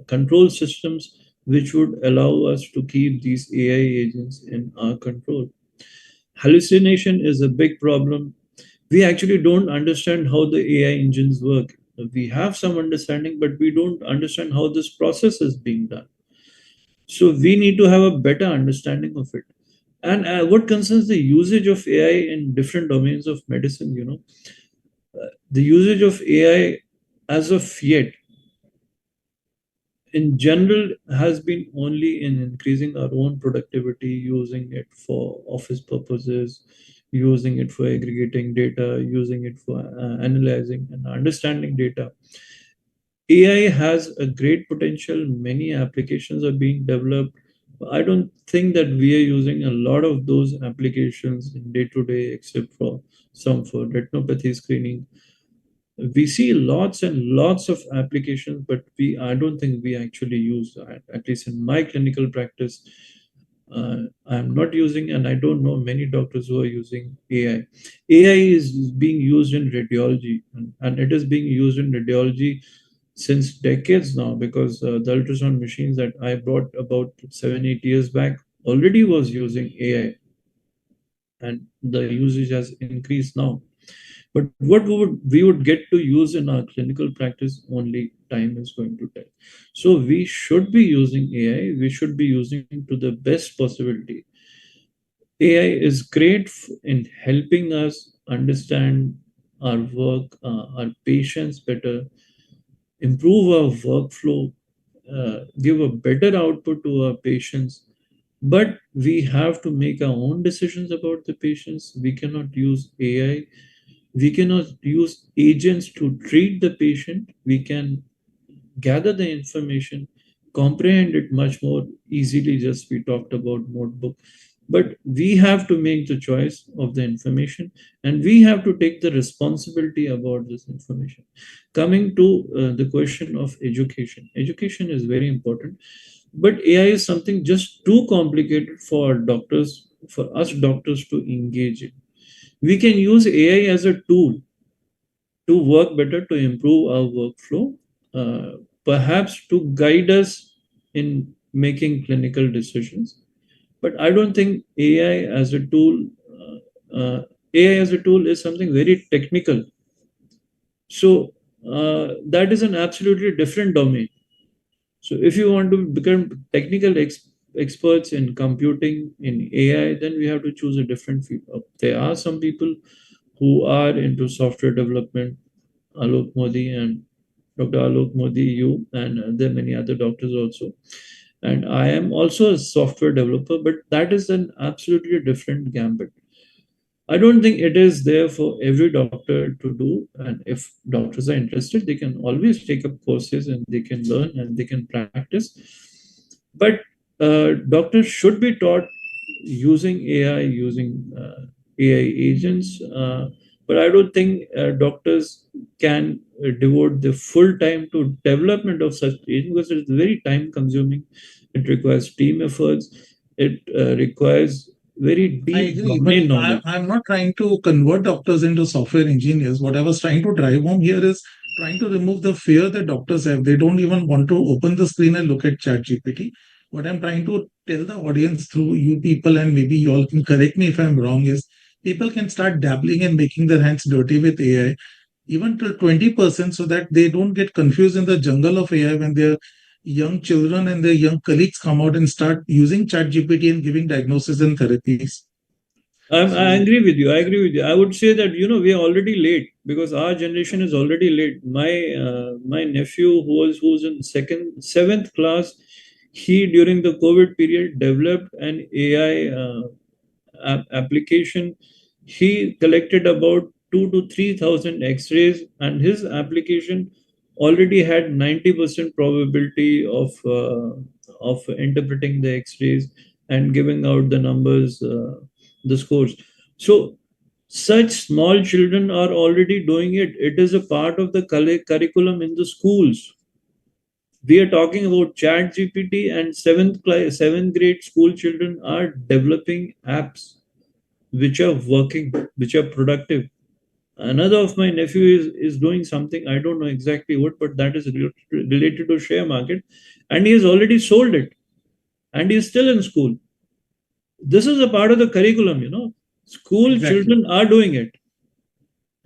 control systems which would allow us to keep these AI agents in our control. Hallucination is a big problem. We actually don't understand how the AI engines work. We have some understanding, but we don't understand how this process is being done. So we need to have a better understanding of it. And what concerns the usage of AI in different domains of medicine, the usage of AI as of yet, in general, has been only in increasing our own productivity, using it for office purposes, using it for aggregating data, using it for analyzing and understanding data. AI has a great potential. Many applications are being developed. I don't think that we are using a lot of those applications in day to day, except for some for retinopathy screening. We see lots and lots of applications, but I don't think we actually use that. At least in my clinical practice, I'm not using, and I don't know many doctors who are using AI. AI is being used in radiology, and it is being used in radiology since decades now, because the ultrasound machines that I brought about 7-8 years back already was using AI, and the usage has increased now. But what we would get to use in our clinical practice, only time is going to tell. So we should be using AI. We should be using it to the best possibility. AI is great in helping us understand our work, our patients better, improve our workflow, give a better output to our patients. But we have to make our own decisions about the patients. We cannot use AI. We cannot use agents to treat the patient. We can gather the information, comprehend it much more easily. Just we talked about notebook. But we have to make the choice of the information, and we have to take the responsibility about this information. Coming to the question of education. Education is very important, but AI is something just too complicated for doctors, for us doctors to engage in. We can use AI as a tool to work better, to improve our workflow, perhaps to guide us in making clinical decisions. But I don't think AI as a tool, AI as a tool is something very technical. So that is an absolutely different domain. So if you want to become technical experts in computing, in AI, then we have to choose a different field. There are some people who are into software development, Alok Modi and Dr. Alok Modi, you, and there are many other doctors also. And I am also a software developer, but that is an absolutely different gambit. I don't think it is there for every doctor to do. And if doctors are interested, they can always take up courses and they can learn and they can practice. But doctors should be taught using AI, using AI agents. But I don't think doctors can devote the full time to development of such agents, because it's very time consuming. It requires team efforts. It requires very deep domain knowledge. I'm not trying to convert doctors into software engineers. What I was trying to drive home here is trying to remove the fear that doctors have. They don't even want to open the screen and look at ChatGPT. What I'm trying to tell the audience through you people, and maybe you all can correct me if I'm wrong, is people can start dabbling and making their hands dirty with AI, even till 20%, so that they don't get confused in the jungle of AI when their young children and their young colleagues come out and start using ChatGPT and giving diagnosis and therapies. I agree with you. I agree with you. I would say that we are already late, because our generation is already late. My nephew who's in seventh class, he during the COVID period developed an AI application. He collected about 2 to 3,000 X-rays, and his application already had 90% probability of interpreting the X-rays and giving out the numbers, the scores. So such small children are already doing it. It is a part of the curriculum in the schools. We are talking about Chat GPT, and seventh grade school children are developing apps which are working, which are productive. Another of my nephew is doing something, I don't know exactly what, but that is related to share market, and he has already sold it, and he is still in school. This is a part of the curriculum, School Exactly. children are doing it.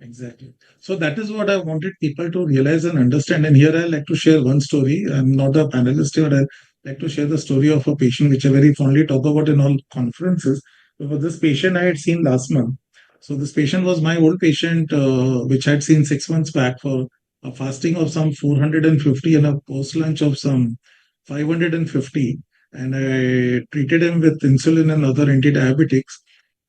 Exactly. So that is what I wanted people to realize and understand. And here I like to share one story. I'm not a panelist here. I like to share the story of a patient which I very fondly talk about in all conferences. So for this patient I had seen last month. So this patient was my old patient, which I had seen 6 months back for a fasting of some 450 and a post lunch of some 550. And I treated him with insulin and other anti-diabetics.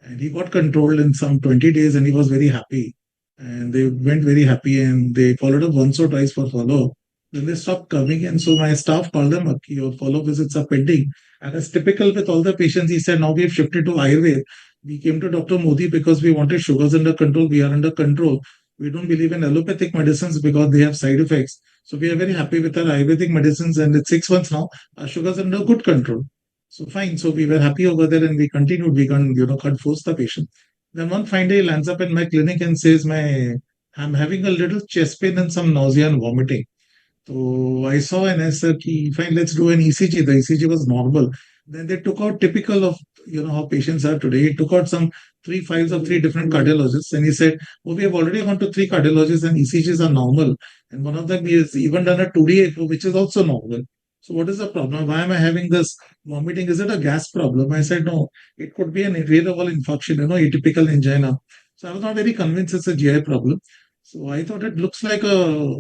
And he got controlled in some 20 days and he was very happy. And they went very happy and they followed up once or twice for follow-up. Then they stopped coming. And so my staff called them up, your follow-up visits are pending. And as typical with all the patients, he said, now we've shifted to Ayurveda. We came to Dr. Modi because we wanted sugars under control. We are under control. We don't believe in allopathic medicines because they have side effects. So we are very happy with our Ayurvedic medicines. And it's 6 months now, our sugars are under good control. So fine. So we were happy over there and we continued. We can't force the patient. Then one fine day he lands up in my clinic and says, I'm having a little chest pain and some nausea and vomiting. So I saw and I said, fine, let's do an ECG. The ECG was normal. Then they took out typical of how patients are today. He took out some 3 files of 3 different cardiologists and he said, oh, we have already gone to 3 cardiologists and ECGs are normal. And one of them is even done a 2D echo, which is also normal. So what is the problem? Why am I having this vomiting? Is it a gas problem? I said, no, it could be an irritable infection, atypical angina. So I was not very convinced it's a GI problem. So I thought it looks like a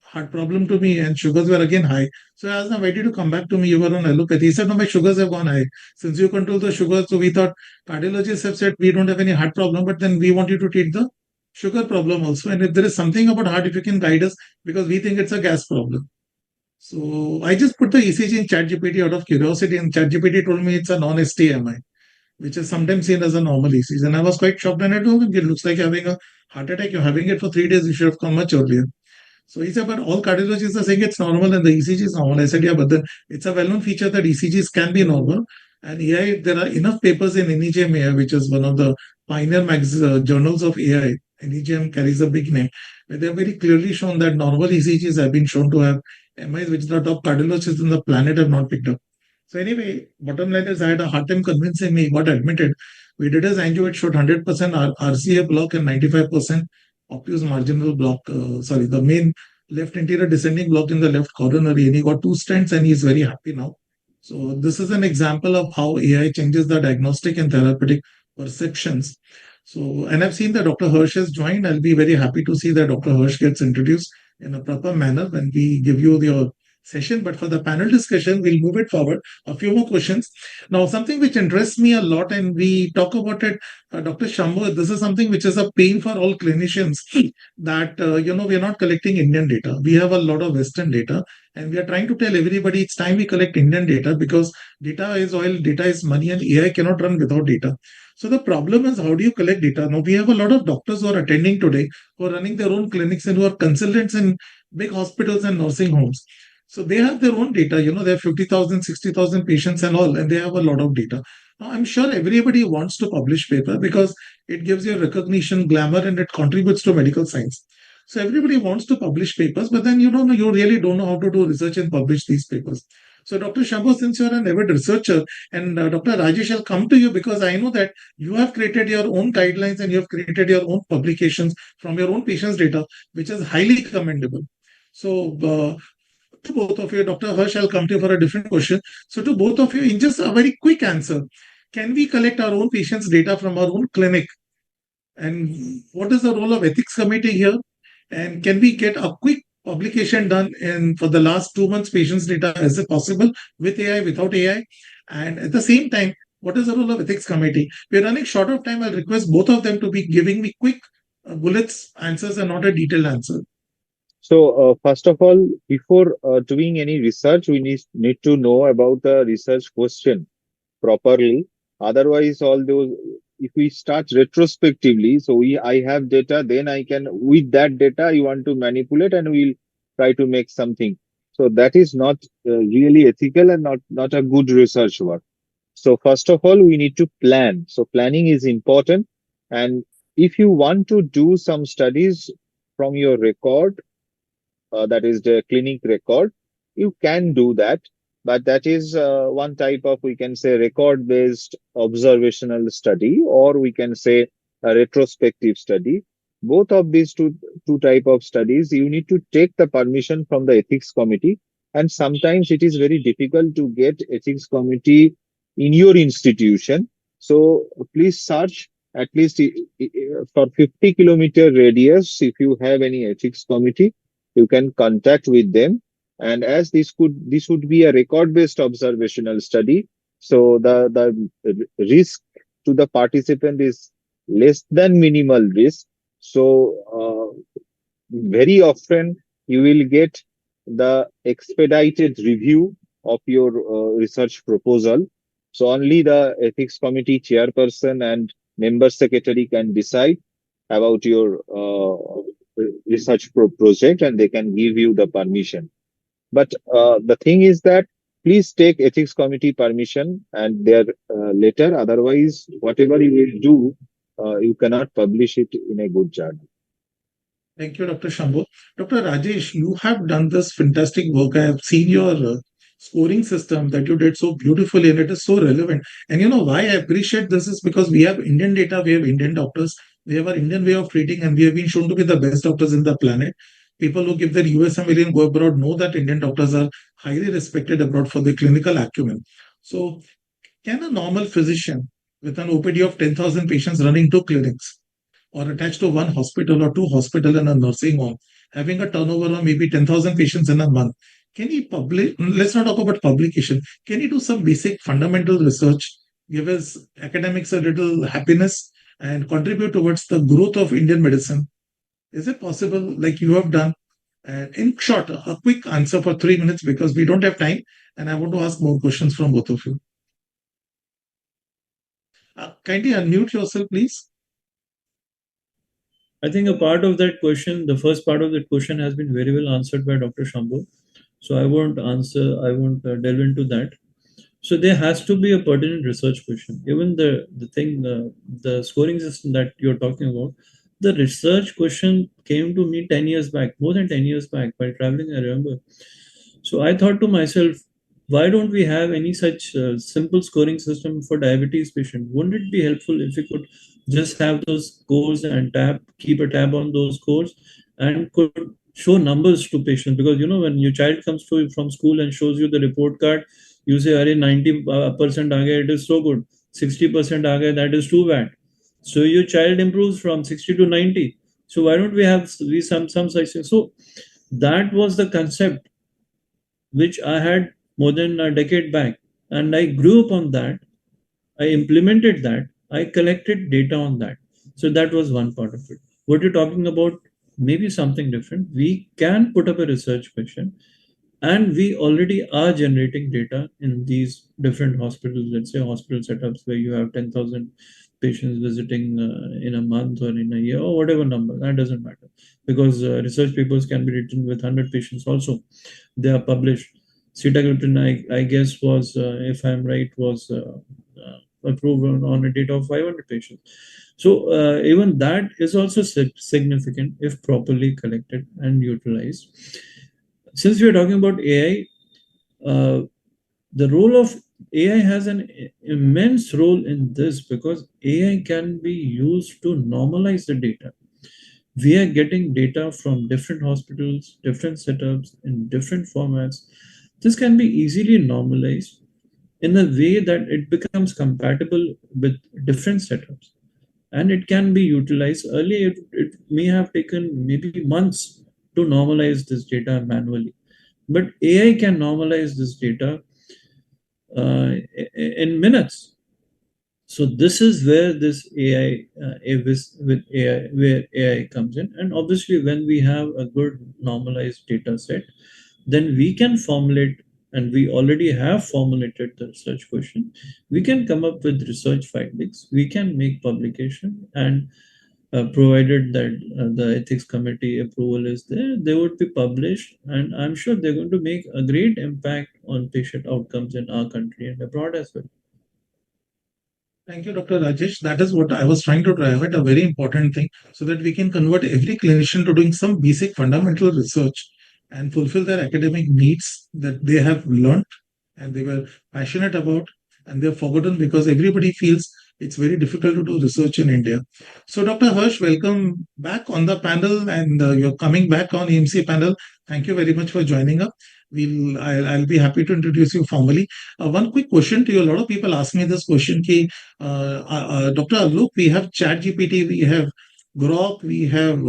heart problem to me, and sugars were again high. So I asked him, why did you come back to me? You were on allopathy. He said, no, my sugars have gone high. Since you control the sugar, so we thought cardiologists have said we don't have any heart problem, but then we want you to treat the sugar problem also. And if there is something about heart, if you can guide us, because we think it's a gas problem. So I just put the ECG in ChatGPT out of curiosity, and ChatGPT told me it's a non-STMI, which is sometimes seen as a normal ECG. And I was quite shocked, and I told him, it looks like you're having a heart attack. You're having it for 3 days. You should have come much earlier. So he said, but all cardiologists are saying it's normal and the ECG is normal. I said, yeah, but then it's a well-known feature that ECGs can be normal. And AI, there are enough papers in NEJM AI, which is one of the pioneer journals of AI. NEJM carries a big name, where they have very clearly shown that normal ECGs have been shown to have MIs, which the top cardiologists on the planet have not picked up. So anyway, bottom line is I had a hard time convincing me, got admitted. We did his angio, it showed 100% RCA block and 95% obtuse marginal block, the main left anterior descending block in the left coronary, and he got 2 stents and he's very happy now. So this is an example of how AI changes the diagnostic and therapeutic perceptions. So, and I've seen that Dr. Hirsch has joined. I'll be very happy to see that Dr. Hirsch gets introduced in a proper manner when we give you your session. But for the panel discussion, we'll move it forward. A few more questions. Now, something which interests me a lot, and we talk about it, Dr. Shambo, this is something which is a pain for all clinicians that, we are not collecting Indian data. We have a lot of Western data, and we are trying to tell everybody it's time we collect Indian data because data is oil, data is money, and AI cannot run without data. So the problem is, how do you collect data? Now, we have a lot of doctors who are attending today, who are running their own clinics and who are consultants in big hospitals and nursing homes. So they have their own data, they have 50,000, 60,000 patients and all, and they have a lot of data. Now, I'm sure everybody wants to publish paper because it gives you recognition, glamour, and it contributes to medical science. So everybody wants to publish papers, but then you really don't know how to do research and publish these papers. So Dr. Shambo, since you're an avid researcher, and Dr. Rajesh, I'll come to you because I know that you have created your own guidelines and you have created your own publications from your own patients' data, which is highly commendable. So to both of you, Dr. Hirsch, I'll come to you for a different question. So to both of you, in just a very quick answer, can we collect our own patients' data from our own clinic? And what is the role of ethics committee here? And can we get a quick publication done for the last 2 months patients' data? Is it possible with AI, without AI? And at the same time, what is the role of ethics committee? We're running short of time. I'll request both of them to be giving me quick bullets answers and not a detailed answer. So, first of all, before doing any research, we need to know about the research question properly. Otherwise, all those, if we start retrospectively, so I have data, then I can, with that data, I want to manipulate and we'll try to make something. So that is not really ethical and not a good research work. So first of all, we need to plan. So planning is important. And if you want to do some studies from your record, that is the clinic record, you can do that. But that is one type of, we can say, record-based observational study, or we can say a retrospective study. Both of these two type of studies, you need to take the permission from the ethics committee, and sometimes it is very difficult to get ethics committee in your institution. So please search at least for 50-kilometer radius. If you have any ethics committee, you can contact with them. And as this would be a record-based observational study, so the risk to the participant is less than minimal risk. So very often you will get the expedited review of your research proposal. So only the ethics committee chairperson and member secretary can decide about your research project, and they can give you the permission. But the thing is that please take ethics committee permission and their letter. Otherwise, whatever you will do, you cannot publish it in a good journal. Thank you, Dr. Shambo. Dr. Rajesh, you have done this fantastic work. I have seen your scoring system that you did so beautifully, and it is so relevant. And you know why I appreciate this is because we have Indian data, we have Indian doctors, we have our Indian way of treating, and we have been shown to be the best doctors in the planet. People who give their US and go abroad know that Indian doctors are highly respected abroad for their clinical acumen. So, can a normal physician with an OPD of 10,000 patients running 2 clinics, or attached to 1 hospital or 2 hospitals and a nursing home, having a turnover of maybe 10,000 patients in a month, can he publish? Let's not talk about publication. Can he do some basic fundamental research, give his academics a little happiness, and contribute towards the growth of Indian medicine? Is it possible, like you have done? And in short, a quick answer for 3 minutes, because we don't have time, and I want to ask more questions from both of you. Kindly unmute yourself, please. I think a part of that question, the first part of that question, has been very well answered by Dr. Shambo. So I won't delve into that. So there has to be a pertinent research question. Even the scoring system that you're talking about, the research question came to me 10 years back, more than 10 years back, while traveling, I remember. So I thought to myself, why don't we have any such simple scoring system for diabetes patient? Wouldn't it be helpful if we could just have those scores and keep a tab on those scores, and could show numbers to patients? Because you know, when your child comes to you from school and shows you the report card, you say, "Arey, 90% aa gaya, it is so good. 60% aa gaya, that is too bad." So your child improves from 60 to 90. So why don't we have some such thing? So that was the concept which I had more than a decade back, and I grew up on that. I implemented that. I collected data on that. So that was one part of it. What you're talking about, maybe something different. We can put up a research question, and we already are generating data in these different hospitals. Let's say hospital setups where you have 10,000 patients visiting in a month or in a year, or whatever number. That doesn't matter, because research papers can be written with 100 patients also. They are published. Sitagliptin, I guess, was, if I'm right, was approved on a data of 500 patients. So even that is also significant if properly collected and utilized. Since we are talking about AI, the role of AI has an immense role in this, because AI can be used to normalize the data. We are getting data from different hospitals, different setups, in different formats. This can be easily normalized in a way that it becomes compatible with different setups, and it can be utilized. Earlier, it may have taken maybe months to normalize this data manually, but AI can normalize this data in minutes. So this is where this AI with AI, where AI comes in. And obviously, when we have a good normalized data set, then we can formulate, and we already have formulated the research question. We can come up with research findings. We can make publication, and provided that the ethics committee approval is there, they would be published. And I'm sure they're going to make a great impact on patient outcomes in our country and abroad as well. Thank you, Dr. Rajesh. That is what I was trying to drive at, a very important thing, so that we can convert every clinician to doing some basic fundamental research and fulfill their academic needs that they have learned and they were passionate about, and they've forgotten because everybody feels it's very difficult to do research in India. So, Dr. Harsh, welcome back on the panel, and you're coming back on AMC panel. Thank you very much for joining up. I'll be happy to introduce you formally. One quick question to you. A lot of people ask me this question, Dr. Alok, we have ChatGPT, we have Grok, we have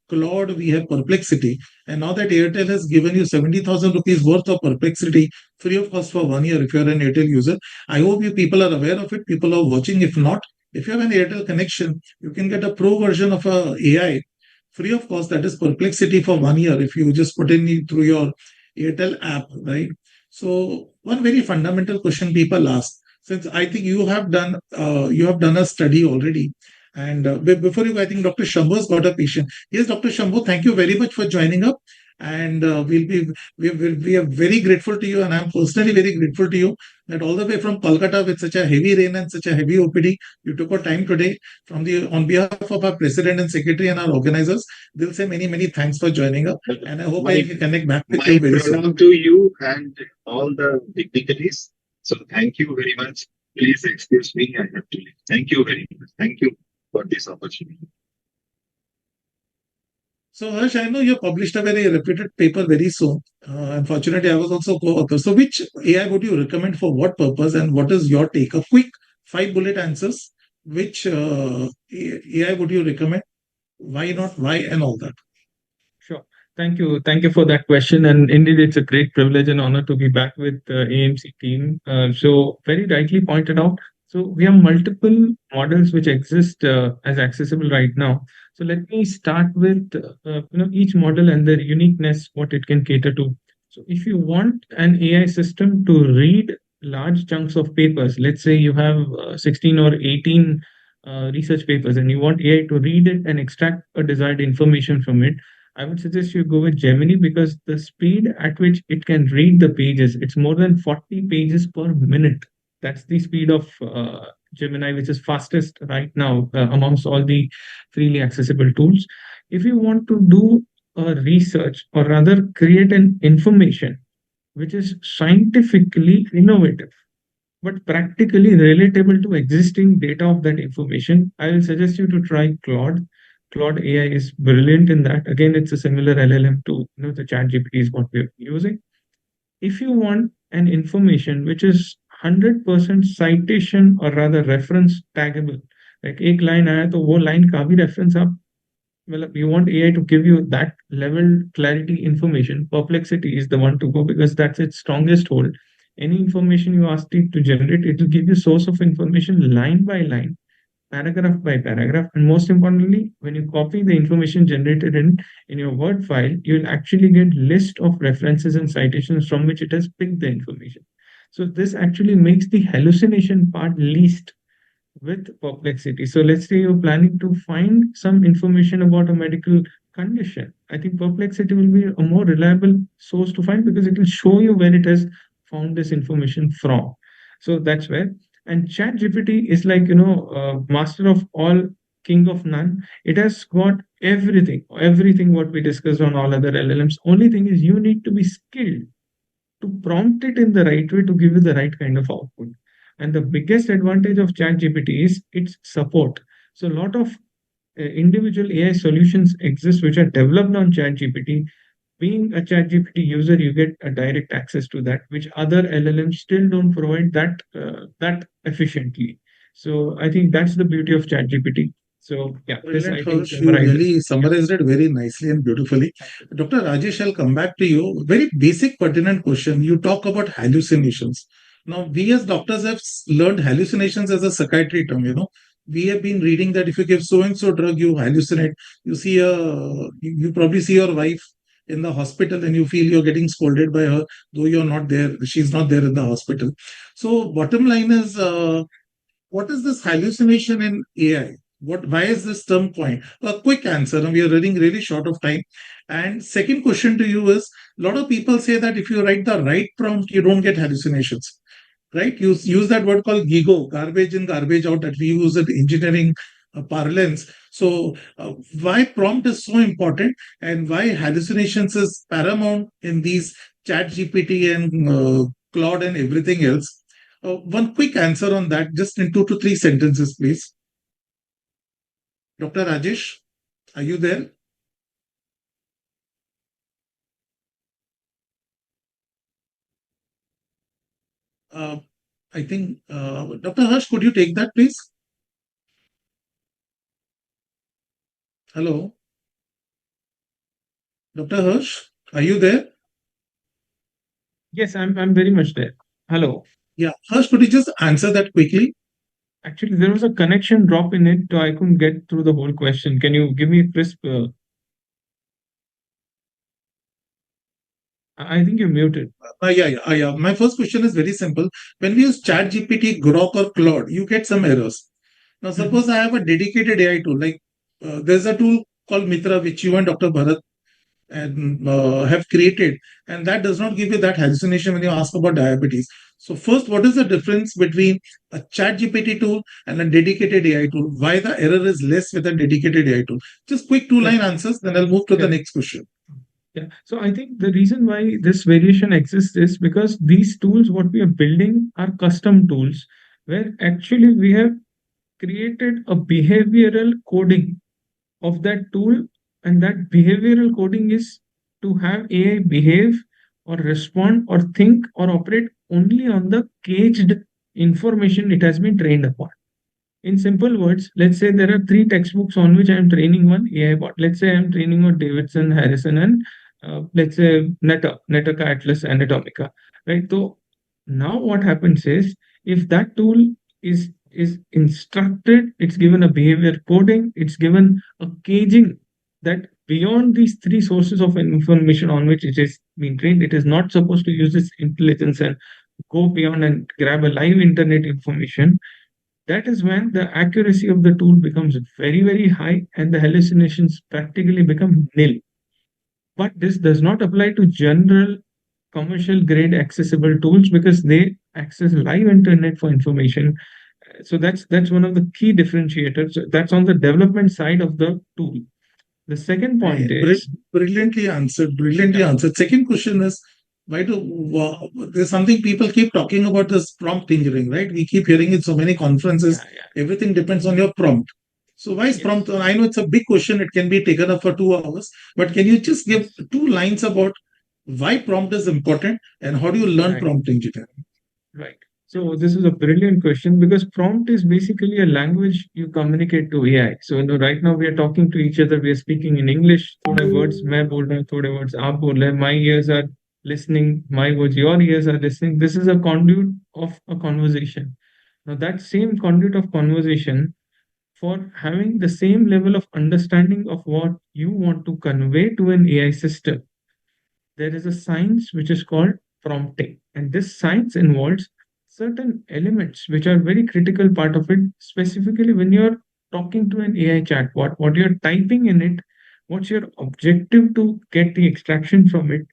Claude, we have Perplexity. And now that Airtel has given you 70,000 rupees worth of Perplexity free of cost for 1 year if you're an Airtel user, I hope you people are aware of it. People are watching. If not, if you have an Airtel connection, you can get a pro version of a AI free of cost. That is Perplexity for 1 year if you just put in through your Airtel app, right? So one very fundamental question people ask, since I think you have done a study already, and before you, I think Dr. Shambo's got a patient. Yes, Dr. Shambo, thank you very much for joining up, and we are very grateful to you, and I'm personally very grateful to you that all the way from Kolkata with such a heavy rain and such a heavy OPD, you took our time today on behalf of our president and secretary and our organizers. They'll say many thanks for joining up, and I hope I can connect back with you very soon. My to you and all the dignitaries. So thank you very much. Please excuse me. I have to leave. Thank you very much. Thank you for this opportunity. So, Harsh, I know you published a very reputed paper very soon. Unfortunately, I was also co-author. So, which AI would you recommend for what purpose, and what is your take? A quick 5 bullet answers. Which AI would you recommend? Why not? Why, and all that? Sure. Thank you. Thank you for that question. And indeed, it's a great privilege and honor to be back with the AMC team. So, very rightly pointed out. So, we have multiple models which exist as accessible right now. So let me start with each model and their uniqueness, what it can cater to. So if you want an AI system to read large chunks of papers, let's say you have 16 or 18 research papers, and you want AI to read it and extract a desired information from it, I would suggest you go with Gemini, because the speed at which it can read the pages, it's more than 40 pages per minute. That's the speed of Gemini, which is fastest right now amongst all the freely accessible tools. If you want to do a research, or rather create an information which is scientifically innovative but practically relatable to existing data of that information, I will suggest you to try Claude. Claude AI is brilliant in that. Again, it's a similar LLM to the ChatGPT is what we're using. If you want an information which is 100% citation or rather reference taggable, like एक line आया तो वो line का भी reference आप मतलब you want AI to give you that level clarity information, Perplexity is the one to go, because that's its strongest hold. Any information you ask it to generate, it will give you source of information line by line, paragraph by paragraph, and most importantly, when you copy the information generated in your Word file, you will actually get list of references and citations from which it has picked the information. So this actually makes the hallucination part least with Perplexity. So let's say you're planning to find some information about a medical condition. I think Perplexity will be a more reliable source to find, because it will show you where it has found this information from. So that's where. And ChatGPT is like, master of all, king of none. It has got everything what we discussed on all other LLMs. Only thing is you need to be skilled to prompt it in the right way to give you the right kind of output. And the biggest advantage of ChatGPT is its support. So a lot of individual AI solutions exist which are developed on ChatGPT. Being a ChatGPT user, you get a direct access to that, which other LLMs still don't provide that efficiently. So I think that's the beauty of ChatGPT. So yeah, this I think you really summarized it very nicely and beautifully. Dr. Rajesh, I'll come back to you. Very basic, pertinent question. You talk about hallucinations. Now, we as doctors have learned hallucinations as a psychiatry term. We have been reading that if you give so and so drug, you hallucinate. You probably see your wife in the hospital and you feel you're getting scolded by her, though you're not there. She's not there in the hospital. So, bottom line is, what is this hallucination in AI? Why is this term coined? A quick answer, and we are running really short of time. And second question to you is, a lot of people say that if you write the right prompt, you don't get hallucinations. right? You use that word called GIGO, garbage in, garbage out, that we use in engineering parlance. So why prompt is so important and why hallucinations is paramount in these chat GPT and Claude and everything else? One quick answer on that, just in 2 to 3 sentences, please. Dr. Rajesh, are you there? I think, Dr. Harsh, could you take that, please? Hello? Dr. Harsh, are you there? Yes, I'm very much there. Hello. Yeah, Harsh, could you just answer that quickly? Actually, there was a connection drop in it, so I couldn't get through the whole question. Can you give me a crisp? I think you're muted. Yeah. My first question is very simple. When we use Chat GPT, Grok, or Claude, you get some errors. Now, suppose I have a dedicated AI tool, like there's a tool called Mitra, which you and Dr. Bharat and have created, and that does not give you that hallucination when you ask about diabetes. So first, what is the difference between a chat GPT tool and a dedicated AI tool? Why the error is less with a dedicated AI tool? Just quick 2-line answers, then I'll move to the next question. Yeah. So I think the reason why this variation exists is because these tools, what we are building, are custom tools where actually we have created a behavioral coding of that tool, and that behavioral coding is to have AI behave or respond or think or operate only on the caged information it has been trained upon. In simple words, let's say there are 3 textbooks on which I am training one AI bot. Let's say I am training on Davidson, Harrison, and let's say Netaka Atlas Anatomica, right? So now what happens is, if that tool is instructed, it's given a behavior coding, it's given a caging that beyond these 3 sources of information on which it is being trained, it is not supposed to use its intelligence and go beyond and grab a live internet information. That is when the accuracy of the tool becomes very, very high and the hallucinations practically become nil. But this does not apply to general commercial grade accessible tools because they access live internet for information. So that's one of the key differentiators. That's on the development side of the tool. The second point is brilliantly answered. Brilliantly answered. Second question is, there's something people keep talking about, this prompt engineering, right? We keep hearing in so many conferences. Everything depends on your prompt. So why is prompt? I know it's a big question. It can be taken up for 2 hours, but can you just give 2 lines about why prompt is important and how do you learn prompt engineering? Right. So this is a brilliant question because prompt is basically a language you communicate to AI. So right now we are talking to each other. We are speaking in English. Thode words मैं बोल रहा हूँ, thode words आप बोल रहे हैं. My ears are listening. My words, your ears are listening. This is a conduit of a conversation. Now that same conduit of conversation, for having the same level of understanding of what you want to convey to an AI system, there is a science which is called prompting. And this science involves certain elements which are very critical part of it, specifically when you're talking to an AI chatbot, what you're typing in it, what's your objective to get the extraction from it,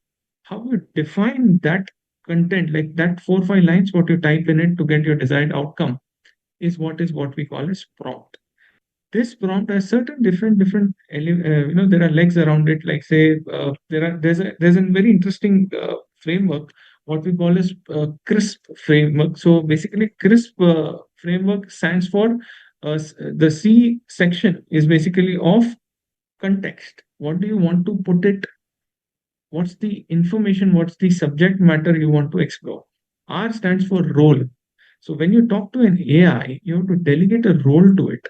how you define that content, like that 4 or 5 lines, what you type in it to get your desired outcome, is what we call as prompt. This prompt has certain different there are legs around it, like say there's a very interesting framework, what we call as crisp framework. So basically crisp framework stands for the C section is basically of context. What do you want to put it, what's the information, what's the subject matter you want to explore. R stands for role. So when you talk to an AI, you have to delegate a role to it,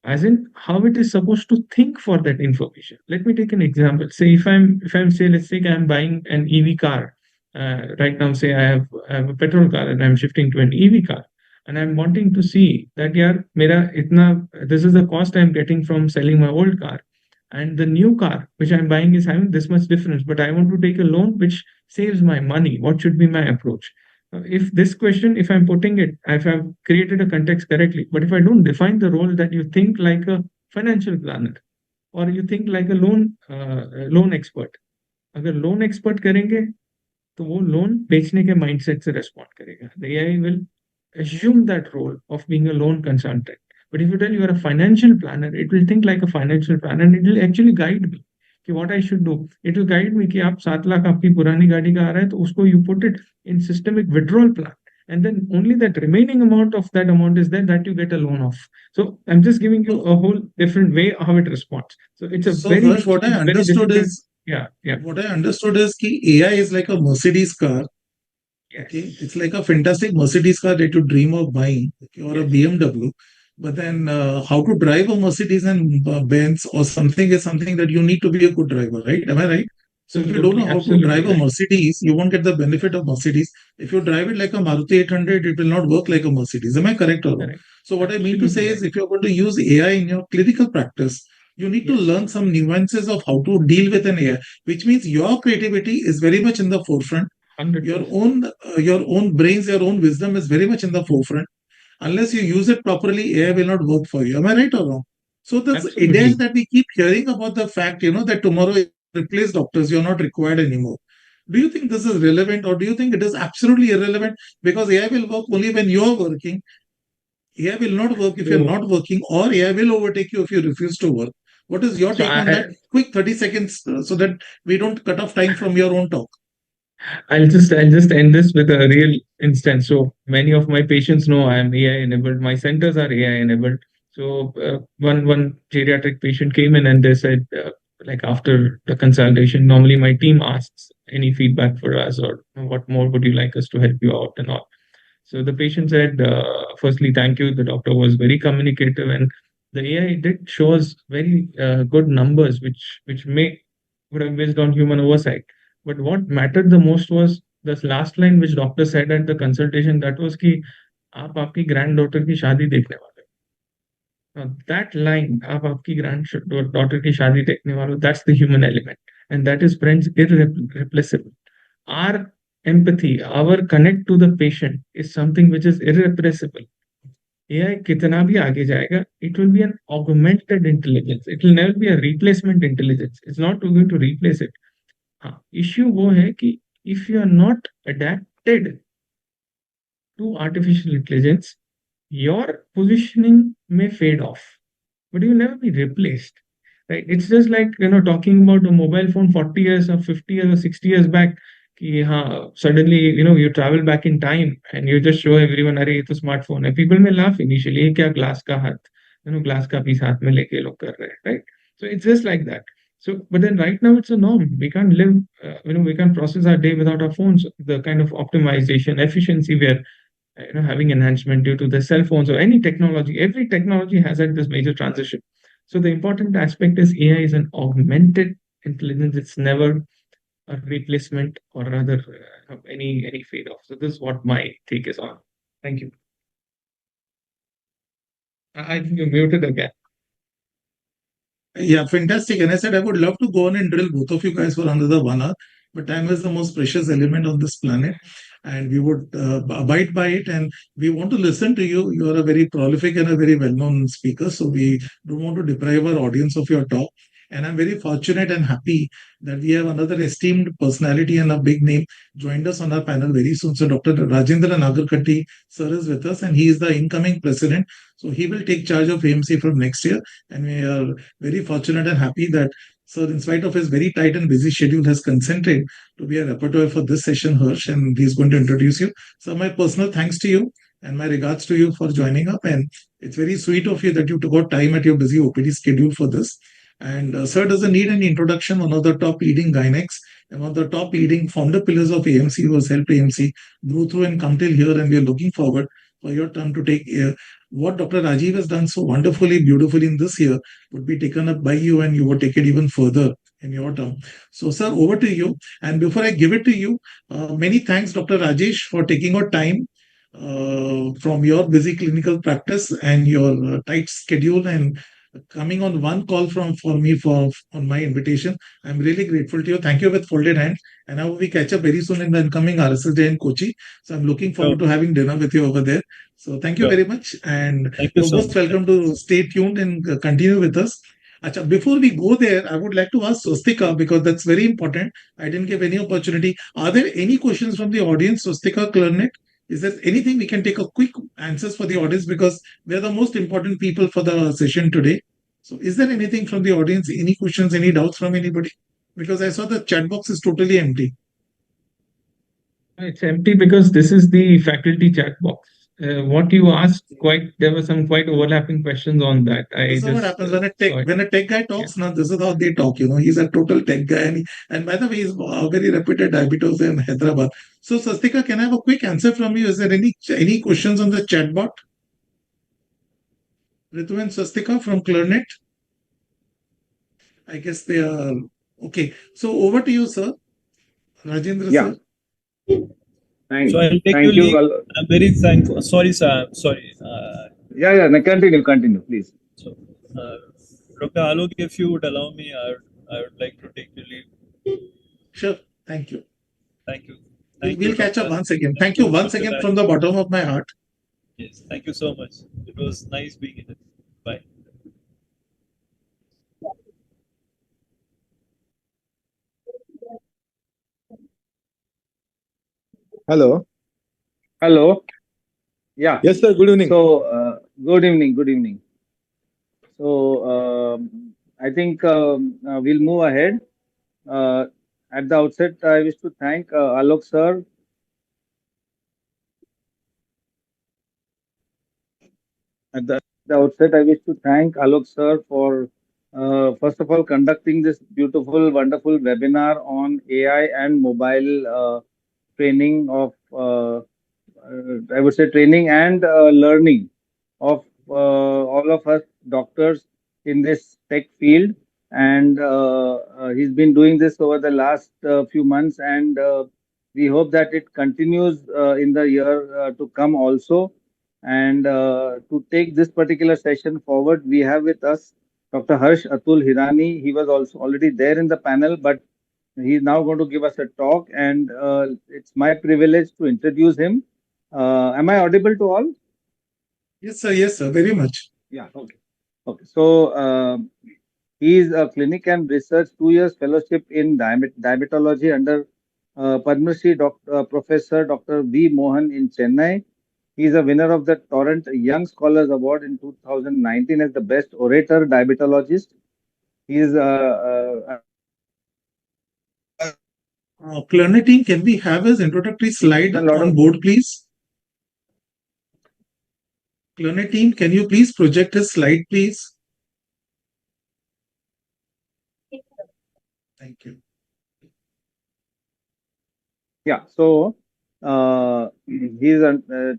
as in how it is supposed to think for that information. Let me take an example. Say if I'm say, let's say I'm buying an EV car. Right now, say I have a petrol car and I'm shifting to an EV car, and I'm wanting to see that this is the cost I'm getting from selling my old car, and the new car which I'm buying is having this much difference, but I want to take a loan which saves my money. What should be my approach? If this question, if I'm putting it, if I've created a context correctly, but if I don't define the role, that you think like a financial planner or you think like a loan expert. अगर loan expert करेंगे तो वो loan बेचने के mindset से respond करेगा. The AI will assume that role of being a loan consultant. But if you tell you are a financial planner, it will think like a financial planner and it will actually guide me कि what I should do. It will guide me कि आप 7 लाख आपकी पुरानी गाड़ी का आ रहा है तो उसको you put it in systemic withdrawal plan. And then only that remaining amount of that amount is there that you get a loan off. So I'm just giving you a whole different way how it responds. So it's a So very, Harsh, what I very understood difficult. is Yeah. what I understood is कि AI is like a Mercedes car. Yes. Okay, it's like a fantastic Mercedes car that you dream of buying, okay, or a BMW. But then, how to drive a Mercedes and Benz or something is something that you need to be a good driver, right? Am I right? So if you don't know how to drive a Mercedes, you won't get the benefit of Mercedes. If you drive it like a Maruti 800, it will not work like a Mercedes. Am I correct or wrong? So what I mean to say is, if you're going to use AI in your clinical practice, you need to learn some nuances of how to deal with an AI, which means your creativity is very much in the forefront. 100%. Your own brains, your own wisdom is very much in the forefront. Unless you use it properly, AI will not work for you. Am I right or wrong? So this idea that we keep hearing about the fact, that tomorrow replace doctors, you're not required anymore. Do you think this is relevant, or do you think it is absolutely irrelevant? Because AI will work only when you're working. AI will not work if you're not working, or AI will overtake you if you refuse to work. What is your take on that? Quick 30 seconds so that we don't cut off time from your own talk. I'll just end this with a real instance. So many of my patients know I am AI enabled. My centers are AI enabled. So one geriatric patient came in and they said, like after the consultation, normally my team asks any feedback for us or what more would you like us to help you out and all. So the patient said, firstly, thank you. The doctor was very communicative and the AI did show us very good numbers, which would have based on human oversight. But what mattered the most was this last line which doctor said at the consultation. That was कि आप आपकी granddaughter की शादी देखने वाले हो. Now that line, आप आपकी granddaughter की शादी देखने वाले हो, that's the human element, and that is, friends, irreplaceable. Our empathy, our connect to the patient is something which is irreplaceable. AI कितना भी आगे जाएगा, it will be an augmented intelligence. It will never be a replacement intelligence. It's not going to replace it. हाँ, issue वो है कि if you are not adapted to artificial intelligence, your positioning may fade off, but you will never be replaced. Right? It's just like talking about a mobile phone 40 years or 50 years or 60 years back. कि हाँ, suddenly you travel back in time and you just show everyone, अरे ये तो smartphone है. People may laugh initially, ये क्या glass का हाथ, glass का piece हाथ में लेके लोग कर रहे हैं, right? So it's just like that. So, but then right now it's a norm. We can't live, we can't process our day without our phones. The kind of optimization, efficiency we are, having enhancement due to the cell phones or any technology. Every technology has had this major transition. So the important aspect is AI is an augmented intelligence. It's never a replacement or rather any fade off. So this is what my take is on. Thank you. I think you're muted again. Yeah, fantastic. And I said I would love to go on and drill both of you guys for another 1 hour, but time is the most precious element on this planet, and we would abide by it. And we want to listen to you. You are a very prolific and a very well-known speaker, so we don't want to deprive our audience of your talk. And I'm very fortunate and happy that we have another esteemed personality and a big name joined us on our panel very soon. So Dr. Rajendra Nagarkatti sir is with us, and he is the incoming president. So he will take charge of AMC from next year. And we are very fortunate and happy that sir, in spite of his very tight and busy schedule, has consented to be a rapporteur for this session, Harsh, and he's going to introduce you. So my personal thanks to you and my regards to you for joining up. And it's very sweet of you that you took out time at your busy OPD schedule for this. And sir doesn't need any introduction. One of the top leading gynecs and one of the top leading founder pillars of AMC, who has helped AMC grow through and come till here. And we are looking forward for your turn to take what Dr. Rajeev has done so wonderfully, beautifully in this year would be taken up by you, and you would take it even further in your term. So, sir, over to you. And before I give it to you, many thanks, Dr. Rajesh, for taking out time from your busy clinical practice and your tight schedule and coming on one call for me on my invitation. I'm really grateful to you. Thank you with folded hands. And I will catch up very soon in the incoming RSS Day in Kochi. So I'm looking forward to having dinner with you over there. So thank you very much. And you're most welcome to stay tuned and continue with us. Acha, before we go there, I would like to ask Swastika because that's very important. I didn't give any opportunity. Are there any questions from the audience, Swastika, Clarnet? Is there anything we can take a quick answers for the audience because they're the most important people for the session today. So is there anything from the audience? Any questions, any doubts from anybody? Because I saw the chat box is totally empty. It's empty because this is the faculty chat box. What you asked, there were some quite overlapping questions on that. This is what happens when a tech guy talks. Now this is how they talk. He's a total tech guy, and by the way, he's a very reputed diabetes in Hyderabad. So, Swastika, can I have a quick answer from you? Is there any questions on the chat bot? Ritu and Swastika from Clarnet. I guess they are okay. So over to you, sir. Rajendra, Yeah. sir. Thank, So I'll take thank your you. leave. I'm very thankful. Sorry, sir. Sorry. Yeah, no, continue, please. So, Dr. Alok, if you would allow me, I would like to take your leave. Sure. Thank you. Thank you. We'll catch up once again. Thank you once again from the bottom of my heart. Yes. Thank you so much. It was nice being here. Bye. Hello. Hello. Yeah. Yes, sir. Good evening. So, good evening. So, I think we'll move ahead. At the outset, I wish to thank Alok sir. At the outset, I wish to thank Alok sir for, first of all, conducting this beautiful, wonderful webinar on AI and mobile training of, I would say, training and learning of all of us doctors in this tech field. And he's been doing this over the last few months, and we hope that it continues in the year to come also. And to take this particular session forward, we have with us Dr. Harsh Atul Hirani. He was also already there in the panel, but he's now going to give us a talk, and it's my privilege to introduce him. Am I audible to all? Yes, sir. Very much. Yeah. Okay. So he is a clinic and research 2 years fellowship in diabetology under Padma Shri Professor Dr. V. Mohan in Chennai. He is a winner of the Torrent Young Scholars Award in 2019 as the best orator diabetologist. He is Clarnet team, can we have his introductory slide on board, please? Clarnet team, can you please project his slide, please? Thank you. Yeah, so he's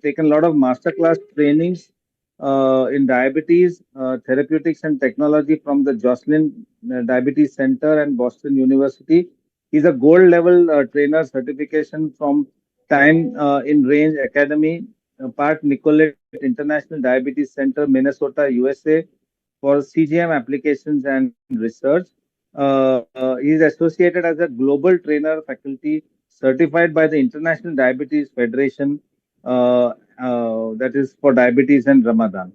taken a lot of masterclass trainings in diabetes, therapeutics and technology from the Joslin Diabetes Center and Boston University. He's a gold level trainer certification from Time in Range Academy, Part Nicollet International Diabetes Center, Minnesota, USA, for CGM applications and research. He is associated as a global trainer faculty certified by the International Diabetes Federation, that is for diabetes and Ramadan.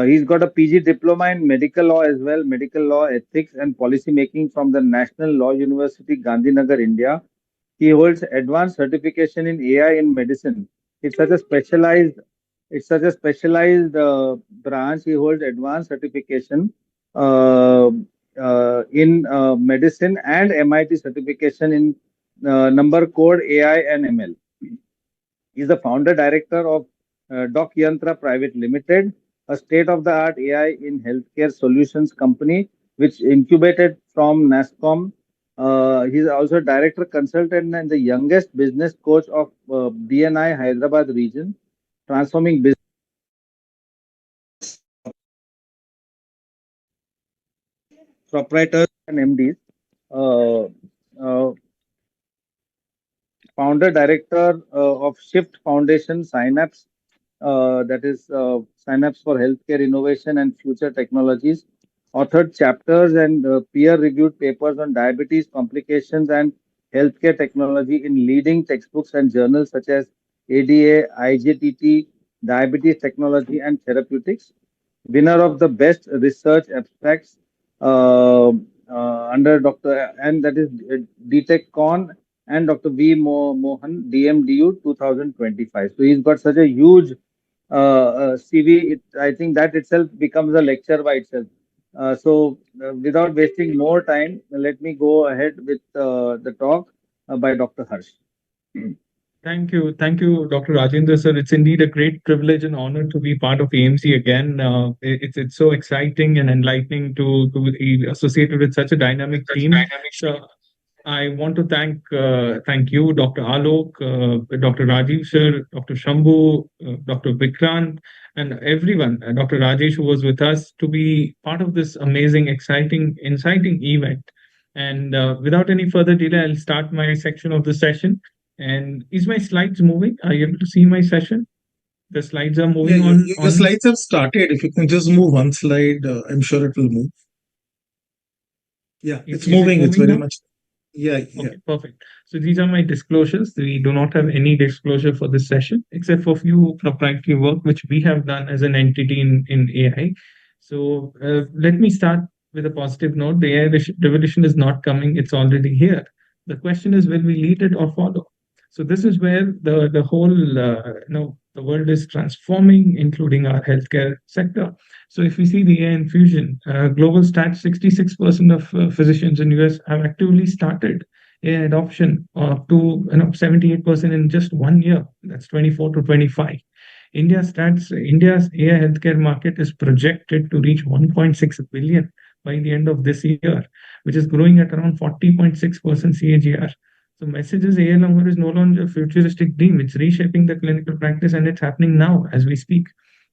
He's got a PG diploma in medical law as well, medical law, ethics and policy making from the National Law University, Gandhinagar, India. He holds advanced certification in AI in medicine. It's such a specialized branch. He holds advanced certification in medicine and MIT certification in number code, AI and ML. He's the founder director of Doc Yantra Private Limited, a state-of-the-art AI in healthcare solutions company, which incubated from NASCOM. He's also director consultant and the youngest business coach of BNI Hyderabad region, transforming business proprietors and MDs. Founder director of Shift Foundation Synapse, that is Synapse for Healthcare Innovation and Future Technologies. Authored chapters and peer-reviewed papers on diabetes complications and healthcare technology in leading textbooks and journals such as ADA, IJTT, Diabetes Technology and Therapeutics. Winner of the Best Research Abstracts under Dr. and that is DTech Con and Dr. V. Mohan, DMDU 2025. So he's got such a huge CV. I think that itself becomes a lecture by itself. Without wasting more time, let me go ahead with the talk by Dr. Harsh. Thank you, Dr. Rajendra sir. It's indeed a great privilege and honor to be part of AMC again. It's so exciting and enlightening to be associated with such a dynamic team. So I want to thank you, Dr. Alok, Dr. Rajeev sir, Dr. Shambo, Dr. Vikrant, and everyone, Dr. Rajesh who was with us to be part of this amazing, exciting, inciting event. And without any further delay, I'll start my section of the session. And is my slides moving? Are you able to see my session? The slides are moving on. The slides have started. If you can just move one slide, I'm sure it will move. Yeah, it's moving. It's very much. Yeah. Okay, perfect. So these are my disclosures. We do not have any disclosure for this session, except for a few proprietary work which we have done as an entity in AI. So let me start with a positive note. The AI revolution is not coming. It's already here. The question is, will we lead it or follow? So this is where the whole the world is transforming, including our healthcare sector. So if we see the AI infusion, global stats, 66% of physicians in US have actively started AI adoption, up to 78% in just 1 year. That's 24 to 25. India's AI healthcare market is projected to reach 1.6 billion by the end of this year, which is growing at around 40.6% CAGR. So message is AI is no longer a futuristic dream. It's reshaping the clinical practice, and it's happening now as we speak.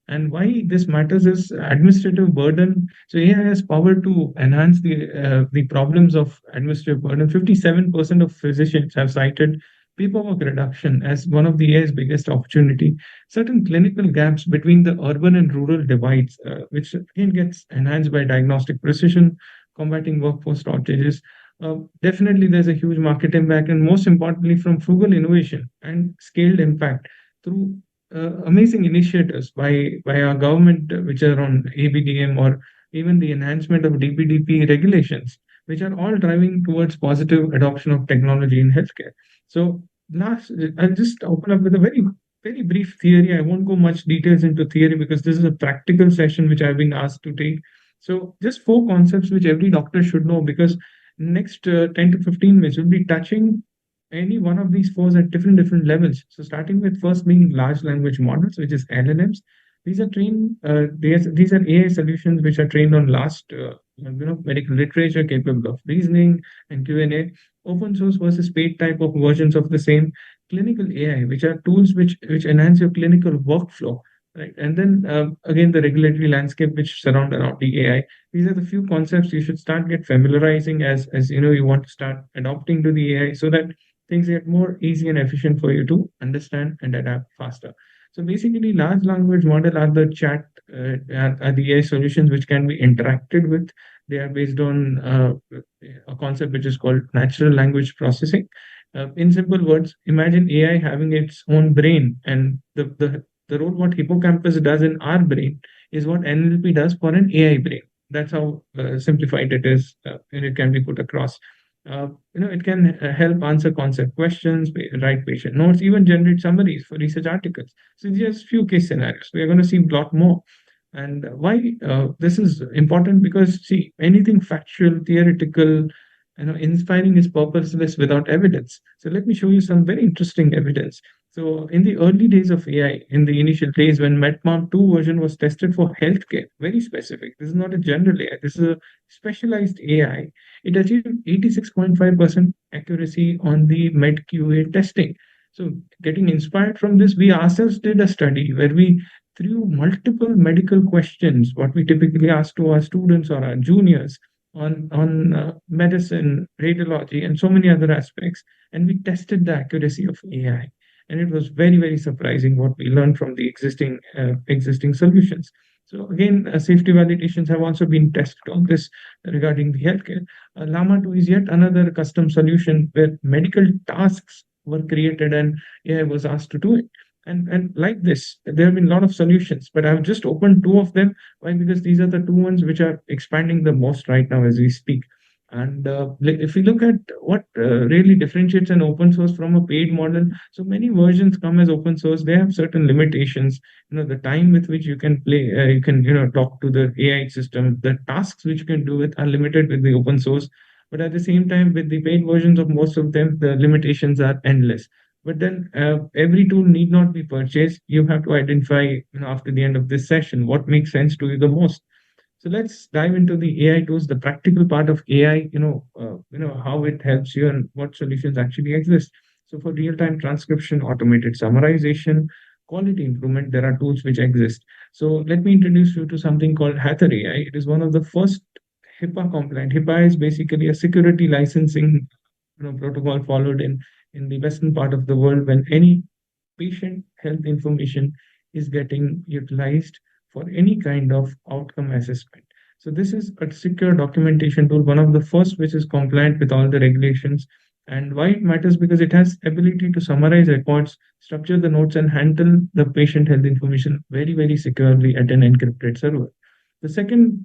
And why this matters is administrative burden. So AI has power to enhance the problems of administrative burden. 57% of physicians have cited paperwork reduction as one of the AI's biggest opportunity. Certain clinical gaps between the urban and rural divides, which again gets enhanced by diagnostic precision, combating workforce shortages. Definitely, there's a huge market impact, and most importantly, from frugal innovation and scaled impact through amazing initiatives by our government, which are on ABDM or even the enhancement of DPDP regulations, which are all driving towards positive adoption of technology in healthcare. So last, I'll just open up with a very brief theory. I won't go much details into theory because this is a practical session which I've been asked to take. So just 4 concepts which every doctor should know, because next 10 to 15 minutes we'll be touching any one of these 4 at different levels. So starting with first being large language models, which is LLMs. These are trained. These are AI solutions which are trained on medical literature capable of reasoning and Q&A. Open source versus paid type of versions of the same. Clinical AI, which are tools which enhance your clinical workflow. Right. And then again, the regulatory landscape which surround around the AI. These are the few concepts you should start get familiarizing as you want to start adopting to the AI, so that things get more easy and efficient for you to understand and adapt faster. So basically, large language model are the are the AI solutions which can be interacted with. They are based on a concept which is called natural language processing. In simple words, imagine AI having its own brain, and the role what hippocampus does in our brain is what NLP does for an AI brain. That's how simplified it is, and it can be put across. It can help answer concept questions, write patient notes, even generate summaries for research articles. So just few case scenarios. We are going to see a lot more. And why this is important? Because see, anything factual, theoretical, inspiring is purposeless without evidence. So let me show you some very interesting evidence. So in the early days of AI, in the initial days when MedPalm 2 version was tested for healthcare, very specific. This is not a general AI. This is a specialized AI. It achieved 86.5% accuracy on the MedQA testing. So getting inspired from this, we ourselves did a study where we threw multiple medical questions, what we typically ask to our students or our juniors on medicine, radiology, and so many other aspects. And we tested the accuracy of AI. And it was very surprising what we learned from the existing solutions. So again, safety validations have also been tested on this regarding the healthcare. Llama 2 is yet another custom solution where medical tasks were created and AI was asked to do it. And like this, there have been a lot of solutions, but I've just opened two of them. Why? Because these are the two ones which are expanding the most right now as we speak. And if we look at what really differentiates an open source from a paid model, so many versions come as open source. They have certain limitations. The time with which you can play, you can talk to the AI system. The tasks which you can do it are limited with the open source. But at the same time, with the paid versions of most of them, the limitations are endless. But then every tool need not be purchased. You have to identify, after the end of this session, what makes sense to you the most. So let's dive into the AI tools, the practical part of AI, how it helps you and what solutions actually exist. So for real-time transcription, automated summarization, quality improvement, there are tools which exist. So let me introduce you to something called Hather AI. It is one of the first HIPAA compliant. HIPAA is basically a security licensing protocol followed in the western part of the world when any patient health information is getting utilized for any kind of outcome assessment. So this is a secure documentation tool, one of the first which is compliant with all the regulations. And why it matters? Because it has ability to summarize records, structure the notes, and handle the patient health information very, very securely at an encrypted server. The second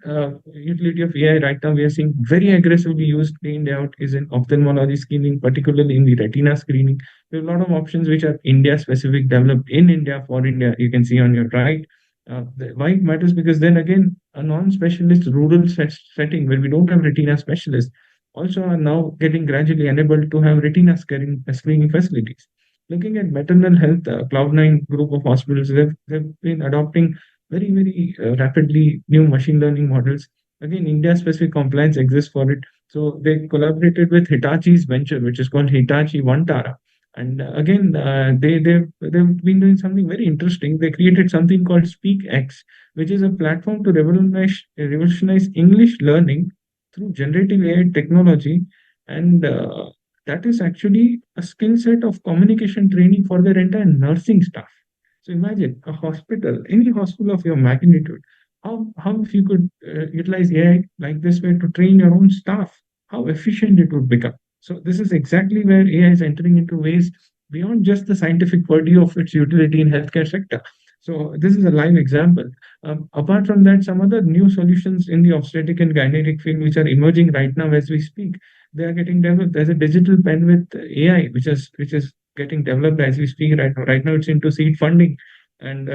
utility of AI right now we are seeing very aggressively used day in day out is in ophthalmology screening, particularly in the retina screening. There are a lot of options which are India specific, developed in India for India. You can see on your right. Why it matters? Because then again, a non-specialist rural setting where we don't have retina specialists also are now getting gradually enabled to have retina screening facilities. Looking at maternal health, Cloud9 group of hospitals, they've been adopting very, very rapidly new machine learning models. Again, India-specific compliance exists for it. So they collaborated with Hitachi's venture, which is called Hitachi Vantara. And again, they've been doing something very interesting. They created something called SpeakX, which is a platform to revolutionize English learning through generative AI technology. And that is actually a skill set of communication training for their entire nursing staff. So imagine a hospital, any hospital of your magnitude, how if you could utilize AI like this way to train your own staff, how efficient it would become. So this is exactly where AI is entering into ways beyond just the scientific purview of its utility in healthcare sector. So this is a live example. Apart from that, some other new solutions in the obstetric and gynecologic field which are emerging right now as we speak, they are getting developed. There's a digital pen with AI which is getting developed as we speak right now. Right now, it's into seed funding, and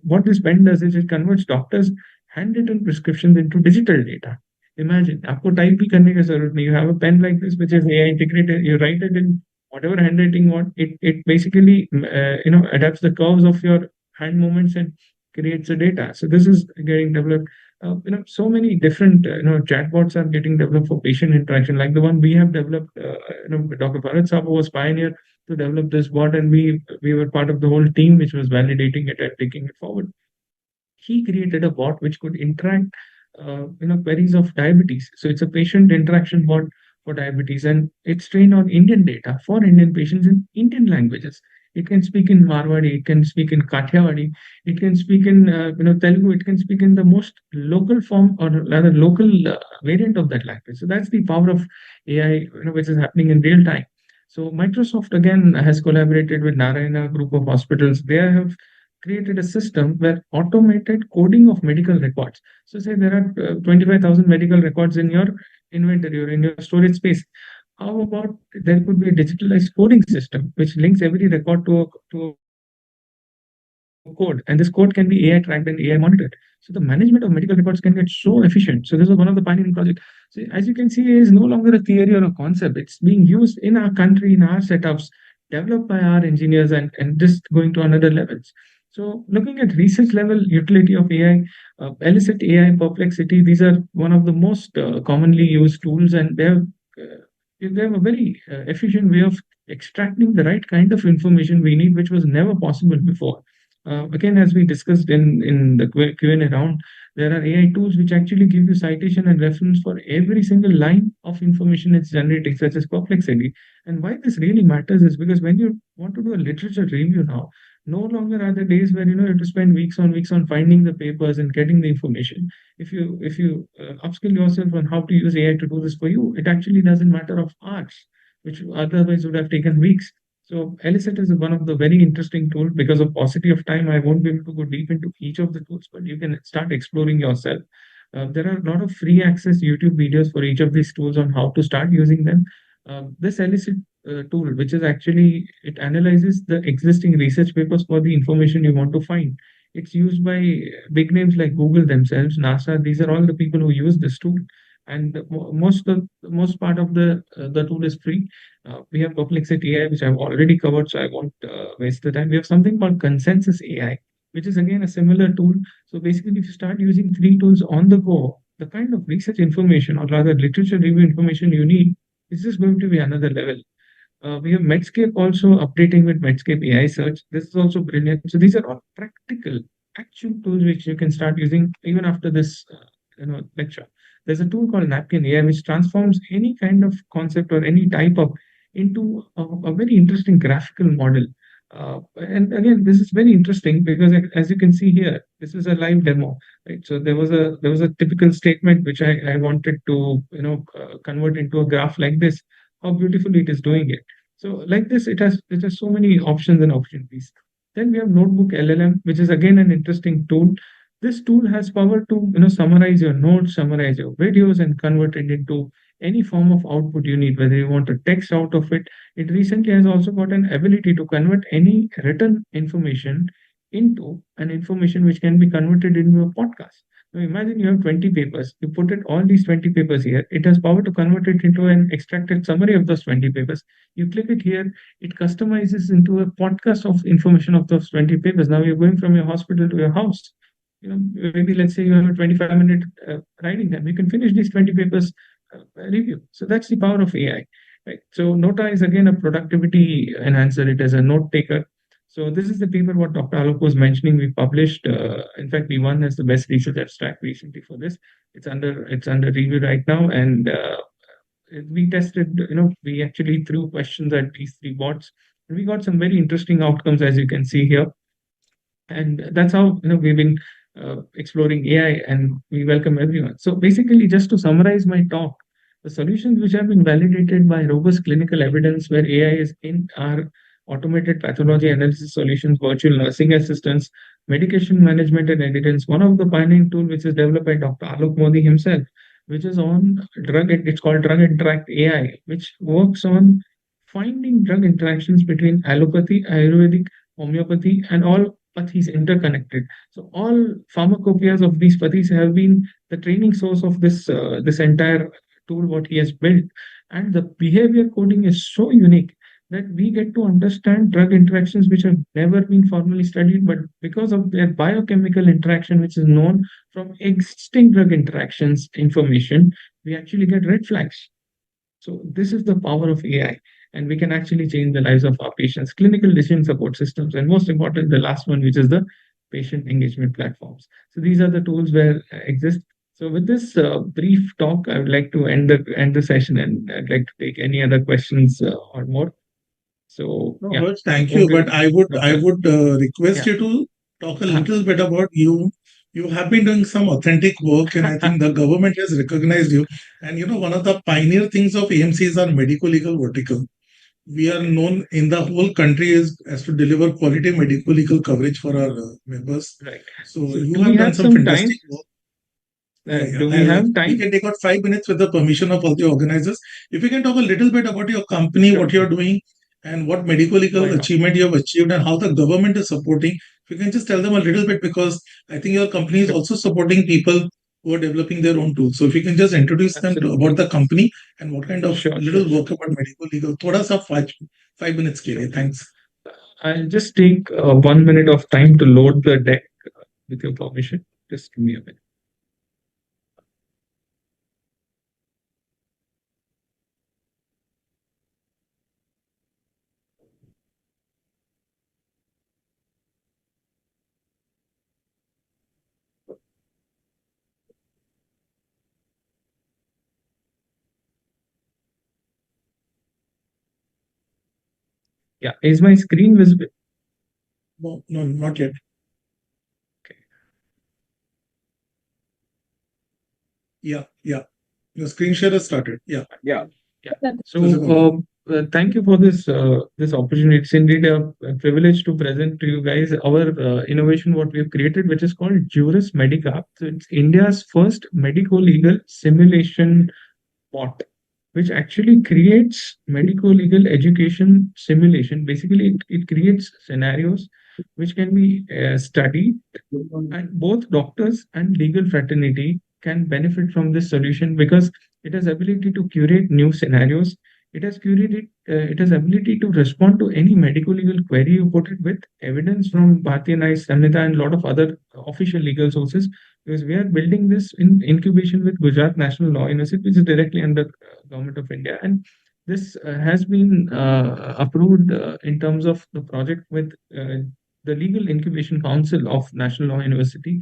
what this pen does is it converts doctors' handwritten prescriptions into digital data. Imagine, आपको type भी करने की जरूरत नहीं. You have a pen like this, which is AI integrated. You write it in whatever handwriting you want. It basically adapts the curves of your hand movements and creates the data. So this is getting developed. So many different chatbots are getting developed for patient interaction, like the one we have developed. Dr. Bharat Sabo was pioneer to develop this bot, and we were part of the whole team which was validating it and taking it forward. He created a bot which could interact, queries of diabetes. So it's a patient interaction bot for diabetes, and it's trained on Indian data for Indian patients in Indian languages. It can speak in Marwadi, it can speak in Kathiawadi, it can speak in Telugu, it can speak in the most local form or rather local variant of that language. So that's the power of AI, which is happening in real time. So Microsoft again has collaborated with Narayana group of hospitals. They have created a system where automated coding of medical records. So say there are 25,000 medical records in your inventory or in your storage space. How about there could be a digitalized coding system which links every record to a code, and this code can be AI tracked and AI monitored. So the management of medical records can get so efficient. So this is one of the pioneering projects. So as you can see, it is no longer a theory or a concept. It's being used in our country, in our setups, developed by our engineers, and just going to another levels. So looking at research level utility of AI, Elicit AI, Perplexity, these are one of the most commonly used tools, and they have a very efficient way of extracting the right kind of information we need, which was never possible before. Again, as we discussed in the Q&A round, there are AI tools which actually give you citation and reference for every single line of information it's generating, such as Perplexity. And why this really matters is because when you want to do a literature review now, no longer are the days where you have to spend weeks on finding the papers and getting the information. If you upskill yourself on how to use AI to do this for you, it actually doesn't matter of hours, which otherwise would have taken weeks. So Elicit is one of the very interesting tools. Because of paucity of time, I won't be able to go deep into each of the tools, but you can start exploring yourself. There are a lot of free access YouTube videos for each of these tools on how to start using them. This Elicit tool, which is actually, it analyzes the existing research papers for the information you want to find. It's used by big names like Google themselves, NASA. These are all the people who use this tool, and most part of the tool is free. We have Perplexity AI, which I've already covered, so I won't waste the time. We have something called Consensus AI, which is again a similar tool. So basically, if you start using three tools on the go, the kind of research information, or rather literature review information you need, is just going to be another level. We have Medscape also updating with Medscape AI search. This is also brilliant. So these are all practical, actual tools which you can start using even after this lecture. There's a tool called Napkin AI which transforms any kind of concept or any type of into a very interesting graphical model. And again, this is very interesting because as you can see here, this is a live demo, right? So there was a typical statement which I wanted to convert into a graph like this. How beautifully it is doing it. So like this, it has so many options and opportunities. Then we have Notebook LLM, which is again an interesting tool. This tool has power to summarize your notes, summarize your videos, and convert it into any form of output you need, whether you want a text out of it. It recently has also got an ability to convert any written information into an information which can be converted into a podcast. Now imagine you have 20 papers. You put it all these 20 papers here. It has power to convert it into an extracted summary of those 20 papers. You click it here, it customizes into a podcast of information of those 20 papers. Now you're going from your hospital to your house. Maybe let's say you have a 25-minute writing time. You can finish these 20 papers review. So that's the power of AI. Right. So Nota is again a productivity enhancer. It is a note taker. So this is the paper what Dr. Alok was mentioning. We published. In fact, we won as the best research abstract recently for this. It's under review right now, and we tested. We actually threw questions at these three bots, and we got some very interesting outcomes, as you can see here. And that's how we've been exploring AI, and we welcome everyone. So basically, just to summarize my talk, the solutions which have been validated by robust clinical evidence where AI is in are automated pathology analysis solutions, virtual nursing assistants, medication management and adherence. One of the pioneering tool which is developed by Dr. Alok Modi himself, which is on it's called Drug Interact AI, which works on finding drug interactions between allopathy, Ayurvedic, homeopathy, and all pathies interconnected. So all pharmacopoeias of these pathies have been the training source of this entire tool what he has built. And the behavior coding is so unique that we get to understand drug interactions which have never been formally studied, but because of their biochemical interaction, which is known from existing drug interactions information, we actually get red flags. So this is the power of AI, and we can actually change the lives of our patients, clinical decision support systems, and most important, the last one, which is the patient engagement platforms. So these are the tools where exist. So with this brief talk, I would like to end the session, and I'd like to take any other questions or more. So No, yeah, Harsh, thank you, but I would request you to talk a little bit about you. You have been doing some authentic work, and I think the government has recognized you. And one of the pioneer things of AMC is our medico-legal vertical. We are known in the whole country as to deliver quality medico-legal coverage for our members. Right. So So you do have we done have some some fantastic time? work. Do we have time? We can take out 5 minutes with the permission of all the organizers. If you can talk a little bit about your company, what you're doing, and what medical legal achievement you have achieved, and how the government is supporting. If you can just tell them a little bit, because I think your company is also supporting people who are developing their own tools. So if you can just introduce them about the company and what kind of little work about medical legal. Thoda sa 5 minutes ke liye. Thanks. I'll just take 1 minute of time to load the deck with your permission. Just give me a minute. Yeah, is my screen visible? No, not yet. Okay. Yeah. Your screen share has started. Yeah. So thank you for this opportunity. It's indeed a privilege to present to you guys our innovation, what we have created, which is called Juris Medica. So it's India's first medico-legal simulation bot, which actually creates medico-legal education simulation. Basically, it creates scenarios which can be studied, and both doctors and legal fraternity can benefit from this solution because it has ability to curate new scenarios. It has ability to respond to any medical legal query you put it with evidence from Bharatiya न्याय Samhita and a lot of other official legal sources, because we are building this in incubation with Gujarat National Law University, which is directly under Government of India. And this has been approved in terms of the project with the Legal Incubation Council of National Law University.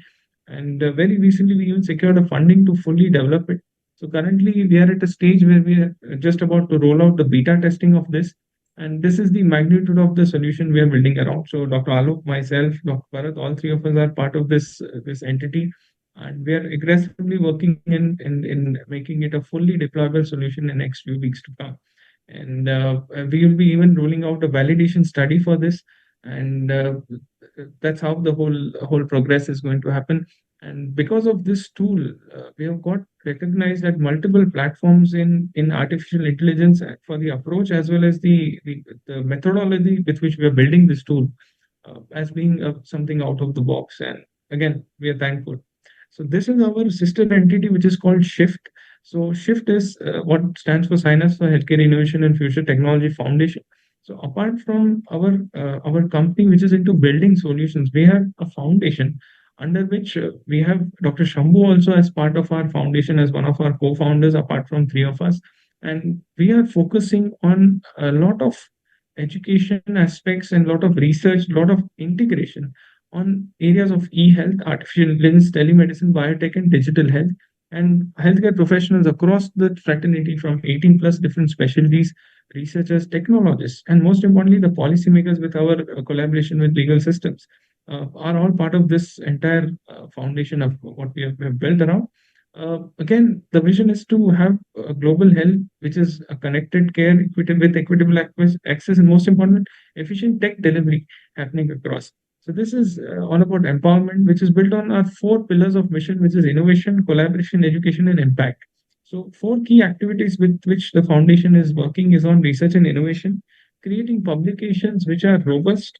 And very recently, we even secured a funding to fully develop it. So currently, we are at a stage where we are just about to roll out the beta testing of this. And this is the magnitude of the solution we are building around. So Dr. Alok, myself, Dr. Bharat, all three of us are part of this entity. And we are aggressively working in making it a fully deployable solution in the next few weeks to come. And we will be even rolling out a validation study for this. And that's how the whole progress is going to happen. And because of this tool, we have got recognized at multiple platforms in artificial intelligence for the approach as well as the methodology with which we are building this tool as being something out of the box. And again, we are thankful. So this is our sister entity, which is called SHIFT. So SHIFT is what stands for Science for Healthcare Innovation and Future Technology Foundation. So apart from our company, which is into building solutions, we have a foundation under which we have Dr. Shambo also as part of our foundation as one of our co-founders, apart from three of us. And we are focusing on a lot of education aspects and a lot of research, a lot of integration on areas of e-health, artificial intelligence, telemedicine, biotech, and digital health. And healthcare professionals across the fraternity from 18 plus different specialties, researchers, technologists, and most importantly, the policymakers with our collaboration with legal systems are all part of this entire foundation of what we have built around. Again, the vision is to have global health, which is a connected care with equitable access, and most important, efficient tech delivery happening across. So this is all about empowerment, which is built on our four pillars of mission, which is innovation, collaboration, education, and impact. So four key activities with which the foundation is working is on research and innovation, creating publications which are robust,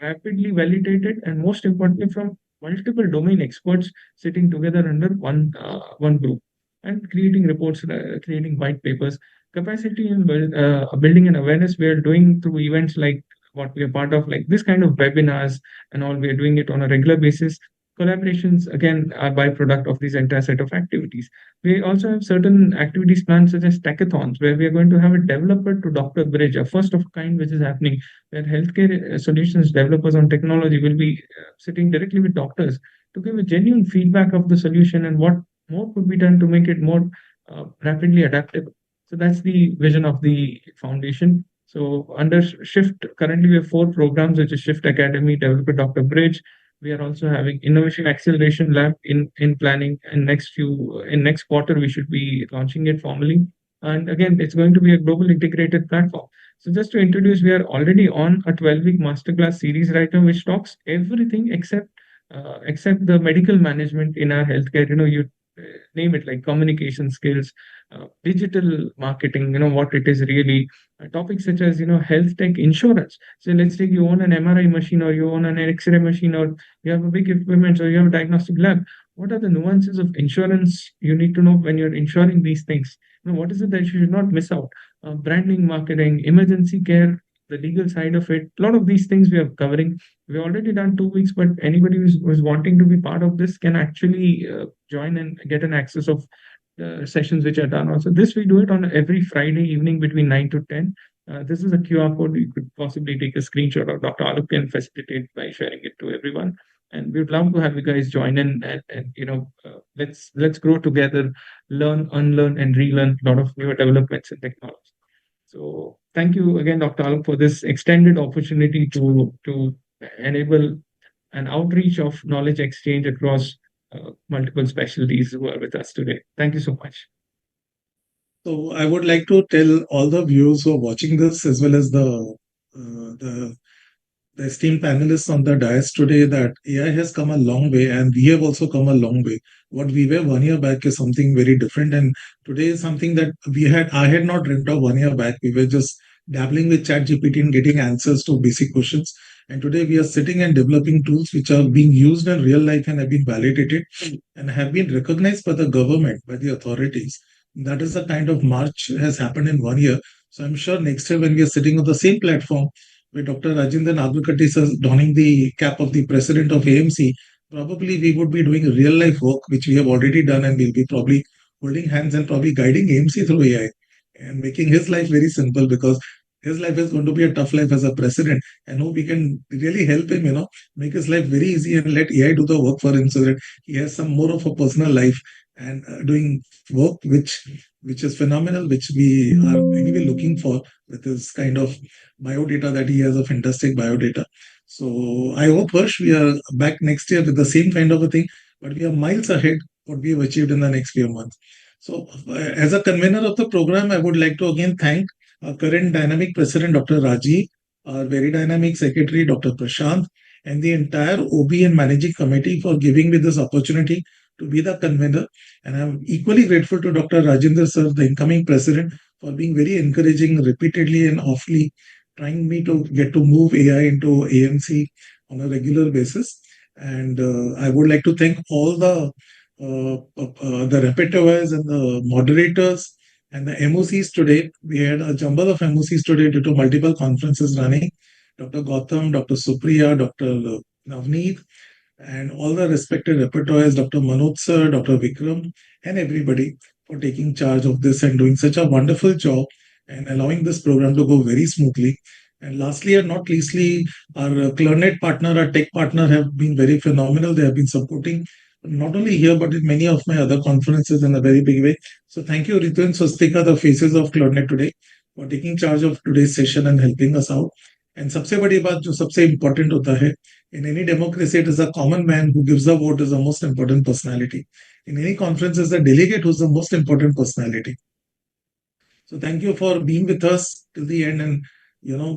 rapidly validated, and most importantly, from multiple domain experts sitting together under one group, and creating reports, creating white papers, capacity and building and awareness. We are doing through events like what we are part of, like this kind of webinars and all. We are doing it on a regular basis. Collaborations, again, are byproduct of this entire set of activities. We also have certain activities planned, such as hackathons, where we are going to have a developer to doctor bridge, a first of kind, which is happening, where healthcare solutions developers on technology will be sitting directly with doctors to give a genuine feedback of the solution and what more could be done to make it more rapidly adaptable. So that's the vision of the foundation. So under Shift, currently we have four programs, which is Shift Academy, Developer Doctor Bridge. We are also having Innovation Acceleration Lab in planning, and next quarter we should be launching it formally. And again, it's going to be a global integrated platform. So just to introduce, we are already on a 12-week masterclass series right now, which talks everything except the medical management in our healthcare. You name it, like communication skills, digital marketing, what it is really, topics such as, health tech insurance. So let's take you own an MRI machine, or you own an X-ray machine, or you have a big equipment, or you have a diagnostic lab. What are the nuances of insurance you need to know when you're insuring these things? What is it that you should not miss out? Branding, marketing, emergency care, the legal side of it. A lot of these things we are covering. We've already done 2 weeks, but anybody who's wanting to be part of this can actually join and get an access of sessions which are done. Also, this we do it on every Friday evening between 9 to 10. This is a QR code. You could possibly take a screenshot, or Dr. Alok can facilitate by sharing it to everyone. And we'd love to have you guys join in, and let's grow together, learn, unlearn, and relearn a lot of newer developments in technology. So thank you again, Dr. Alok, for this extended opportunity to enable an outreach of knowledge exchange across multiple specialties who are with us today. Thank you so much. So I would like to tell all the viewers who are watching this, as well as the esteemed panelists on the dais today, that AI has come a long way and we have also come a long way. What we were 1 year back is something very different, and today is something that I had not dreamt of 1 year back. We were just dabbling with ChatGPT and getting answers to basic questions. And today we are sitting and developing tools which are being used in real life and have been validated and have been recognized by the government, by the authorities. That is the kind of march has happened in 1 year. So I'm sure next year when we are sitting on the same platform, with Dr. Rajendra Nagarkatti sir donning the cap of the president of AMC, probably we would be doing real life work, which we have already done, and we'll be probably holding hands and probably guiding AMC through AI and making his life very simple, because his life is going to be a tough life as a president. And hope we can really help him, make his life very easy and let AI do the work for him so that he has some more of a personal life and doing work which is phenomenal, which we are anyway looking for with this kind of biodata that he has, a fantastic biodata. So I hope, Harsh, we are back next year with the same kind of a thing, but we are miles ahead what we have achieved in the next few months. So as a convener of the program, I would like to again thank our current dynamic president, Dr. Rajeev, our very dynamic secretary, Dr. Prashant, and the entire OB and managing committee for giving me this opportunity to be the convener. And I'm equally grateful to Dr. Rajendra sir, the incoming president, for being very encouraging repeatedly and awfully trying me to get to move AI into AMC on a regular basis. And I would like to thank all the rapporteurs and the moderators and the MOCs today. We had a jumble of MOCs today due to multiple conferences running. Dr. Gautam, Dr. Supriya, Dr. Navneet, and all the respected rapporteurs, Dr. Manoj sir, Dr. Vikrant, and everybody for taking charge of this and doing such a wonderful job and allowing this program to go very smoothly. And lastly, and not leastly, our Clarnet partner, our tech partner, have been very phenomenal. They have been supporting not only here, but in many of my other conferences in a very big way. So thank you, Ritu and Swastika, the faces of Clarnet today, for taking charge of today's session and helping us out. And सबसे बड़ी बात जो सबसे important होता है, in any democracy, it is a common man who gives the vote is the most important personality. In any conference, it's the delegate who's the most important personality. So thank you for being with us till the end and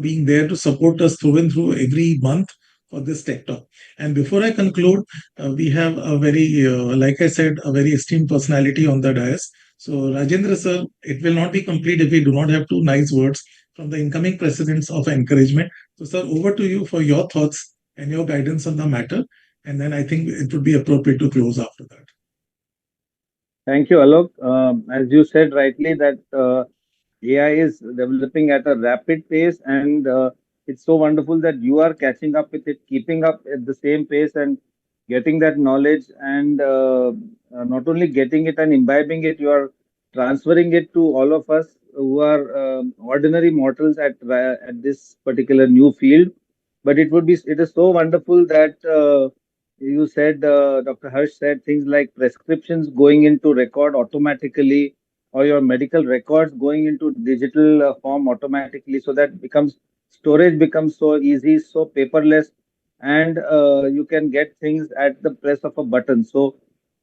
being there to support us through and through every month for this tech talk. And before I conclude, we have a very, like I said, a very esteemed personality on the dais. So Rajendra sir, it will not be complete if we do not have two nice words from the incoming presidents of encouragement. So sir, over to you for your thoughts and your guidance on the matter. And then I think it would be appropriate to close after that. Thank you, Alok. As you said rightly, that AI is developing at a rapid pace, and it's so wonderful that you are catching up with it, keeping up at the same pace, and getting that knowledge, and not only getting it and imbibing it, you are transferring it to all of us who are ordinary mortals at this particular new field. But it is so wonderful that you said, Dr. Harsh said things like prescriptions going into record automatically, or your medical records going into digital form automatically, so that storage becomes so easy, so paperless, and you can get things at the press of a button. So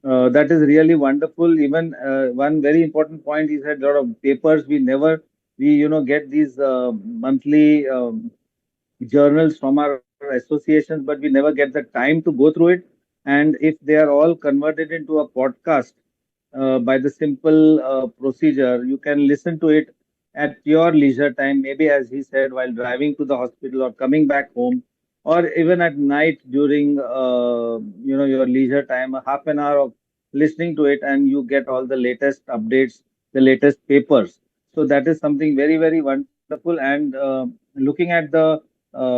that is really wonderful. Even one very important point, he said, a lot of papers we get these monthly journals from our associations, but we never get the time to go through it. And if they are all converted into a podcast by the simple procedure, you can listen to it at your leisure time, maybe as he said, while driving to the hospital or coming back home, or even at night during your leisure time, a half an hour of listening to it, and you get all the latest updates, the latest papers. So that is something very, very wonderful. And looking at the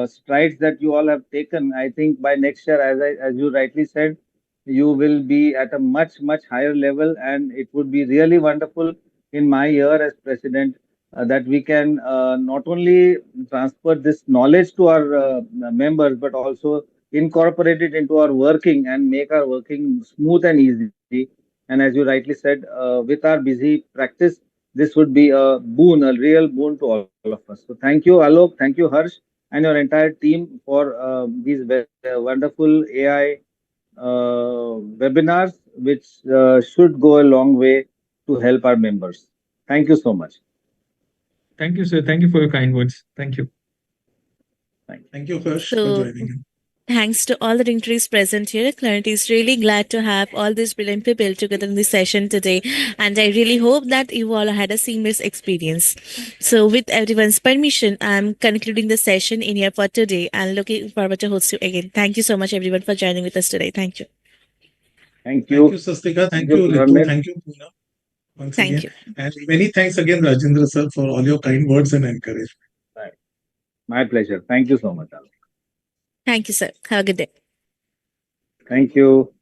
strides that you all have taken, I think by next year, as you rightly said, you will be at a much, much higher level, and it would be really wonderful in my year as president that we can not only transfer this knowledge to our members, but also incorporate it into our working and make our working smooth and easy. And as you rightly said, with our busy practice, this would be a boon, a real boon to all of us. So thank you, Alok, thank you, Harsh, and your entire team for these wonderful AI webinars, which should go a long way to help our members. Thank you so much. Thank you, sir. Thank you for your kind words. Thank you. Thank you, Harsh, for So, joining in. thanks to all the dignitaries present here. Clarity is really glad to have all these brilliant people together in this session today. And I really hope that you all had a seamless experience. So, with everyone's permission, I'm concluding the session in here for today and looking forward to host you again. Thank you so much, everyone, for joining with us today. Thank you. Thank you. Thank you, Sastika. Thank you, Ritu. Thank you, Poona. Once Thank again. you. And many thanks again, Rajendra sir, for all your kind words and encouragement. Right. My pleasure. Thank you so much, Alok. Thank you, sir. Have a good day. Thank you.